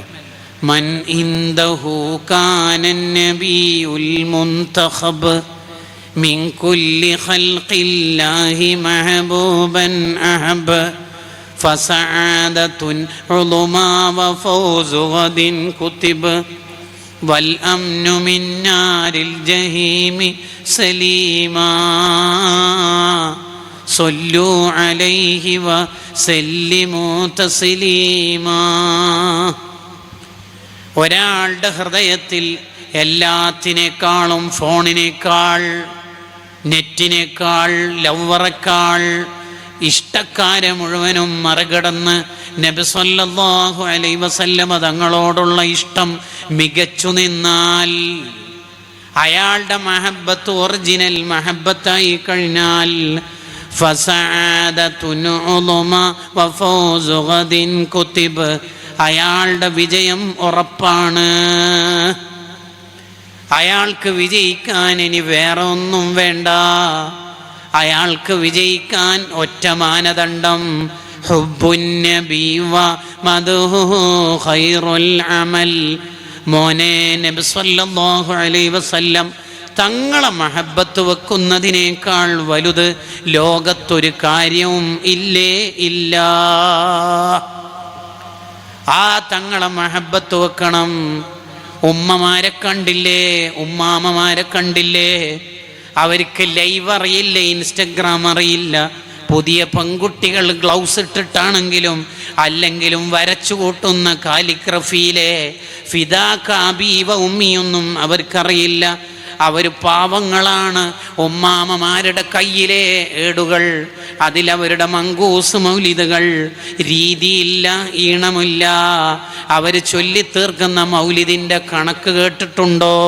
മൻ ഇൻദഹു കാനൻ നബിയുൽ മുൻതഖബ് മിൻ കുല്ലി ഖൽഖില്ലാഹി മഹബൂബൻ അഹബ് ഫസഅദതുൻ ഉളുമാ വഫൗസു ഗദിൻ കുതിബ് വൽ അംനു മിൻ നാരിൽ ജഹീമി സലീമാ സല്ലു അലൈഹി വസല്ലിമു തസ്ലീമാ. ഒരാളുടെ ഹൃദയത്തിൽ എല്ലാത്തിനേക്കാളും, ഫോണിനേക്കാൾ, നെറ്റിനേക്കാൾ, ലവ്വറേക്കാൾ ഇഷ്ടക്കാരെ മുഴുവനും മറികടന്ന് നബി സല്ലല്ലാഹു അലൈഹി വസല്ലമ തങ്ങളോടുള്ള ഇഷ്ടം മികച്ചു നിന്നാൽ, അയാളുടെ മഹബ്ബത്ത് ഒറിജിനൽ മഹബ്ബത്തായി കഴിഞ്ഞാൽ ഫസഅദതുൻ ഉളുമ വഫൗസു ഗദിൻ കുതിബ്, അയാളുടെ വിജയം ഉറപ്പാണ്. അയാൾക്ക് വിജയിക്കാൻ ഇനി വേറെ ഒന്നും വേണ്ട. അയാൾക്ക് വിജയിക്കാൻ ഒറ്റ മാനദണ്ഡം, ഹുബ്ബുൻ നബി വ മദ്ഹുഹു ഖൈറുൽ അമൽ. മോനെ, നബി സല്ലല്ലാഹു അലൈഹി വസല്ലം തങ്ങളെ മഹബ്ബത്ത് വെക്കുന്നതിനേക്കാൾ വലുത് ലോകത്തൊരു കാര്യവും ഇല്ല. ആ തങ്ങളെ മഹബ്ബത്ത് വെക്കണം. ഉമ്മമാരെ കണ്ടില്ലേ, ഉമ്മാമ്മമാരെ കണ്ടില്ലേ? അവർക്ക് ലൈവ് അറിയില്ല, ഇൻസ്റ്റഗ്രാം അറിയില്ല. പുതിയ പെൺകുട്ടികൾ ഗ്ലൗസ് ഇട്ടിട്ടാണെങ്കിലും അല്ലെങ്കിലും വരച്ചു കൂട്ടുന്ന കാലിഗ്രഫിയിലെ ഫിദാക അബീവ ഉമ്മിയൊന്നും അവർക്കറിയില്ല. അവർ പാവങ്ങളാണ്. ഉമ്മാമ്മമാരുടെ കയ്യിലെ ഏടുകൾ, അതിലവരുടെ മങ്കൂസ് മൗലിദുകൾ, രീതിയില്ല, ഈണമില്ല. അവർ ചൊല്ലിത്തീർക്കുന്ന മൗലിദിൻ്റെ കണക്ക് കേട്ടിട്ടുണ്ടോ?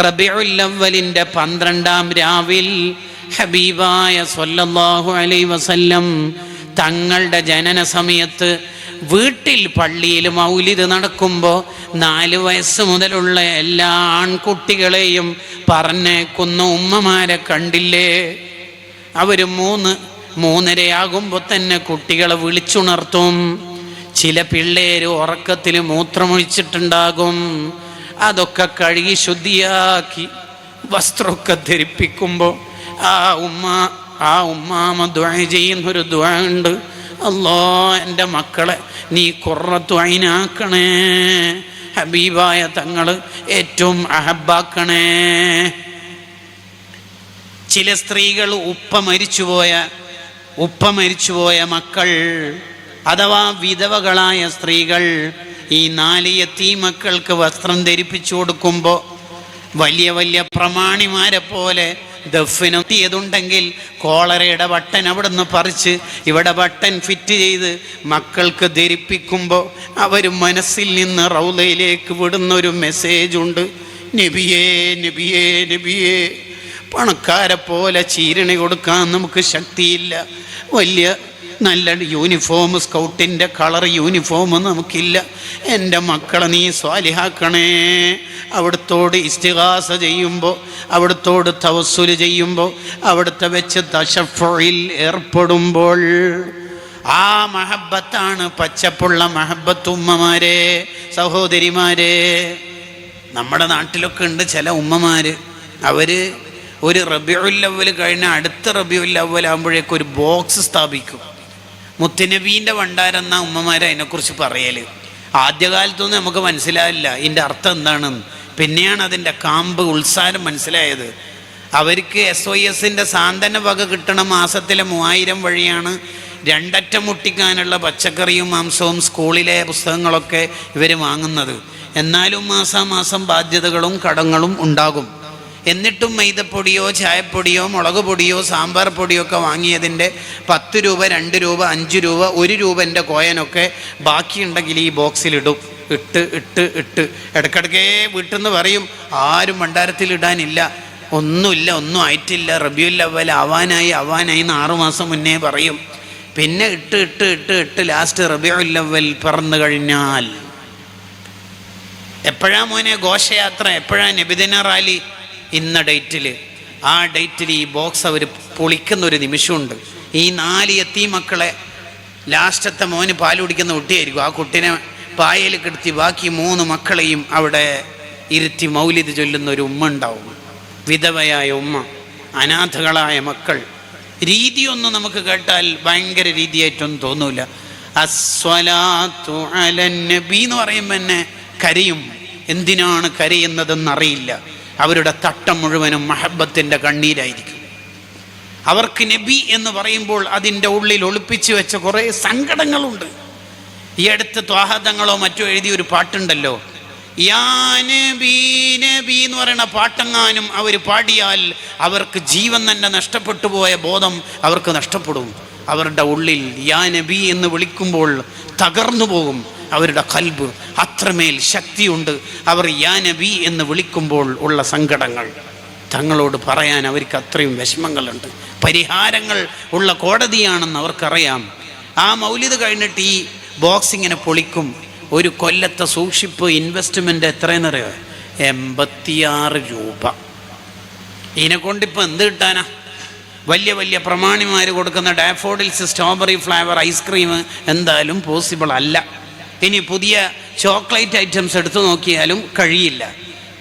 റബീഉൽ അവ്വലിൻ്റെ 12-ാം രാവിൽ ഹബീബായ സ്വല്ലല്ലാഹു അലൈഹി വസല്ലം തങ്ങളുടെ ജനന സമയത്ത് വീട്ടിൽ പള്ളിയിൽ മൗലിദ് നടക്കുമ്പോൾ 4 വയസ്സ് മുതലുള്ള എല്ലാ ആൺകുട്ടികളെയും പറഞ്ഞേക്കുന്ന ഉമ്മമാരെ കണ്ടില്ലേ? അവർ 3-3:30 തന്നെ കുട്ടികളെ വിളിച്ചുണർത്തും. ചില പിള്ളേര് ഉറക്കത്തിൽ മൂത്രമൊഴിച്ചിട്ടുണ്ടാകും. അതൊക്കെ കഴുകി ശുദ്ധിയാക്കി വസ്ത്രമൊക്കെ ധരിപ്പിക്കുമ്പോൾ ആ ഉമ്മാമ ദുആ ചെയ്യുന്നൊരു ദുആ ഉണ്ട്. അല്ലാ, എൻ്റെ മക്കളെ നീ ഖുർറത്തു ഐനാക്കണേ, ഹബീബായ തങ്ങൾ ഏറ്റവും അഹബ്ബാക്കണേ. ചില സ്ത്രീകൾ ഉപ്പ മരിച്ചുപോയ മക്കൾ അഥവാ വിധവകളായ സ്ത്രീകൾ ഈ 4 യതീമക്കൾക്ക് വസ്ത്രം ധരിപ്പിച്ചു കൊടുക്കുമ്പോൾ വലിയ വലിയ പ്രമാണിമാരെ പോലെ ദഫിനെത്തിയതുണ്ടെങ്കിൽ കോളറയുടെ ബട്ടൺ അവിടുന്ന് പറിച്ച് ഇവിടെ ബട്ടൺ ഫിറ്റ് ചെയ്ത് മക്കൾക്ക് ധരിപ്പിക്കുമ്പോൾ അവർ മനസ്സിൽ നിന്ന് റൗളയിലേക്ക് വിടുന്നൊരു മെസ്സേജുണ്ട്. നബിയേ നബിയേ നബിയേ, പണക്കാരെ പോലെ ചീരണി കൊടുക്കാൻ നമുക്ക് ശക്തിയില്ല, വലിയ നല്ല യൂണിഫോം, സ്കൗട്ടിൻ്റെ കളർ യൂണിഫോം നമുക്കില്ല. എൻ്റെ മക്കളെ നീ സ്വാലിഹാക്കണേ. അവിടുത്തോട് ഇസ്തിഗാസ ചെയ്യുമ്പോൾ, അവിടുത്തോട് തവസ്സുൽ ചെയ്യുമ്പോൾ, അവിടുത്തെ വെച്ച് തശഫുഇൽ ഏർപ്പെടുമ്പോൾ ആ മഹബത്താണ് പച്ചപ്പുള്ള മഹബത്ത്. ഉമ്മമാരെ, സഹോദരിമാരെ, നമ്മുടെ നാട്ടിലൊക്കെ ഉണ്ട് ചില ഉമ്മമാര്, അവർ ഒരു റബീഉൽ അവ്വൽ കഴിഞ്ഞ അടുത്ത റബീഉൽ അവ്വൽ ആകുമ്പോഴേക്കും ഒരു ബോക്സ് സ്ഥാപിക്കും. മുത്തുനബീൻ്റെ ഭണ്ഡാരെന്ന ഉമ്മമാരെ അതിനെക്കുറിച്ച് പറയൽ. ആദ്യകാലത്തൊന്നും നമുക്ക് മനസ്സിലാവില്ല ഇതിൻ്റെ അർത്ഥം എന്താണെന്ന്. പിന്നെയാണ് അതിൻ്റെ കാമ്പ് ഉത്സാഹം മനസ്സിലായത്. അവർക്ക് SOSൻ്റെ സാന്ത്വന വക കിട്ടണ മാസത്തിലെ 3000 വഴിയാണ് 2 അറ്റം മുട്ടിക്കാനുള്ള പച്ചക്കറിയും മാംസവും സ്കൂളിലെ പുസ്തകങ്ങളൊക്കെ ഇവർ വാങ്ങുന്നത്. എന്നാലും മാസാമാസം ബാധ്യതകളും കടങ്ങളും ഉണ്ടാകും. എന്നിട്ടും മൈദപ്പൊടിയോ ചായപ്പൊടിയോ മുളക് പൊടിയോ സാമ്പാർ പൊടിയോ ഒക്കെ വാങ്ങിയതിൻ്റെ 10 രൂപ, 2 രൂപ, 5 രൂപ, 1 രൂപൻ്റെ കോയനൊക്കെ ബാക്കിയുണ്ടെങ്കിൽ ഈ ബോക്സിലിടും. ഇട്ട് ഇടയ്ക്കിടയ്ക്കേ വീട്ടിൽ നിന്ന് പറയും, ആരും ഭണ്ഡാരത്തിലിടാനില്ല, ഒന്നുമില്ല, ഒന്നും ആയിട്ടില്ല, റബീഉൽ അവ്വൽ ആവാനായി എന്ന് 6 മാസം മുന്നേ പറയും. പിന്നെ ഇട്ട് ലാസ്റ്റ് റബീഉൽ അവ്വൽ പിറന്നു കഴിഞ്ഞാൽ എപ്പോഴാ മോനെ ഘോഷയാത്ര, എപ്പോഴാ നബിദിന റാലി? ഇന്ന ഡേറ്റിൽ, ആ ഡേറ്റിൽ ഈ ബോക്സ് അവർ പൊളിക്കുന്നൊരു നിമിഷമുണ്ട്. ഈ 4 യതീമക്കളെ ലാസ്റ്റത്തെ മോന് പാൽ കുടിക്കുന്ന കുട്ടിയായിരിക്കും. ആ കുട്ടീനെ പായയിൽ കിടത്തി ബാക്കി 3 മക്കളെയും അവിടെ ഇരുത്തി മൗലിദ് ചൊല്ലുന്ന ഒരു ഉമ്മ ഉണ്ടാവും. വിധവയായ ഉമ്മ, അനാഥകളായ മക്കൾ. രീതിയൊന്നും നമുക്ക് കേട്ടാൽ ഭയങ്കര രീതിയായിട്ടൊന്നും തോന്നൂല. അസ്സലാത്തു അലൻ നബി എന്ന് പറയുമ്പോൾ തന്നെ കരയും. എന്തിനാണ് കരയുന്നതെന്നറിയില്ല. അവരുടെ തട്ടം മുഴുവനും മഹബത്തിൻ്റെ കണ്ണീരായിരിക്കും. അവർക്ക് നബി എന്ന് പറയുമ്പോൾ അതിൻ്റെ ഉള്ളിൽ ഒളിപ്പിച്ചു വെച്ച കുറേ സങ്കടങ്ങളുണ്ട്. ഈ അടുത്ത് ത്വാഹതങ്ങളോ മറ്റോ എഴുതിയൊരു പാട്ടുണ്ടല്ലോ, യാ നബി നബി എന്ന് പറയുന്ന പാട്ടെങ്ങാനും അവർ പാടിയാൽ അവർക്ക് ജീവൻ തന്നെ നഷ്ടപ്പെട്ടു പോയ ബോധം അവർക്ക് നഷ്ടപ്പെടും. അവരുടെ ഉള്ളിൽ യാ നബി എന്ന് വിളിക്കുമ്പോൾ തകർന്നു പോകും അവരുടെ ഖൽബ്. അത്രമേൽ ശക്തിയുണ്ട് അവർ യാ നബി എന്ന് വിളിക്കുമ്പോൾ ഉള്ള സങ്കടങ്ങൾ. തങ്ങളോട് പറയാൻ അവർക്ക് അത്രയും വിഷമങ്ങളുണ്ട്. പരിഹാരങ്ങൾ ഉള്ള കോടതിയാണെന്ന് അവർക്കറിയാം. ആ മൗലിദ് കഴിഞ്ഞിട്ട് ഈ ബോക്സ് ഇങ്ങനെ പൊളിക്കും. ഒരു കൊല്ലത്തെ സൂക്ഷിപ്പ് ഇൻവെസ്റ്റ്മെൻ്റ് എത്രയെന്നറിയോ? 86 രൂപ. ഇതിനെക്കൊണ്ടിപ്പോൾ എന്ത് കിട്ടാനാ? വലിയ വലിയ പ്രമാണിമാർ കൊടുക്കുന്ന ഡാഫോഡിൽസ് സ്ട്രോബെറി ഫ്ലേവർ ഐസ്ക്രീം എന്തായാലും പോസിബിൾ അല്ല. ഇനി പുതിയ ചോക്ലേറ്റ് ഐറ്റംസ് എടുത്തു നോക്കിയാലും കഴിയില്ല.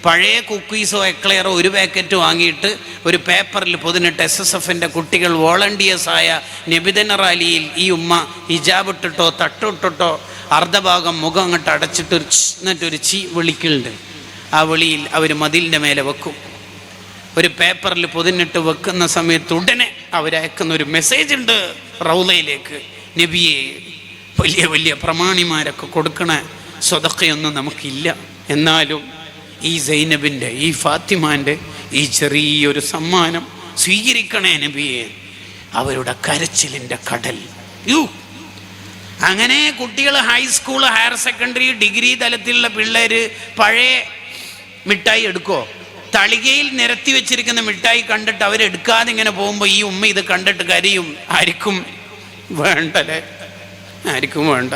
പഴയ കുക്കീസോ എക്ലെയറോ 1 പാക്കറ്റ് വാങ്ങിയിട്ട് ഒരു പേപ്പറിൽ പൊതിനിട്ട് SSFൻ്റെ കുട്ടികൾ വോളണ്ടിയേഴ്സായ നബിദിന റാലിയിൽ ഈ ഉമ്മ ഹിജാബ് ഇട്ടിട്ടോ തട്ടിട്ടോ അർദ്ധഭാഗം മുഖം അങ്ങോട്ട് അടച്ചിട്ട് എന്നിട്ടൊരു വിളിക്കുന്നുണ്ട്. ആ വിളിയിൽ അവർ മതിലിൻ്റെ മേലെ വെക്കും. ഒരു പേപ്പറിൽ പൊതിനിട്ട് വെക്കുന്ന സമയത്ത് ഉടനെ അവരയക്കുന്ന ഒരു മെസ്സേജ് ഉണ്ട് റൗളയിലേക്ക്. നബിയെ, വലിയ വലിയ പ്രമാണിമാരൊക്കെ കൊടുക്കണ സ്വതക്കയൊന്നും നമുക്കില്ല, എന്നാലും ഈ സൈനബിൻ്റെ, ഈ ഫാത്തിമാൻ്റെ ഈ ചെറിയൊരു സമ്മാനം സ്വീകരിക്കണേ നബിയെ. അവരുടെ കരച്ചിലിൻ്റെ കടൽ. അങ്ങനെ കുട്ടികൾ ഹൈസ്കൂൾ, ഹയർ സെക്കൻഡറി, ഡിഗ്രി തലത്തിലുള്ള പിള്ളേർ പഴയ മിഠായി എടുക്കുമോ? തളികയിൽ നിരത്തി വെച്ചിരിക്കുന്ന മിഠായി കണ്ടിട്ട് അവരെടുക്കാതെ ഇങ്ങനെ പോകുമ്പോൾ ഈ ഉമ്മ ഇത് കണ്ടിട്ട് കരയും. ആർക്കും വേണ്ടല്ലേ, ആർക്കും വേണ്ട.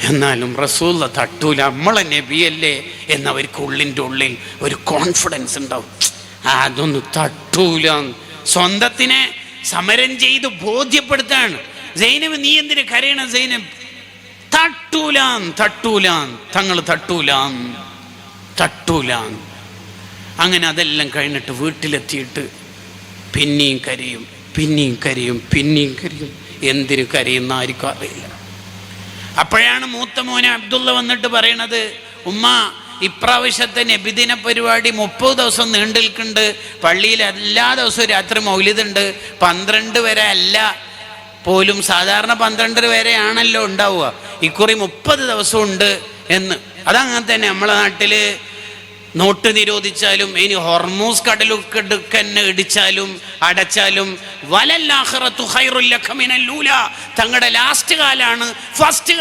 എന്നാലും റസൂൽ തട്ടൂല, നമ്മളെ നബിയല്ലേ എന്നവർക്ക് ഉള്ളിൻ്റെ ഉള്ളിൽ ഒരു കോൺഫിഡൻസ് ഉണ്ടാവും. അതൊന്നും തട്ടൂല. സ്വന്തത്തിനെ സമരം ചെയ്ത് ബോധ്യപ്പെടുത്താണ്. സൈനബ്, നീ എന്തിനു കരയണം? സൈനബ്, തട്ടൂല തങ്ങൾ തട്ടൂല. തട്ടൂല. അങ്ങനെ അതെല്ലാം കഴിഞ്ഞിട്ട് വീട്ടിലെത്തിയിട്ട് പിന്നെയും കരയും, പിന്നെയും കരയും, പിന്നെയും കരയും. എന്തിനു കരയുന്ന ആർക്കും അറിയില്ല. അപ്പോഴാണ് മൂത്ത മോനെ അബ്ദുള്ള വന്നിട്ട് പറയണത്, ഉമ്മ ഇപ്രാവശ്യത്തെ നബിദിന പരിപാടി 30 ദിവസം നീണ്ടു നിൽക്കുന്നുണ്ട്. പള്ളിയിൽ എല്ലാ ദിവസവും രാത്രി മൗലിദുണ്ട്. 12 വരെ അല്ല പോലും, സാധാരണ 12 വരെയാണല്ലോ ഉണ്ടാവുക, ഇക്കുറി 30 ദിവസം ഉണ്ട് എന്ന്. അതങ്ങനെ തന്നെ നമ്മളെ നാട്ടിൽ നോട്ട് നിരോധിച്ചാലും ഇനി ഹോർമൂസ് കടലുക്കന്നെ ഇടിച്ചാലും അടച്ചാലും വലല്ലാഖിറത്തു ഖൈറുൽ ലക മിനൽ ഊലാ, തങ്ങളുടെ ലാസ്റ്റ് കാലാണ് ഫസ്റ്റ്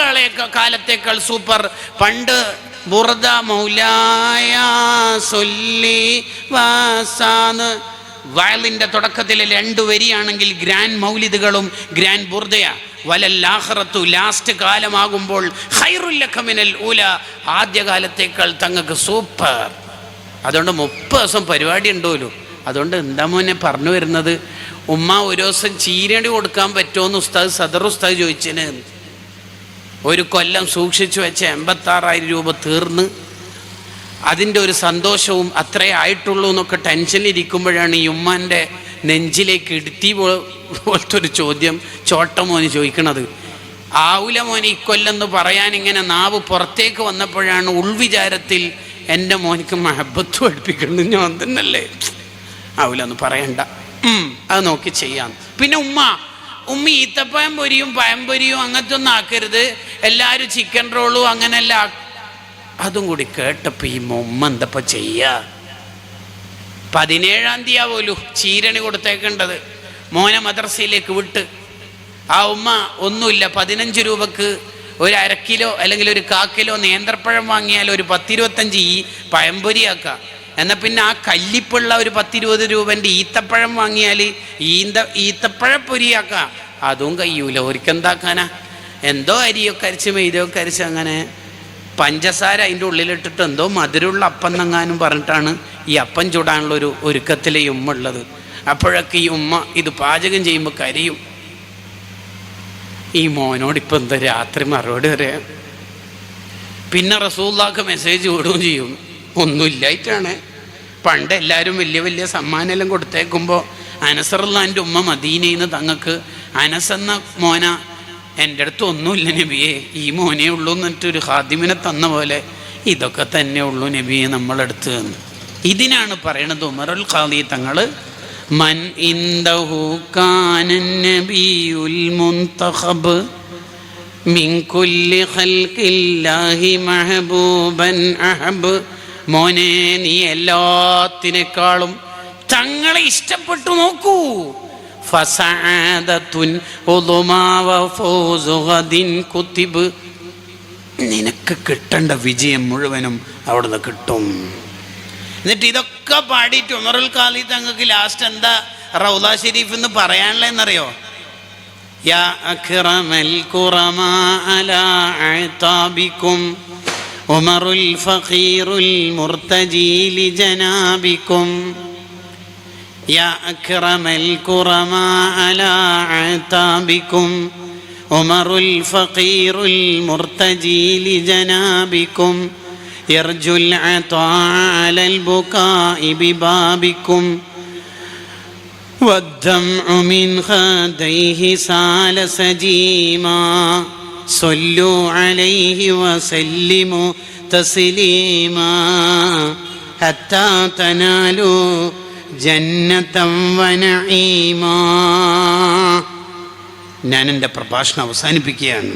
കാലത്തേക്കാൾ സൂപ്പർ. പണ്ട് ബുർദ മൗലായ സൊല്ലി വാസാന്ന് വയലിൻ്റെ തുടക്കത്തിലെ 2 വരിയാണെങ്കിൽ ഗ്രാൻഡ് മൗലിദുകളും ഗ്രാൻഡ് ബുർദയ. വലല്ലാഖിറത്തു ലാസ്റ്റ് കാലമാകുമ്പോൾ ഖൈറുൽ ലക മിനൽ ഊലാ, ആദ്യകാലത്തേക്കാൾ തങ്ങൾക്ക് സൂപ്പർ. അതുകൊണ്ട് 30 ദിവസം പരിപാടി ഉണ്ടല്ലോ. അതുകൊണ്ട് എന്താ മോനെ പറഞ്ഞു വരുന്നത്, ഉമ്മ ഒരു ദിവസം ചീരണി കൊടുക്കാൻ പറ്റുമോയെന്ന് ഉസ്താദ് സദർ ഉസ്താദ് ചോദിച്ചതിന്. ഒരു കൊല്ലം സൂക്ഷിച്ചു വെച്ച 86,000 രൂപ തീർന്ന് അതിൻ്റെ ഒരു സന്തോഷവും അത്രേ ആയിട്ടുള്ളൂ എന്നൊക്കെ ടെൻഷനിലിരിക്കുമ്പോഴാണ് ഈ ഉമ്മാൻ്റെ നെഞ്ചിലേക്ക് ഇടുത്തി പോലത്തെ ഒരു ചോദ്യം ചോട്ട മോന് ചോദിക്കണത്. ആവുല മോനെ ഇക്കൊല്ലെന്ന് പറയാൻ ഇങ്ങനെ നാവ് പുറത്തേക്ക് വന്നപ്പോഴാണ് ഉൾവിചാരത്തിൽ എൻ്റെ മോനിക്ക് മഹബത്ത് പഠിപ്പിക്കുന്നത് ഞാൻ തന്നെയല്ലേ, ആവുലൊന്നും പറയണ്ട, അത് നോക്കി ചെയ്യാം. പിന്നെ ഉമ്മ ഈത്തപ്പഴം പൊരിയും പഴംപൊരിയും അങ്ങനത്തെ ഒന്നും ആക്കരുത്, എല്ലാവരും ചിക്കൻ റോളും അങ്ങനെയല്ല. അതും കൂടി കേട്ടപ്പോൾ ഈ ഉമ്മ എന്തപ്പോൾ ചെയ്യുക? 17-ാം തീയതി പോലും ചീരണി കൊടുത്തേക്കേണ്ടത്. മോനെ മദ്രസയിലേക്ക് വിട്ട് ആ ഉമ്മ ഒന്നുമില്ല, 15 രൂപക്ക് ഒരു 1/2 കിലോ അല്ലെങ്കിൽ ഒരു 1/4 കിലോ നേന്ത്രപ്പഴം വാങ്ങിയാൽ ഒരു 10-25 ഈ പഴംപൊരിയാക്കാം. എന്നാൽ പിന്നെ ആ കല്ലിപ്പുള്ള ഒരു 10-20 രൂപൻ്റെ ഈത്തപ്പഴം വാങ്ങിയാൽ ഈത്തപ്പഴപ്പൊരിയാക്കാം. അതും കഴിയൂല. ഒരിക്കെന്താക്കാനാ, എന്തോ അരിയൊക്കെ അരിച്ച് മെയ്തൊക്കെ അരിച്ച് അങ്ങനെ പഞ്ചസാര അതിൻ്റെ ഉള്ളിലിട്ടിട്ട് എന്തോ മധുരമുള്ള അപ്പം എന്നെങ്ങാനും പറഞ്ഞിട്ടാണ് ഈ അപ്പം ചൂടാനുള്ള ഒരുക്കത്തിലെ ഈ ഉമ്മ ഉള്ളത്. അപ്പോഴൊക്കെ ഈ ഉമ്മ ഇത് പാചകം ചെയ്യുമ്പോൾ കരയും. ഈ മോനോടിപ്പോൾ എന്താ രാത്രി മറുപടി പറയാം. പിന്നെ റസൂലുള്ളാഹിക്ക് മെസ്സേജ് വിടുകയും ചെയ്യും, ഒന്നുമില്ലായിട്ടാണ്. പണ്ട് എല്ലാവരും വലിയ വലിയ സമ്മാനെല്ലാം കൊടുത്തേക്കുമ്പോൾ അനസ് റളിയല്ലാഹുവിൻ്റെ ഉമ്മ മദീനയിൽ നിന്ന് തങ്ങൾക്ക് അനസ് എന്ന മോന എൻ്റെ അടുത്ത് ഒന്നുമില്ല നബിയെ, ഈ മോനേ ഉള്ളൂ എന്നിട്ടൊരു ഖാദിമിനെ തന്ന പോലെ ഇതൊക്കെ തന്നെ ഉള്ളൂ നബിയെ നമ്മളടുത്ത് എന്ന്. ഇതിനാണ് പറയണത് ഉമറുൽ ഖാദി തങ്ങൾ മൻ ഇൻദഹു കാനൻ നബിയുൽ മുൻതഖബ് മിൻ കുല്ലി ഖൽഖില്ലാഹി മഹബൂബൻ അഹബ്. മോനെ നീ എല്ലാത്തിനേക്കാളും തങ്ങളെ ഇഷ്ടപ്പെട്ടു നോക്കൂ. ഫസഅദതുൻ ഉളുമാ വഫൗസു ഗദിൻ കുതിബ്. നിനക്ക് കിട്ടേണ്ട വിജയം മുഴുവനും അവിടുന്ന് കിട്ടും. എന്നിട്ട് ഇതൊക്കെ പാടിയിട്ട് ഉമറുൽ ഖാദി തങ്ങൾക്ക് ലാസ്റ്റ് എന്താ റൗള ഷരീഫ് എന്ന് പറയാനുള്ളതെന്നറിയോ? യാ അക്റമൽ ഖുറമാ അലാ അതാബികും ഉമറുൽ ഫഖീറുൽ മുർതജി ലിജനാബികും. യാ അക്റമൽ ഖുറമാ അലാ അതാബികും ഉമറുൽ ഫഖീറുൽ മുർതജി ലിജനാബികും യർജുൽ അതാ അലൽ ബുകാഇ ബിബാബികും വദ്ദംഉ മിൻ ഖദൈഹി സാല സജീമാ സല്ലു അലൈഹി വസല്ലിമു തസ്ലീമാ ഹത്താ തനാലു ജന്നതം വനഈമാ. ഞാൻ എൻ്റെ പ്രഭാഷണം അവസാനിപ്പിക്കുകയാണ്.